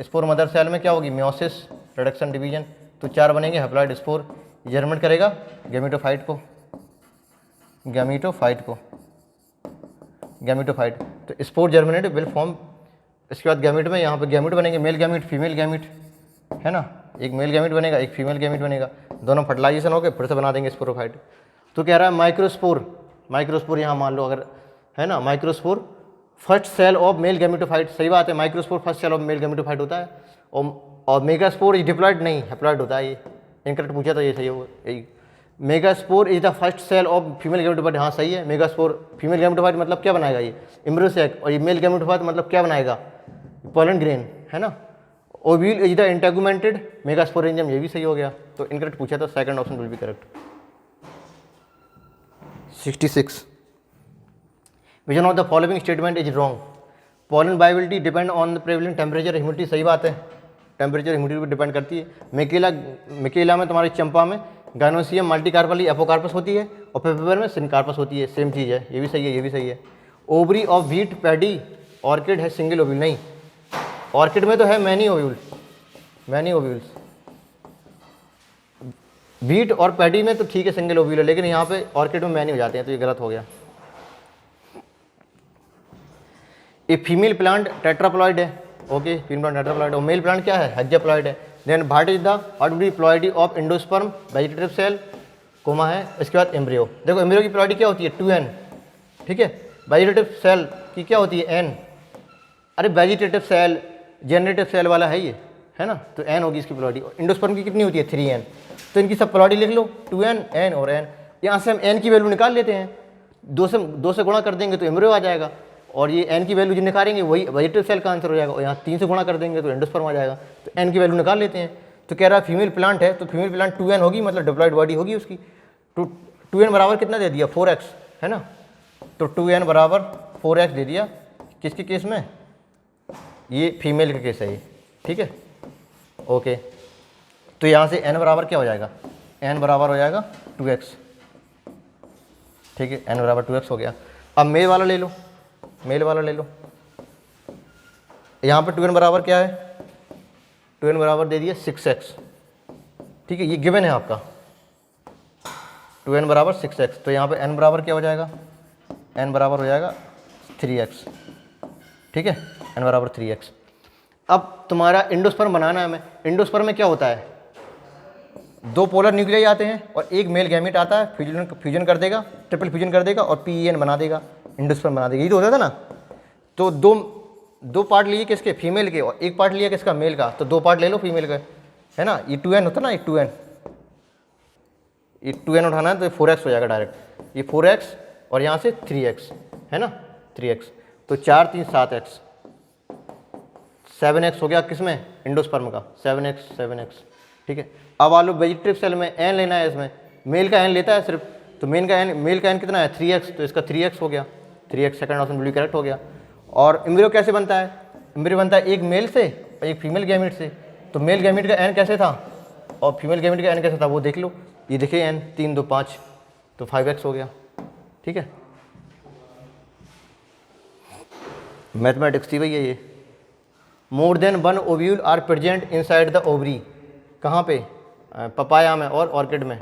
spore mother cell में क्या होगी? Meiosis, reduction, division. तो 4 बनेंगे हैप्लॉइड स्पोर। जर्मिनेट करेगा गैमेटोफाइट को, गैमेटोफाइट को, गैमेटोफाइट। तो स्पोर जर्मिनेट विल फॉर्म। इसके बाद गैमेट में यहाँ पे गैमेट बनेंगे, मेल गैमेट, फीमेल गैमेट, है ना। एक मेल गैमेट बनेगा, एक फीमेल गैमेट बनेगा, दोनों फर्टिलाइजेशन हो गए, फिर से बना देंगे स्पोरोफाइट। तो कह रहा है माइक्रोस्पोर, माइक्रोस्पोर यहाँ मान लो अगर, है ना, microspore first cell of male gametophyte. सही बात है, microspore first cell of male gametophyte होता है। और मेगास्पोर इज डिप्लॉयड, नहीं हैप्लॉइड होता है। ये इनकरेक्ट पूछा तो ये सही होगा, यही। Megaspore is the first cell of female gametophyte. हाँ सही है, मेगास्पोर फीमेल गैमेटोफाइट मतलब क्या बनाएगा? ये एम्ब्रियोसेक। और ये मेल गैमेटोफाइट मतलब क्या बनाएगा? पोलन ग्रेन, है ना। ओव्यूल इज द इंटेगुमेंटेड मेगास्पोरेंजियम, ये भी सही हो गया। तो इनकरेक्ट पूछा था, second option will be correct. 66 which of the following statement is wrong. Pollen viability depend on the prevalent temperature, humidity. सही बात है, टेम्परेचर ह्यूमिडिटी पर डिपेंड करती है। मिकेला में तुम्हारी चंपा में गायनोसियम मल्टीकार्पली एपोकार्पस होती है, और पेपर में सिनकार्पस होती है, सेम चीज़ है। ये भी सही है, ये भी सही है। Ovary of wheat paddy orchid है सिंगल ओव्यूल, नहीं। ऑर्किड में तो है many ovule, many ovules. Wheat और पैडी में तो ठीक है सिंगल ओव्यूल है, लेकिन यहाँ पे ऑर्किड में मैनी हो जाते हैं, तो ये गलत हो गया। ये फीमेल प्लांट टेट्राप्लॉइड है, ओके, फीमेल प्लांट टेट्राप्लॉइड। और मेल प्लांट क्या है? हेक्साप्लॉइड है। Then what is the ordinary ploidy of endosperm? Vegetative cell, comma है। इसके बाद एम्ब्रियो। देखो एम्ब्रियो की प्लॉइडी क्या होती है? 2n, ठीक है। वेजिटेटिव सेल की क्या होती है? n। अरे वेजिटेटिव सेल जनरेटिव सेल वाला है ये, है ना, तो n होगी इसकी प्लॉइडी। एंडोस्पर्म की कितनी होती है? 3n। तो इनकी सब प्लॉइडी लिख लो, 2n, n और n। यहाँ से हम n की वैल्यू निकाल लेते हैं, 2 से गुणा कर देंगे तो एम्ब्रियो आ जाएगा, और ये n की वैल्यू जो निकालेंगे वही वेजिटेटिव सेल का आंसर हो जाएगा। और यहाँ 3 से गुणा कर देंगे तो एंडोस्पर्म आ जाएगा। तो n की वैल्यू निकाल लेते हैं। तो कह रहा है फीमेल प्लांट है, तो फीमेल प्लांट 2n होगी, मतलब डिप्लॉइड बॉडी होगी उसकी। तो 2n बराबर कितना दे दिया? 4x, है ना। तो 2n बराबर 4x दे दिया। किसके केस में? ये फीमेल का केस है ये, ठीक है, ओके। तो यहाँ से n बराबर क्या हो जाएगा? n बराबर हो जाएगा 2x, ठीक है, n बराबर 2x हो गया। अब मेल वाला ले लो, मेल वाला ले लो। यहाँ पर 2n बराबर क्या है? 2n बराबर दे दिया 6x, ठीक है, ये गिवन है आपका। 2n बराबर 6x, तो यहाँ पे n बराबर क्या हो जाएगा? n बराबर हो जाएगा 3x, ठीक है, n बराबर 3x। अब तुम्हारा एंडोस्पर्म बनाना है हमें। एंडोस्पर्म में क्या होता है? 2 पोलर न्यूक्लियाई आते हैं और एक मेल गैमेट आता है, फ्यूजन कर देगा, ट्रिपल फ्यूजन कर देगा और PEN बना देगा, एंडोस्पर्म बना देगा। ये तो होता था ना। तो दो पार्ट लिए किसके? फीमेल के, और एक पार्ट लिया किसका? मेल का। तो 2 पार्ट ले लो फीमेल का, है ना। ये 2n होता ना, ये 2n, ये 2n उठाना है तो 4x हो जाएगा डायरेक्ट। ये 4x और यहाँ से 3x, है ना, 3x। तो 4 3 7x, 7x हो गया किसमें? एंडोस्पर्म का, 7x, ठीक है। अब आलू वेजिटेटिव सेल में n लेना है, इसमें मेल का n लेता है सिर्फ, तो मेल का n कितना है? 3x, तो इसका 3x हो गया, 3x सेकंड ऑप्शन बिल्कुल करेक्ट हो गया। और एम्ब्रियो कैसे बनता है? एम्ब्रियो बनता है एक मेल से और एक फीमेल गैमेट से। तो मेल गैमेट का n कैसे था और फीमेल गैमेट का n कैसे था वो देख लो। ये देखिए n 3 2 5, तो 5x हो गया, ठीक है। मैथमेटिक्स थी भैया ये। More than 1 ovule are present inside the ovary. कहाँ पे? पपाया में और ऑर्किड में।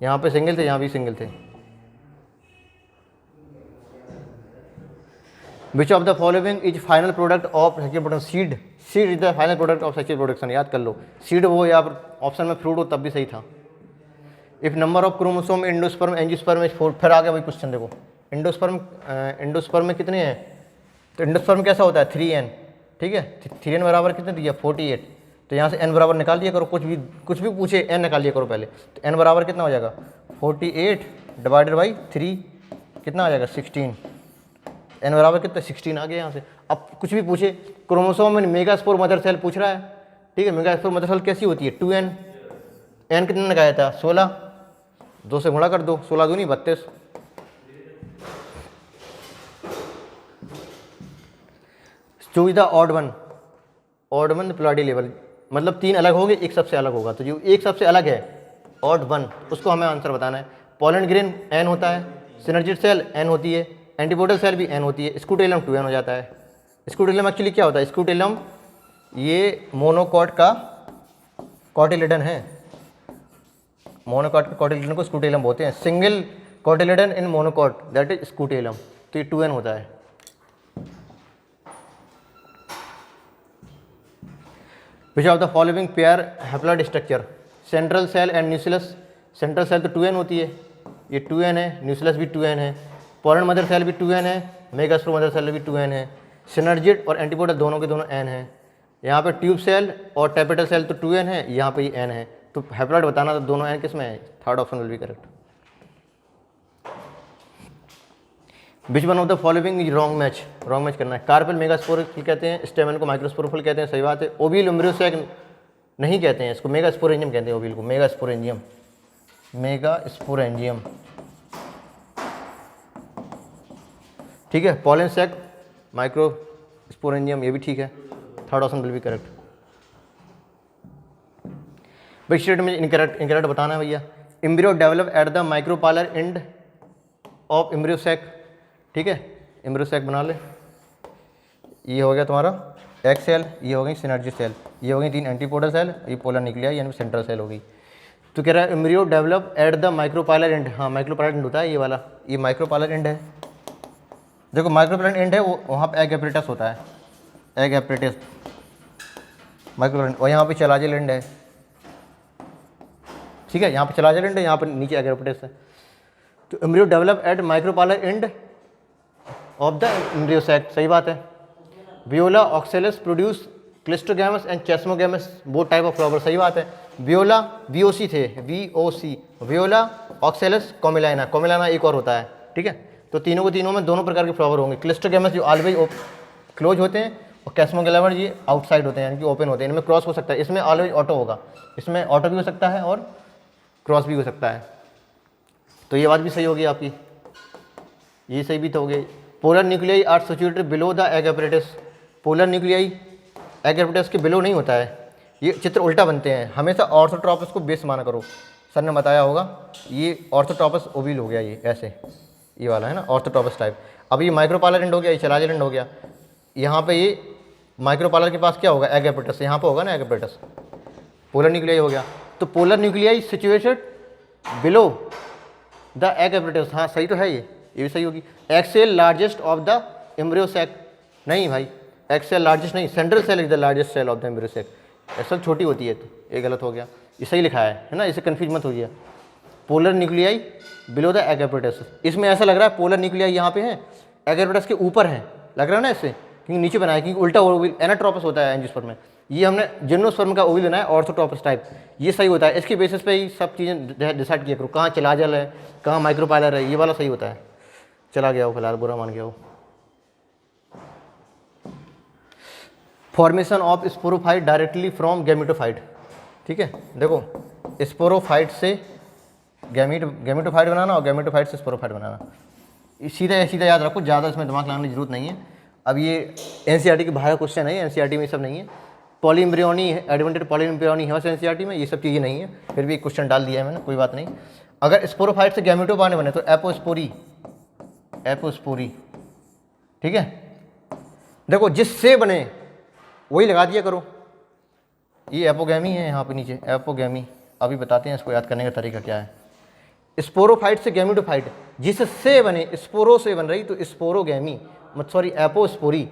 यहाँ पे सिंगल थे, यहाँ भी सिंगल थे। विच of the following is final product of sexual production? Seed, seed is the final product of sexual production, याद कर लो। सीड वो या ऑप्शन में फ्रूट हो तब भी सही था। If number of chromosome endosperm angiosperm is 4, फिर आ गया वही क्वेश्चन देखो। एंडोस्पर्म में कितने हैं? तो एंडोस्पर्म कैसा होता है? 3n, ठीक है। 3n बराबर कितने दिया? 48। तो यहाँ से n बराबर निकाल दिया करो, कुछ भी पूछे n निकाल दिया करो पहले। तो n बराबर कितना हो जाएगा 48 डिवाइडेड बाई 3 कितना आ जाएगा 16। n बराबर कितना 16 आ गया यहाँ से। अब कुछ भी पूछे, क्रोमोसोम में मेगास्पोर मदर सेल पूछ रहा है, ठीक है। मेगास्पोर मदर सेल कैसी होती है 2n, n कितना लगाया था 16, 2 से गुणा कर दो, 16 दूनी 32। Choose the odd one ploidy level, मतलब 3 अलग होंगे, एक सबसे अलग होगा। तो जो एक सबसे अलग है ऑड वन, उसको हमें आंसर बताना है। पोलैंड ग्रेन n होता है, सिनर्जिड सेल n होती है, एंटीपोडल सेल भी n होती है, स्कूटेलम 2n हो जाता है। स्कूटेलम एक्चुअली क्या होता है, स्कूटेलम ये मोनोकॉट का कॉटिलिडन है, मोनोकॉट के कॉटिलिडन को स्कूटेलम बोलते हैं। Single cotyledon in monocot that is scutellum, तो ये 2n होता है। Which of the following pair haploid structure, central cell and nucleus. Central cell तो 2n होती है, ये 2n है, न्यूक्लियस भी 2n है, पोलैंड मदर सेल भी 2n है, मेगास्पोर मदर सेल भी 2n है, सिनर्जिड और एंटीपोडल दोनों के दोनों n है। यहाँ पे ट्यूब सेल और टैपेटल सेल तो 2n है, यहाँ पे ये n है। तो हैप्लॉइड बताना तो दोनों n किस में है, third option will be correct. Which one of the following wrong match करना है। कार्पेल मेगास्पोरिफल कहते हैं, स्टेमन को माइक्रोस्पोरिफल कहते हैं, सही बात है। ओविल एम्ब्रियोसैक नहीं कहते हैं, इसको मेगास्पोरेंजियम कहते हैं, ओविल को मेगास्पोरेंजियम, ठीक है। पॉलन सैक माइक्रोस्पोरेंजियम, ये भी ठीक है, third option will be correct. Which statement incorrect बताना है भैया। Embryo develop at the micropylar end of embryo sac, ठीक है। एम्ब्रियोसैक बना ले, ये हो गया तुम्हारा एग सेल, ये हो गई सिनर्जी सेल, ये हो गई 3 एंटीपोडल सेल, ये पोलर न्यूक्लिया यानी सेंट्रल सेल हो गई। तो कह रहा है embryo develop at the micropylar end, हाँ माइक्रोपालर एंड होता है ये वाला, ये माइक्रोपालर एंड है। देखो माइक्रोपालर एंड है वो, वहाँ पे एग एपरेटस होता है, एग एपरेटस माइक्रोपालर, और यहाँ पे चलाजल एंड है, ठीक है। यहाँ पे चलाजल एंड है, यहाँ पर नीचे एग एपरेटस है। तो embryo develop at micropylar end of the embryo sac, सही बात है। Viola Oxalis produce cleistogamous and chasmogamous both type of flower, सही बात है। वियोला VOC थे, VOC, Viola Oxalis Commelina, Commelina एक और होता है, ठीक है। तो तीनों में दोनों प्रकार के फ्लावर होंगे। क्लिस्टोगैमस जो ऑलवेज क्लोज होते हैं, और कैस्मोगैमस ये आउटसाइड होते हैं, यानी कि ओपन होते हैं। इनमें क्रॉस हो सकता है, इसमें ऑलवेज ऑटो होगा, इसमें ऑटो भी हो सकता है और क्रॉस भी हो सकता है। तो ये बात भी सही होगी आपकी, ये सही भी तो हो गई। Polar nuclei are situated below the egg apparatus, polar nuclei egg apparatus के बिलो नहीं होता है। ये चित्र उल्टा बनते हैं, हमेशा ऑर्थोट्रोपस को बेस माना करो, सर ने बताया होगा। ये ऑर्थोट्रोपस ओविल हो गया, ये ऐसे ये वाला है ना ऑर्थोट्रोपस टाइप। अब ये माइक्रोपालर एंड हो गया, ये चलाजल एंड हो गया। यहाँ पे ये माइक्रोपालर के पास क्या होगा, एग एपरेटस, यहाँ पे होगा ना एग एपरेटस, पोलर न्यूक्लियाई हो गया। तो polar nuclei situated below the egg apparatus, हाँ सही तो है, ये भी सही होगी। Egg cell largest of the embryo sac, नहीं भाई एक्सेल लार्जेस्ट नहीं, central cell is the largest cell of the embryo sac, egg cell छोटी होती है, तो ये गलत हो गया, ये सही लिखा है ना, इसे कन्फ्यूज मत होइए। Polar nuclei below the egg apparatus, इसमें ऐसा लग रहा है पोलर न्यूक्लियाई यहाँ पे है, एग एपरेटस के ऊपर है, लग रहा है ना इससे, क्योंकि नीचे बनाया, क्योंकि उल्टा ओविल एनाट्रोपस होता है एंजियोस्पर्म में। ये हमने जिम्नोस्पर्म का ओविल बनाया ऑर्थोट्रोपस टाइप, ये सही होता है। इसके बेसिस पे ही सब चीज़ें डिसाइड किया करो, कहाँ चलाजल है, कहाँ माइक्रोपाइलर है, ये वाला सही होता है। चला गया हो फिलहाल, बुरा मान गया हो। Formation of sporophyte directly from gametophyte, ठीक है। देखो स्पोरोफाइट से गैमेटोफाइट बनाना और गैमेटोफाइट से स्पोरोफाइट बनाना, सीधा याद रखो, ज़्यादा इसमें दिमाग लगाने की जरूरत नहीं है। अब ये NCERT के बाहर क्वेश्चन है, NCERT में ये सब नहीं है। पॉलीएम्ब्रियोनी एडवेंटेड पॉलीएम्ब्रियोनी है NCERT में, ये सब चीज़ें नहीं है, फिर भी क्वेश्चन डाल दिया है मैंने, कोई बात नहीं। अगर स्पोरोफाइट से गैमेटोफाइट बने तो एपोस्पोरी, ठीक है। देखो जिससे बने वही लगा दिया करो, ये एपोगैमी है यहाँ पे नीचे, एपोगैमी, अभी बताते हैं इसको याद करने का तरीका क्या है। स्पोरोफाइट से गैमेटोफाइट, जिससे बने, स्पोरो से बन रही तो स्पोरोगैमी, मत सॉरी एपोस्पोरी,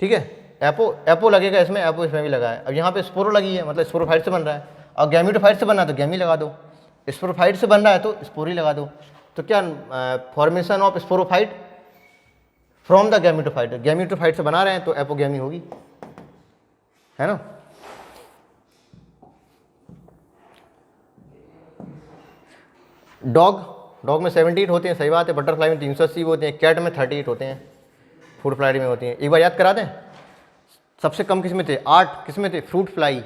ठीक है। एपो लगेगा इसमें, एपो इसमें भी लगा है। अब यहाँ पे स्पोरो लगी है, मतलब स्पोरोफाइट से बन रहा है, और गैमेटोफाइट से बनना है तो गैमी लगा दो, स्पोरोफाइट से बन रहा है तो स्पोरी लगा दो। तो क्या formation of sporophyte from the gametophyte, gametophyte से बना रहे हैं तो एपोगैमी होगी, है ना। डॉग में 78 होते हैं, सही बात है। बटरफ्लाई में 380 होते हैं, कैट में 38 होते हैं, फ्रूट फ्लाई में होती हैं। एक बार याद करा दें, सबसे कम किस्में थे 8 किस्में थे फ्रूट फ्लाई,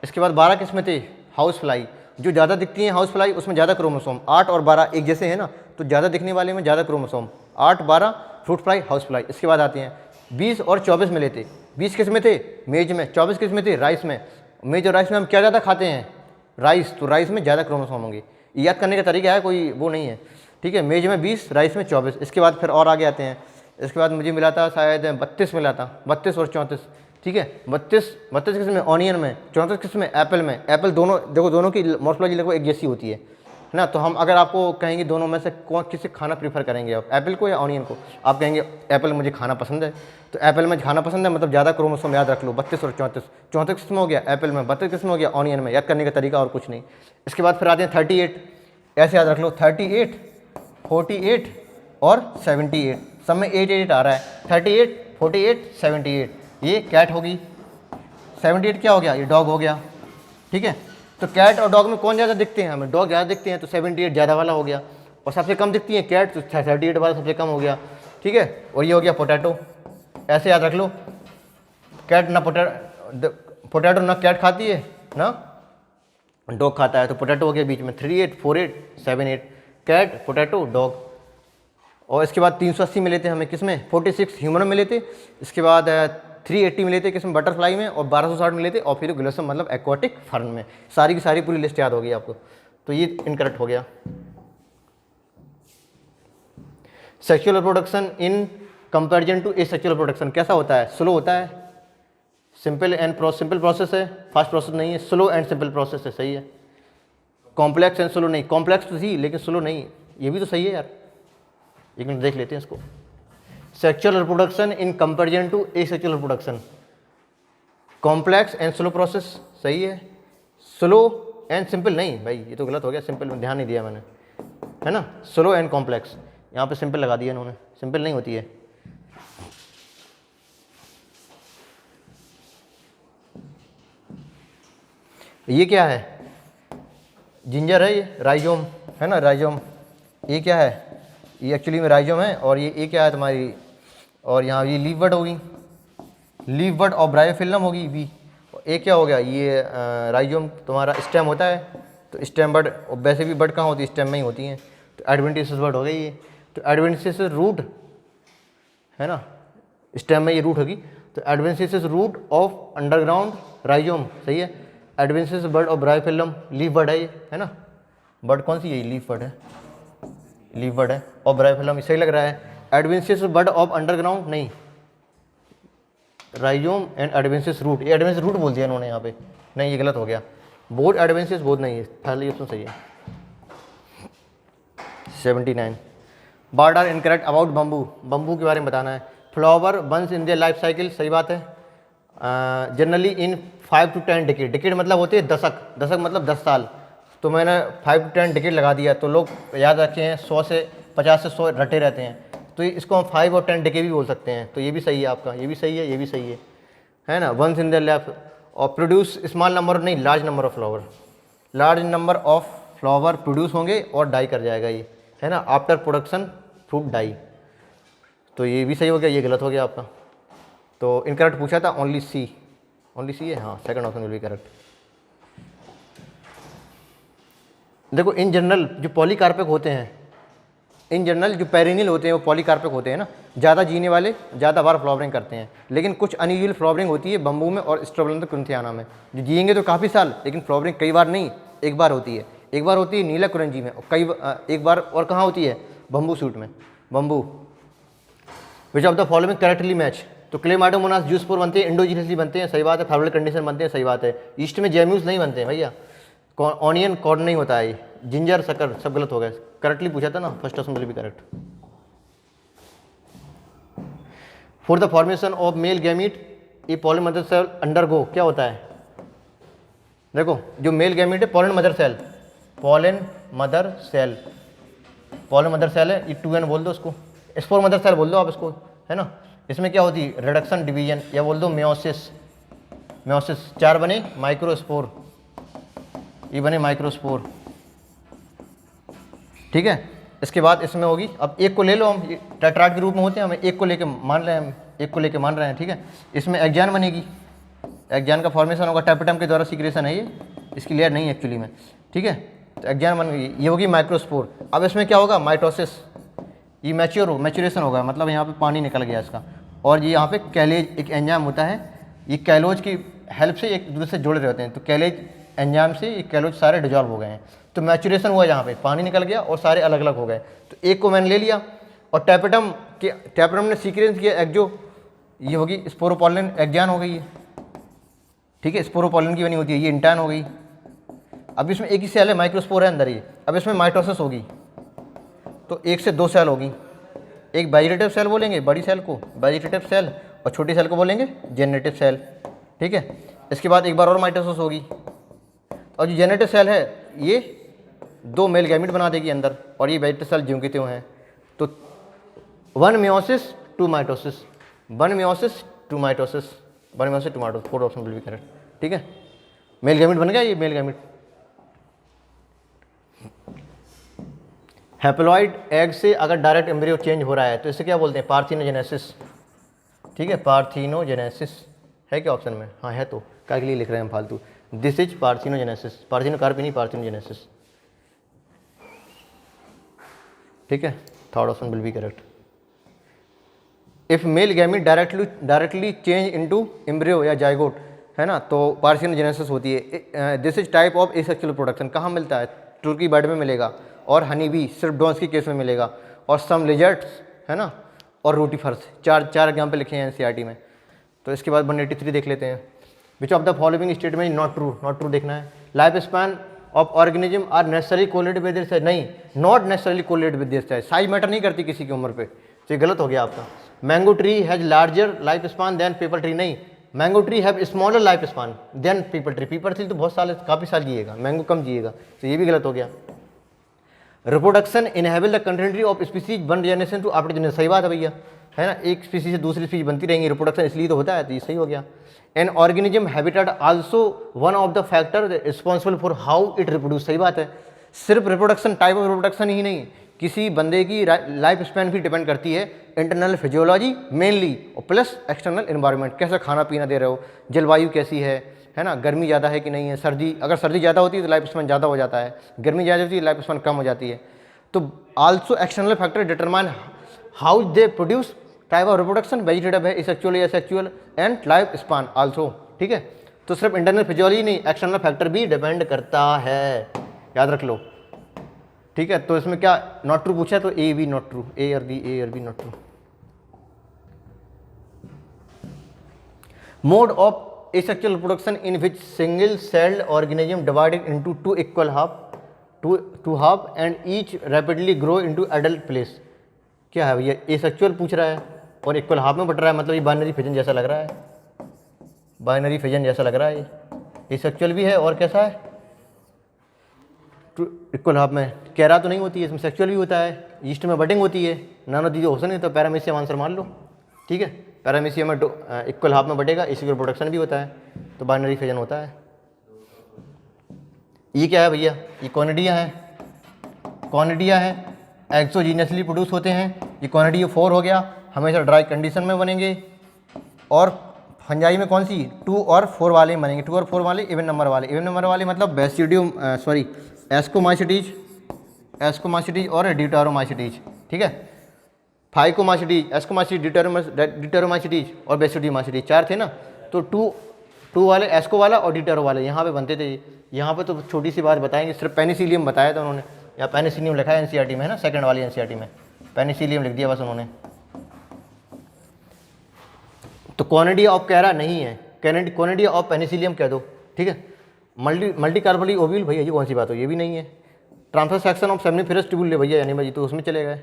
इसके बाद 12 किस्में थे हाउस फ्लाई। जो ज़्यादा दिखती हैं हाउस फ्लाई उसमें ज़्यादा क्रोमोसोम, 8 और 12 एक जैसे हैं ना, तो ज़्यादा दिखने वाले में ज़्यादा chromosome, 8 12 fruit fly house fly. इसके बाद आती हैं 20 और 24 मिले थे, 20 किस्में थे मेज में, 24 किस्में थे राइस में। मेज और राइस में हम क्या ज़्यादा खाते हैं, राइस, तो राइस में ज़्यादा क्रोमोसोम होंगे। याद करने का तरीका है, कोई वो नहीं है, ठीक है। मेज में 20, राइस में 24। इसके बाद फिर और आगे आते हैं, इसके बाद मुझे मिला था शायद 32 मिला था, 32 और 34, ठीक है। 32 किस्म में ऑनियन में, 34 किस्म में एप्पल में। एप्पल दोनों देखो, दोनों की मॉर्फोलॉजी लगभग एक जैसी होती है ना। तो हम अगर आपको कहेंगे दोनों में से कौन किसे खाना प्रीफर करेंगे आप, एप्पल को या ऑनियन को, आप कहेंगे एप्पल मुझे खाना पसंद है। तो एप्पल में खाना पसंद है मतलब ज़्यादा क्रोमोसोम, याद रख लो 32 और 34। 34 किस्म हो गया एप्पल में, 32 किस्म हो गया ऑनियन में। याद करने का तरीका और कुछ नहीं। इसके बाद फिर आते हैं 38, ऐसे याद रख लो 38, 48 और 78, सब में 8 आ रहा है। 38, 48, 78, ये कैट होगी। 78 क्या हो गया, ये डॉग हो गया, ठीक है। तो कैट और डॉग में कौन ज़्यादा दिखते हैं, हमें डॉग ज़्यादा दिखते हैं, तो 78 ज़्यादा वाला हो गया। और सबसे कम दिखती है कैट, तो 38 वाला सबसे कम हो गया, ठीक है। और ये हो गया पोटैटो, ऐसे याद रख लो। कैट ना पोटैटो ना कैट खाती है ना डॉग खाता है, तो पोटैटो हो गया बीच में। 38, 48, 78, कैट, पोटैटो, डॉग। और इसके बाद 380 मिले थे हमें किसमें, 46 ह्यूमन में मिले थे। इसके बाद 380 मिले थे किसमें, बटरफ्लाई में। और 1260 मिले थे ऑफिलोग्लोसम मतलब एक्वाटिक फर्न में। सारी की सारी पूरी लिस्ट याद होगी आपको, तो ये इनकरेक्ट हो गया। Sexual reproduction in comparison to asexual reproduction कैसा होता है, स्लो होता है, सिंपल प्रोसेस है, फास्ट प्रोसेस नहीं है, स्लो एंड सिंपल प्रोसेस है, सही है। कॉम्प्लेक्स एंड स्लो नहीं, कॉम्प्लेक्स तो थी लेकिन स्लो नहीं, ये भी तो सही है यार। एक मिनट देख लेते हैं इसको। Sexual reproduction in comparison to asexual reproduction, complex and slow process, सही है। स्लो एंड सिंपल नहीं भाई, ये तो गलत हो गया, सिंपल में ध्यान नहीं दिया मैंने, है ना। स्लो एंड कॉम्प्लेक्स, यहाँ पे सिंपल लगा दिया इन्होंने, सिंपल नहीं होती है। ये क्या है, जिंजर है, ये राइजोम है ना, राइजोम। ये क्या है, ये एक्चुअली में राइजोम है। और ये क्या है तुम्हारी, और यहाँ ये लीफ बड होगी, लीफ बड और ब्रायोफिल्म होगी बी। एक क्या हो गया, ये राइजोम तुम्हारा स्टेम होता है, तो स्टेम बड, वैसे भी बड कहाँ होती है, स्टेम में ही होती हैं। तो एडवेंटिशियस बड हो गई ये, तो एडवेंटिशियस रूट है ना, स्टेम में ये रूट होगी, तो adventitious root of underground rhizome, सही है। एडवेंटिशियस बड और ब्रायोफिल्म लीफ बड है ये, है ना। बड कौन सी है, लीफ बड है, लीफ बड है। और ब्रायोफिल्म सही लग रहा है। एडवेंटिशियस बड ऑफ अंडरग्राउंड नहीं, राइजोम एंड एडवेंटिशियस रूट, ये एडवेंटिशियस रूट बोल दिया इन्होंने यहाँ पे, नहीं ये गलत हो गया। बोथ एडवेंटिशियस बोथ नहीं है, पहले ऑप्शन सही है। 79 word are incorrect about bamboo, bamboo के बारे में बताना है। Flower once in their life cycle, सही बात है। Generally in 5 to 10 decade, decade मतलब होते हैं दशक, दशक मतलब 10 साल। तो मैंने 5 to 10 डिकेड लगा दिया, तो लोग याद रखे हैं 100 से 50 से 100 रटे रहते हैं, तो इसको हम 5 और 10 डिकेड भी बोल सकते हैं। तो ये भी सही है आपका, ये भी सही है, ये भी सही है ना। वंस इन देयर लाइफ और प्रोड्यूस स्मॉल नंबर नहीं, large number of flower, large number of flower produce होंगे और डाई कर जाएगा ये, है ना, आफ्टर प्रोडक्शन फ्रूट डाई। तो ये भी सही हो गया, ये गलत हो गया आपका। तो इनकरेक्ट पूछा था, ओनली सी है, हाँ second option will be correct. देखो इन जनरल जो पॉलीकार्पिक होते हैं, इन जनरल जो पेरिनियल होते हैं वो पॉलीकार्पिक होते हैं ना, ज़्यादा जीने वाले ज़्यादा बार फ्लावरिंग करते हैं। लेकिन कुछ अनयूजुअल फ्लावरिंग होती है बम्बू में और स्ट्रोबेलेंथ कुंथियाना में, जो जिएंगे तो काफ़ी साल, लेकिन फ्लावरिंग कई बार नहीं, एक बार होती है। एक बार होती है नीला कुरंजी में, एक बार और कहाँ होती है, बम्बू सूट में। Bamboo which of the following correctly match, तो क्लेमाइडोमोनास जूसपोर बनते हैं, इंडोजीनियसली बनते हैं, सही बात है। फेवरल कंडीशन बनते हैं, सही बात है। ईस्ट में जैम्यूस नहीं बनते हैं भैया, ऑनियन कॉर्न नहीं होता है, जिंजर शक्कर सब गलत हो गए। करेक्टली पूछा था ना, first option will be correct. For the formation of male gamete a pollen mother cell undergo, क्या होता है, देखो जो मेल गैमीट है pollen mother cell, pollen mother cell, pollen mother cell है, ये 2n बोल दो उसको, स्पोर मदर सेल बोल दो आप इसको, है ना। इसमें क्या होती है, रिडक्शन डिवीजन, या बोल दो मेयोसिस, मेयोसिस 4 बने माइक्रोस्पोर, ये बने माइक्रोस्पोर, ठीक है। इसके बाद इसमें होगी, अब एक को ले लो, हम टेट्राड के रूप में होते हैं, हमें एक को लेके मान रहे हैं, हम एक को लेके मान रहे हैं, ठीक है। इसमें एक्जान बनेगी, एक्जान का फॉर्मेशन होगा, टेपेटम के द्वारा सीक्रेशन है ये, इसकी लेयर नहीं एक्चुअली में, ठीक है। तो एक्जान बन गई, ये होगी माइक्रोस्पोर। अब इसमें क्या होगा, माइटोसिस, ये मैच्योरेशन होगा, मतलब यहाँ पे पानी निकल गया इसका, और ये यहाँ पे कैलेज एक एंजाइम होता है, ये कैलोज की हेल्प से एक दूसरे से जुड़े रहते हैं, तो कैलेज एंजाइम से ये कैलोज सारे डिजॉल्व हो गए हैं, तो मैच्योरेशन हुआ, यहाँ पे पानी निकल गया और सारे अलग अलग हो गए। तो एक को मैंने ले लिया, और टेपेटम ने सीक्रेंस किया एक्जो, ये होगी स्पोरोपोलिन, एक्जान हो गई है, ठीक है, स्पोरोपोलिन की बनी होती है, ये इंटान हो गई। अब इसमें एक ही सेल है, माइक्रोस्पोर है अंदर ये। अब इसमें माइटोसिस होगी, तो एक से दो सेल होगी, एक वेजिटेटिव सेल बोलेंगे बड़ी सेल को वेजिटेटिव सेल, और छोटी सेल को बोलेंगे जेनरेटिव सेल, ठीक है। इसके बाद एक बार और माइटोसिस होगी, और जो जेनरेटिव सेल है ये 2 मेल गैमीट बना देगी अंदर, और ये वेजिटेटिव सेल ज्यों की त्यों हैं। तो 1 meiosis 2 mitosis, 1 meiosis 2 mitosis, 1 meiosis 2 mitosis, 4 option will be correct, ठीक है। मेल गैमीट बन गया, ये मेल गैमीट। हैप्लॉइड एग से अगर डायरेक्ट एम्ब्रियो चेंज हो रहा है तो इसे क्या बोलते हैं, पार्थिनोजेनेसिस, ठीक है, पार्थिनोजेनेसिस है क्या ऑप्शन में, हाँ है, तो क्या के लिए लिख रहे हैं हम फालतू, दिस इज पार्थिनोजेनेसिस, पार्थिनोकार्पी नहीं, पार्थिनोजेनेसिस, ठीक है, third option will be correct. If male gamete directly change into embryo या जाइगोट, है ना, तो पार्थिनोजेनेसिस होती है। This is type of asexual production, कहाँ मिलता है, तुर्की बर्ड में मिलेगा, और हनी बी सिर्फ डॉन्स के केस में मिलेगा, और सम लिजर्ट्स, है ना, और रोटीफर्स, चार एग्जाम्पल लिखे हैं एनसीईआरटी में। तो इसके बाद 183 देख लेते हैं। Which of the following statement not true, not true देखना है। Life span of organism are necessary correlated with their size, नहीं, not necessarily correlated with their size, size matter नहीं करती किसी की उम्र पे, तो ये गलत हो गया आपका। Mango tree has larger life span than peepal tree, नहीं, mango tree have smaller life span than peepal tree, peepal tree तो बहुत साल, काफ़ी साल जिएगा, मैंगो कम जिएगा, तो ये भी गलत हो गया। Reproduction enable the continuity of species one generation to after generation, सही बात है भैया, है ना, एक स्पीसीज से दूसरी स्पीसीज बनती रहेंगी, रिप्रोडक्शन इसलिए तो होता है, तो ये सही हो गया। An organism habitat also one of the factor responsible for how it reproduce, सही बात है, सिर्फ रिप्रोडक्शन, टाइप ऑफ रिप्रोडक्शन ही नहीं, किसी बंदे की लाइफ स्पैन भी डिपेंड करती है, इंटरनल फिजियोलॉजी मेनली, और प्लस एक्सटर्नल एनवायरनमेंट, कैसा खाना पीना दे रहे हो, जलवायु कैसी है ना, गर्मी ज़्यादा है कि नहीं है, सर्दी, अगर सर्दी ज़्यादा होती है तो लाइफ स्पैन ज़्यादा हो जाता है, गर्मी ज़्यादा होती है लाइफ स्पैन कम हो जाती है। तो also external factor determine how they produce type of reproduction, vegetative है, एसेक्सुअल या sexual, and life span also, ठीक है। तो सिर्फ इंटरनल फिजियोलॉजी नहीं, एक्सटर्नल फैक्टर भी डिपेंड करता है, याद रख लो, ठीक है। तो इसमें क्या नॉट ट्रू पूछा, तो A B not true, A और B not true. Mode of asexual reproduction in which single celled organism divided into two equal half and each rapidly grow into adult place, क्या है भैया, asexual पूछ रहा है और इक्वल हाफ में but रहा है, मतलब ये बाइनरी फिजन जैसा लग रहा है, बाइनरी फिजन जैसा लग रहा है, ये सेक्सुअल भी है और कैसा है, इक्वल हाफ में, कह रहा तो नहीं होती है, इसमें सेक्सुअल भी होता है, ईस्ट में बडिंग होती है, नानो दीजिए हो नहीं तो पैरामीशियम आंसर मान लो, ठीक है, पैरामीशियम में इक्वल हाफ में बढ़ेगा, इसी का प्रोडक्शन भी होता है, तो बाइनरी फिजन होता है। ये क्या है भैया, ये कॉनिडिया है, एक्सोजीनियसली प्रोड्यूस होते हैं, ये कॉनिडिया 4 हो गया, हमेशा ड्राई कंडीशन में बनेंगे, और फंजाई में कौन सी 2 और 4 वाले बनेंगे, 2 और 4 वाले इवन नंबर वाले मतलब बेसिडियम एस्कोमाइसिटीज और डिटारोमाइसिटीज, ठीक है, फाइकोमाइसिटीज, एस्कोमाइसिटीज, डिटारोमाइसिटीज और बेसिडियोमाइसिटीज, 4 थे ना, तो 2 वाले एस्को वाला और डिटारो वाले यहाँ पे बनते थे। यहाँ पे तो छोटी सी बात बताएंगे, सिर्फ पेनिसिलियम बताया था उन्होंने, या पेनिसिलियम लिखा है एनसीईआरटी में, है ना, सेकंड वाली एनसीईआरटी में पेनिसिलियम लिख दिया बस उन्होंने। तो कॉनिडिया ऑफ कह रहा नहीं है, कॉनिडिया ऑफ पेनिसिलियम कह दो, ठीक है। मल्टी कार्बोली ओव्यूल भैया ये कौन सी बात हो, ये भी नहीं है। Transfer section of seminiferous tubule ले भैया, यानी भाई तो उसमें चले गए,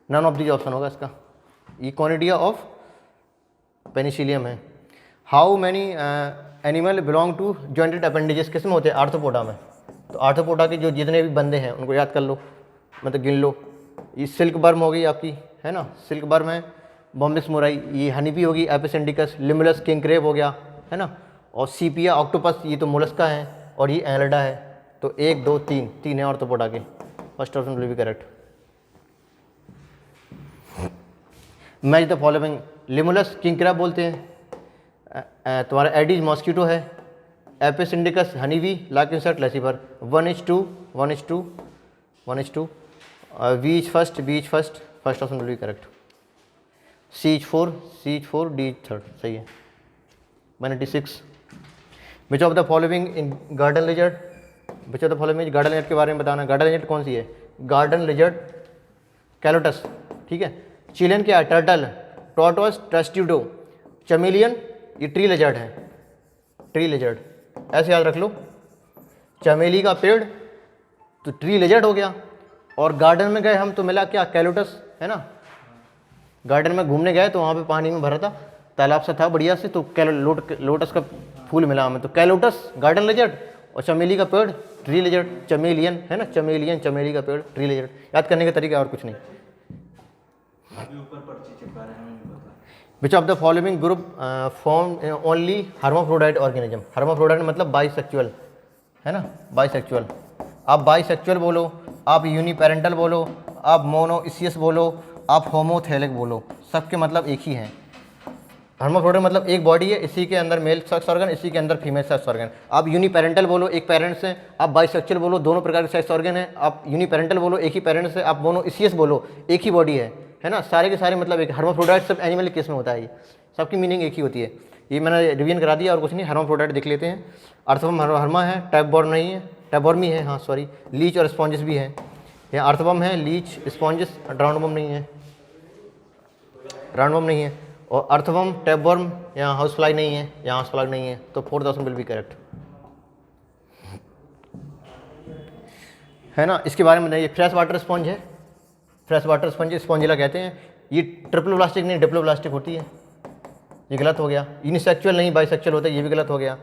नन ऑफ दीज ऑप्शन होगा इसका, ये कॉनिडिया ऑफ पेनिसिलियम है। How many animal belong to jointed appendages, किस में होते हैं, आर्थ्रोपोडा में, तो आर्थ्रोपोडा के जो जितने भी बंदे हैं उनको याद कर लो, मतलब गिन लो। ये सिल्क बर्म हो गई आपकी, है ना, सिल्क बर्म है, बॉम्बिस मोराई, ये हनीबी होगी, एपिसेंडिकस, लिमुलस, किंग क्रेब हो गया, है ना, और सीपिया, ऑक्टोपस, ये तो मोलस्का है, और ये एनलिडा है। तो 1 2 3 है आर्थ्रोपोडा के, first option will be correct. Match the following, Limulus king crab बोलते हैं, तुम्हारा एडीज मॉस्किटो है, Apis indicus honeybee, lac insect Laccifer. 1:2 1:2 1:2, B is first, first option will be correct. C4 D third, सही है। 186, which of the following in garden lizard, which of the following garden lizard के बारे में बताना। Garden lizard कौन सी है? Garden lizard कैलोटस, ठीक है। चिलियन क्या है? टर्टल, टॉर्टोइस, टेस्ट्यूडो, चमेलियन, ये ट्री लिजर्ड है, ट्री लिजर्ड, ऐसे याद रख लो। चमेली का पेड़ तो ट्री लिजर्ड हो गया, और गार्डन में गए हम तो मिला क्या? कैलोटस, है ना। गार्डन में घूमने गए तो वहाँ पे पानी में भरा था, तालाब सा था बढ़िया से, तो लोटस का फूल मिला हमें, तो कैलोटस गार्डन लिजर्ड, और चमेली का पेड़ ट्री लिजर्ड, चमेलियन, है ना, चमेलियन चमेली का पेड़ ट्री लिजर्ड। याद करने का तरीका और कुछ नहीं। विच of the following group form only hermaphrodite organism. Hermaphrodite मतलब बाइसेक्चुअल, है ना, बाइसेक्चुअल। आप बाइसेक्चुअल बोलो, आप यूनिपेरेंटल बोलो, आप मोनोइसियस बोलो, आप होमोथेलिक बोलो, सबके मतलब एक ही हैं। हर्माफ्रोडाइट मतलब एक बॉडी है, इसी के अंदर मेल सेक्स ऑर्गन, इसी के अंदर फीमेल सेक्स ऑर्गन। आप यूनिपेरेंटल बोलो, एक पेरेंट्स हैं। आप बाइसेक्चुअल बोलो, दोनों प्रकार के सेक्स ऑर्गन हैं। आप यूनिपेरेंटल बोलो, एक ही पेरेंट्स है। आप मोनोइसियस बोलो, एक ही बॉडी है ना। सारे के सारे मतलब एक। हर्माफ्रोडाइट सब एनिमल केस में होता है, ये सबकी मीनिंग एक ही होती है। ये मैंने रिवीजन करा दिया और कुछ नहीं। हर्माफ्रोडाइट देख लेते हैं। अर्थवर्म हर्मा है, टाइपबॉर्म नहीं है, टाइपबॉर्मी है, हाँ सॉरी। लीच और स्पॉन्जिस भी है। यहाँ अर्थवर्म है, लीच, स्पॉन्जिस, राउंडवर्म नहीं है, राउंडवर्म नहीं है, और अर्थवर्म, टैपवर्म, यहाँ हाउस फ्लाई नहीं है, यहाँ हाउस फ्लाई नहीं है, तो 4th option will be correct, है ना। इसके बारे में नहीं, ये फ्रेश वाटर स्पॉन्ज है, फ्रेश वाटर स्पॉन्ज स्पॉन्जिला कहते हैं। ये ट्रिप्लोब्लास्टिक नहीं, डिप्लोब्लास्टिक होती है, ये गलत हो गया। यूनिसेक्चुअल नहीं, बाइसेक्चुअल होता है, ये भी गलत हो गया।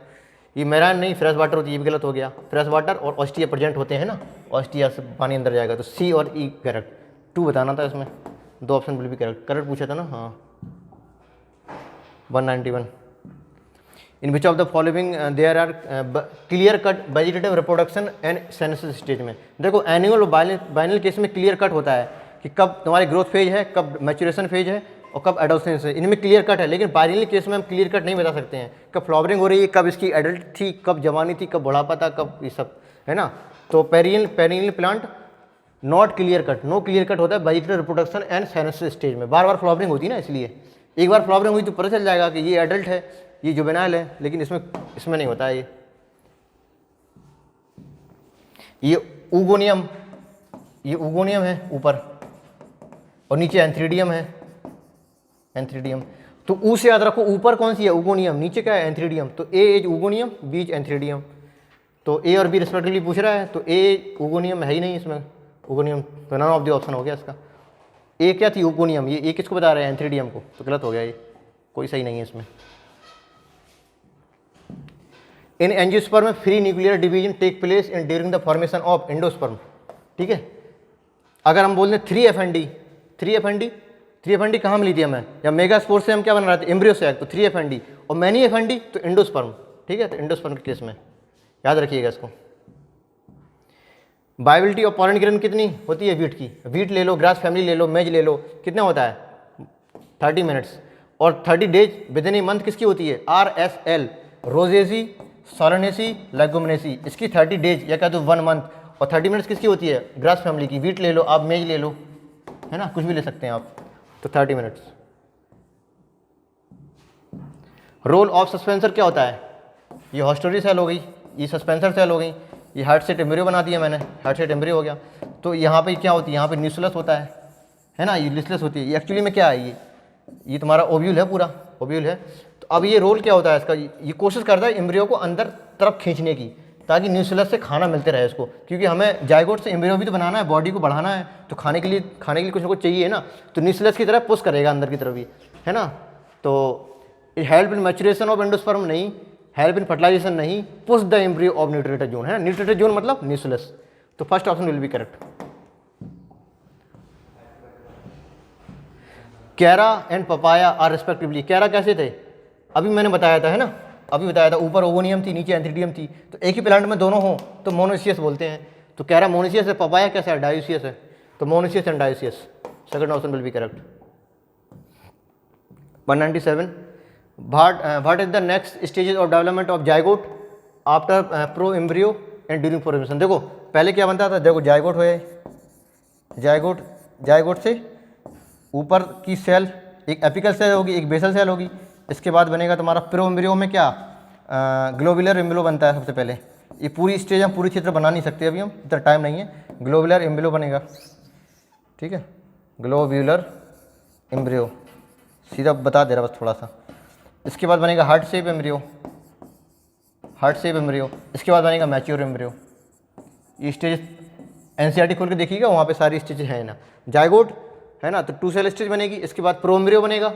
ये मैरान नहीं, फ्रेश वाटर होती है, ये भी गलत हो गया। फ्रेश वाटर और ऑस्टिया प्रेजेंट होते हैं ना, ऑस्टिया से पानी अंदर जाएगा, तो सी और ई करेक्ट। 2 बताना था इसमें, 2 option will be correct. Correct पूछा था ना, हाँ। 191, in which of the following there are clear cut vegetative reproduction and senescence stage में। देखो एनुअल और बाइनल केस में क्लियर कट होता है कि कब तुम्हारी ग्रोथ फेज है, कब मैच्योरेशन फेज है, और कब एडोलेसेंस है, इनमें क्लियर कट है। लेकिन बाइनल केस में हम क्लियर कट नहीं बता सकते हैं, कब फ्लावरिंग हो रही है, कब इसकी एडल्ट थी, कब जवानी थी, कब बुढ़ापा था, कब ये सब, है ना। तो perennial plant not clear cut, no clear cut होता है vegetative reproduction and senescence stage में। बार बार फ्लावरिंग होती है ना, इसलिए एक बार फ्लावरिंग हुई तो पता चल जाएगा कि ये एडल्ट है, ये जुवेनाइल है, लेकिन इसमें नहीं होता है। ये ऊगोनियम, ये ऊगोनियम है ऊपर, और नीचे एंथ्रीडियम है, एंथ्रीडियम। तो ऊ से याद रखो, ऊपर कौन सी है? ऊगोनियम, नीचे क्या है? एंथ्रीडियम। तो A is oogonium, B is antheridium. तो ए और बी रिस्पेक्टिवली पूछ रहा है, तो ए ऊगोनियम है ही नहीं इसमें, ऊगोनियम, तो नन ऑफ द ऑप्शन हो गया इसका। ए क्या थी? ऊगोनियम। ये किसको बता रहे हैं? एंथ्रीडियम को, तो गलत हो गया, ये कोई सही नहीं है इसमें। इन एंजियोस्पर्म में free nuclear division take place in during the formation of endosperm, ठीक है। अगर हम बोल दें 3FND, 3FND कहाँ मिली थी हमें? या मेगास्पोर से हम क्या बना रहे थे? एम्ब्रियो से, तो 3FND, और मैनी FND तो एंडोस्पर्म, ठीक है। तो एंडोस्पर्म के केस में याद रखिएगा इसको। वायबिलिटी ऑफ पॉलन ग्रेन कितनी होती है वीट की? वीट ले लो, ग्रास फैमिली ले लो, मेज ले लो, कितना होता है? 30 मिनट्स। और 30 days with in a month किसकी होती है? RSL, रोजेसी, सोलनेसी, लेगुमिनेसी, इसकी 30 डेज या क्या तो 1 मंथ। और 30 मिनट्स किसकी होती है? ग्रास फैमिली की। वीट ले लो, आप मेज ले लो, है ना, कुछ भी ले सकते हैं आप, तो 30 मिनट्स। रोल ऑफ सस्पेंसर क्या होता है? ये हॉस्टोरी सेल हो गई, ये सस्पेंसर सेल हो गई, ये हार्ट से एम्ब्रियो बना दिया मैंने, हार्ट से एम्ब्रियो हो गया। तो यहाँ पे क्या होती है? यहाँ पे न्यूक्लियस होता है ना, ये लिस्टलेस होती है। ये एक्चुअली में क्या है? ये तुम्हारा ओव्यूल है, पूरा ओव्यूल है। तो अब ये रोल क्या होता है इसका? ये कोशिश करता है एम्ब्रियो को अंदर तरफ खींचने की, ताकि न्यूक्लियस से खाना मिलते रहे इसको, क्योंकि हमें जाइगोट से एम्ब्रियो भी तो बनाना है, बॉडी को बढ़ाना है, तो खाने के लिए कुछ ना कुछ चाहिए ना, तो न्यूक्लियस की तरफ पुश करेगा अंदर की तरफ भी, है ना। तो help in maturation of endosperm नहीं, हेल्प इन फर्टिलाइजेशन नहीं, push the embryo of nutritive zone, है ना। न्यूट्रेटेड जोन मतलब न्यूक्लियस। तो first option will be correct. Chara and papaya are respectively. Chara कैसे थे? अभी मैंने बताया था, है ना, अभी बताया था, ऊपर ओवोनियम थी, नीचे एंथ्रीडियम थी। तो एक ही प्लांट में दोनों हो तो मोनोइसियस बोलते हैं। तो कह रहा मोनोसियस है, पपाया कैसा है, डायोसियस है, तो monoecious and dioecious, second option will be correct. 197 what is the next stages of development of zygote after pro embryo and during formation. देखो पहले क्या बनता था, देखो जायगोट हुए, जायगोट से ऊपर की सेल एक एपिकल सेल होगी, एक बेसल सेल होगी, इसके बाद बनेगा तुम्हारा प्रो एम्ब्रियो में क्या ग्लोबुलर एम्ब्रियो बनता है सबसे पहले। ये पूरी स्टेज हम पूरी चित्र बना नहीं सकते अभी, हम इतना टाइम नहीं है। ग्लोबुलर एम्ब्रियो बनेगा, ठीक है, ग्लोबुलर एम्ब्रियो सीधा बता दे रहा बस थोड़ा सा। इसके बाद बनेगा heart shape embryo, heart shape embryo. इसके बाद बनेगा मैच्योर एम्ब्रियो। ये स्टेज एनसीईआरटी खोल के देखिएगा, वहाँ पे सारी स्टेज है ना। जायगोट है ना, तो 2 सेल स्टेज बनेगी। इसके बाद प्रो एम्ब्रियो बनेगा,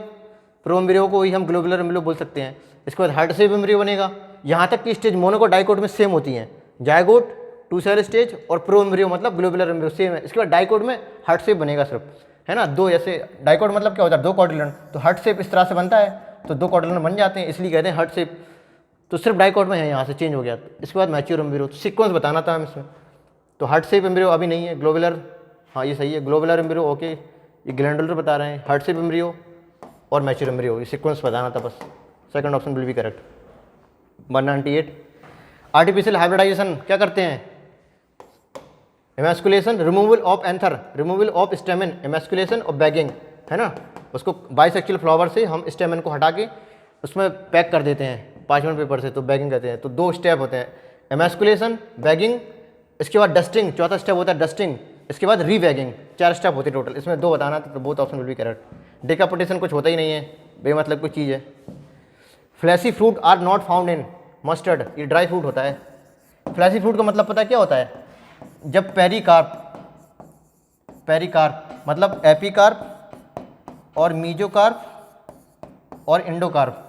प्रो एम्ब्रियो को ही हम ग्लोबुलर एम्ब्रियो बोल सकते हैं। इसके बाद हार्ट शेप एम्ब्रियो बनेगा। यहाँ तक की स्टेज मोनो और डाइकोट में सेम होती हैं। जायगोट 2 सेल स्टेज और प्रो एम्ब्रियो मतलब ग्लोबुलर एम्ब्रियो सेम है। इसके बाद डाइकोट में हार्ट शेप बनेगा सिर्फ, है ना, 2, जैसे डाइकोट मतलब क्या होता है 2 क्वाड्रिलेटरल, तो हार्ट शेप इस तरह से बनता है, तो 2 क्वाड्रिलेटरल बन जाते हैं, इसलिए कहते हैं हार्ट शेप। तो सिर्फ डाइकोट में है, यहाँ से चेंज हो गया। इसके बाद मैच्योर एम्ब्रियो, तो सीक्वेंस बताना था हम इसमें। तो हार्ट शेप एम्ब्रियो अभी नहीं है, ग्लोबुलर, हाँ ये सही है, ग्लोबुलर एम्ब्रियो ओके, ये ग्लैंडुलर बता रहे हैं, हार्ट शेप एम्ब्रियो और मैच्योर एम्ब्रियो, ये सीक्वेंस बताना था बस। Second option will be correct. 198 artificial hybridization क्या करते हैं, emasculation, removal of anther, removal of stamen, emasculation और बैगिंग, है ना। उसको बाइसेक्चुअल फ्लावर से हम स्टेमन को हटा के उसमें पैक कर देते हैं पार्चमेंट पेपर से, तो बैगिंग कहते हैं। तो 2 स्टेप होते हैं, एमैस्कुलेशन, बैगिंग, इसके बाद डस्टिंग, चौथा स्टेप होता है डस्टिंग, इसके बाद रीबैगिंग। 4 स्टेप होते टोटल, इसमें 2 बताना था, तो both option will be correct. Decapitation कुछ होता ही नहीं है, बेमतलब कोई चीज़ है। Fleshy fruit are not found in mustard, ये ड्राई फ्रूट होता है। फ्लैशी फ्रूट का मतलब पता है क्या होता है, जब पेरिकार्प मतलब एपिकार्प और मीजोकार्प और इंडोकार्प,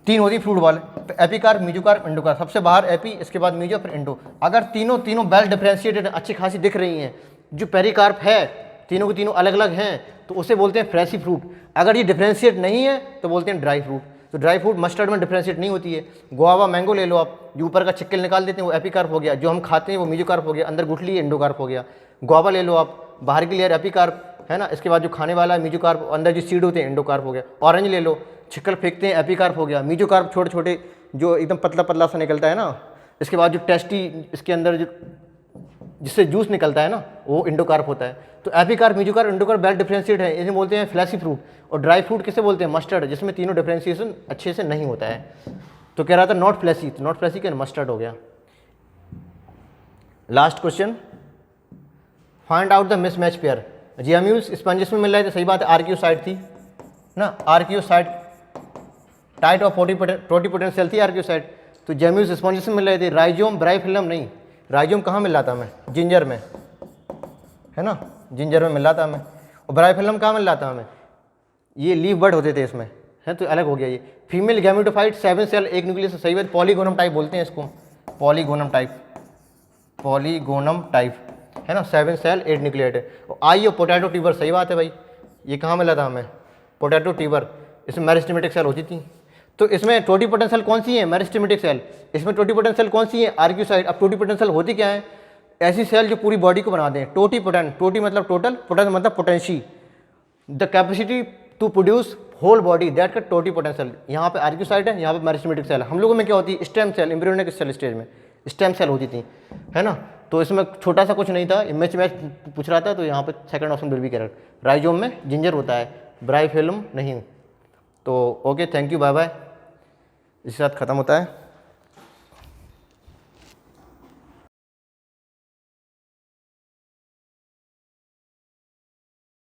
3 होती fruit ball, epicarp, mesocarp, endocarp. सबसे बाहर एपी, इसके बाद मीजो, फिर इंडो। अगर तीनों वेल डिफरेंशिएटेड अच्छी खासी दिख रही हैं, जो पेरिकार्प है तीनों के तीनों अलग अलग हैं, तो उसे बोलते हैं फ्लैशी फ्रूट। अगर ये डिफरेंशिएट नहीं है तो बोलते हैं ड्राई फ्रूट। तो ड्राई फ्रूट मस्टर्ड में डिफरेंशिएट नहीं होती है। गुआवा मैंगो ले लो आप, जो ऊपर का छिक्कल निकाल देते हैं वो एपिकार्प हो गया, जो हम खाते हैं वो मीजोकार्प हो गया, अंदर गुठली इंडोकार्प हो गया। गुआवा ले लो आप, बाहर की लेयर एपिकार्प, है ना, इसके बाद जो खाने वाला है मीजोकार्प, अंदर जो सीड होते हैं इंडोकार्प हो गया। ऑरेंज ले लो, छिक्कल फेंकते हैं एपिकार्प हो गया। मीजोकार्प छोटे छोटे जो एकदम पतला पतला सा निकलता है ना, इसके बाद जो टेस्टी इसके अंदर जो जिससे जूस निकलता है ना, वो इंडोकार्प होता है। तो epicarp, mesocarp, endocarp well differentiate है, इसे बोलते हैं फ्लैशी फ्रूट। और ड्राई फ्रूट किसे बोलते हैं, मस्टर्ड, जिसमें तीनों डिफरेंशिएशन अच्छे से नहीं होता है। तो कह रहा था नॉट फ्लैशी, तो नॉट फ्लैशी क्या, मस्टर्ड हो गया। Last question, find out the mismatch pair. Gemmules sponges में मिल रहे थे, सही बात है, आर्कियोसाइट थी ना, आर्कियोसाइट टाइट और टोटीपोटेंट सेल थी आर्कियोसाइट। तो जियाम्यूल्स स्पंजिस में मिल रहे थे। राइजोम, ब्राइफिलम नहीं, राइजोम कहाँ मिल रहा था हमें, जिंजर में, है ना, जिंजर में मिल रहा था हमें। और ब्राइफिलम कहाँ मिल रहा था हमें, ये लीफ बर्ड होते थे इसमें, है, तो अलग हो गया ये। फीमेल गैमेटोफाइट 7 सेल 1 न्यूक्लियस, सही बात, पॉलीगोनम टाइप बोलते हैं इसको, पॉलीगोनम टाइप, है ना, 7 सेल 8 न्यूक्लिएट है। और आई और पोटैटो ट्यूबर, सही बात है भाई, ये कहाँ मिला था हमें, पोटैटो ट्यूबर, इसमें मेरिस्टेमेटिक सेल होती थी। तो इसमें टोटीपोटेंट सेल कौन सी है, मेरिस्टेमेटिक सेल। इसमें टोटीपोटेंट सेल कौन सी है, आर्कियोसाइट। अब टोटीपोटेंट सेल होती क्या है, ऐसी सेल जो पूरी बॉडी को बना दें। टोटीपोटेंट, टोटी मतलब टोटल, पोटेंट मतलब potency, the capacity to produce whole body, that का टोटीपोटेंट सेल। यहाँ पे आर्कियोसाइट है, यहाँ पे मेरिस्टेमेटिक सेल। हम लोगों में क्या होती है, stem cell, embryonic cell stage में स्टेम सेल होती थी, है ना। तो इसमें छोटा सा कुछ नहीं था, मैच पूछ रहा था, तो यहाँ पे second option will be correct. Rhizome में जिंजर होता है, ब्राइफिलम नहीं। तो okay, thank you, bye bye. इसके साथ ख़त्म होता है।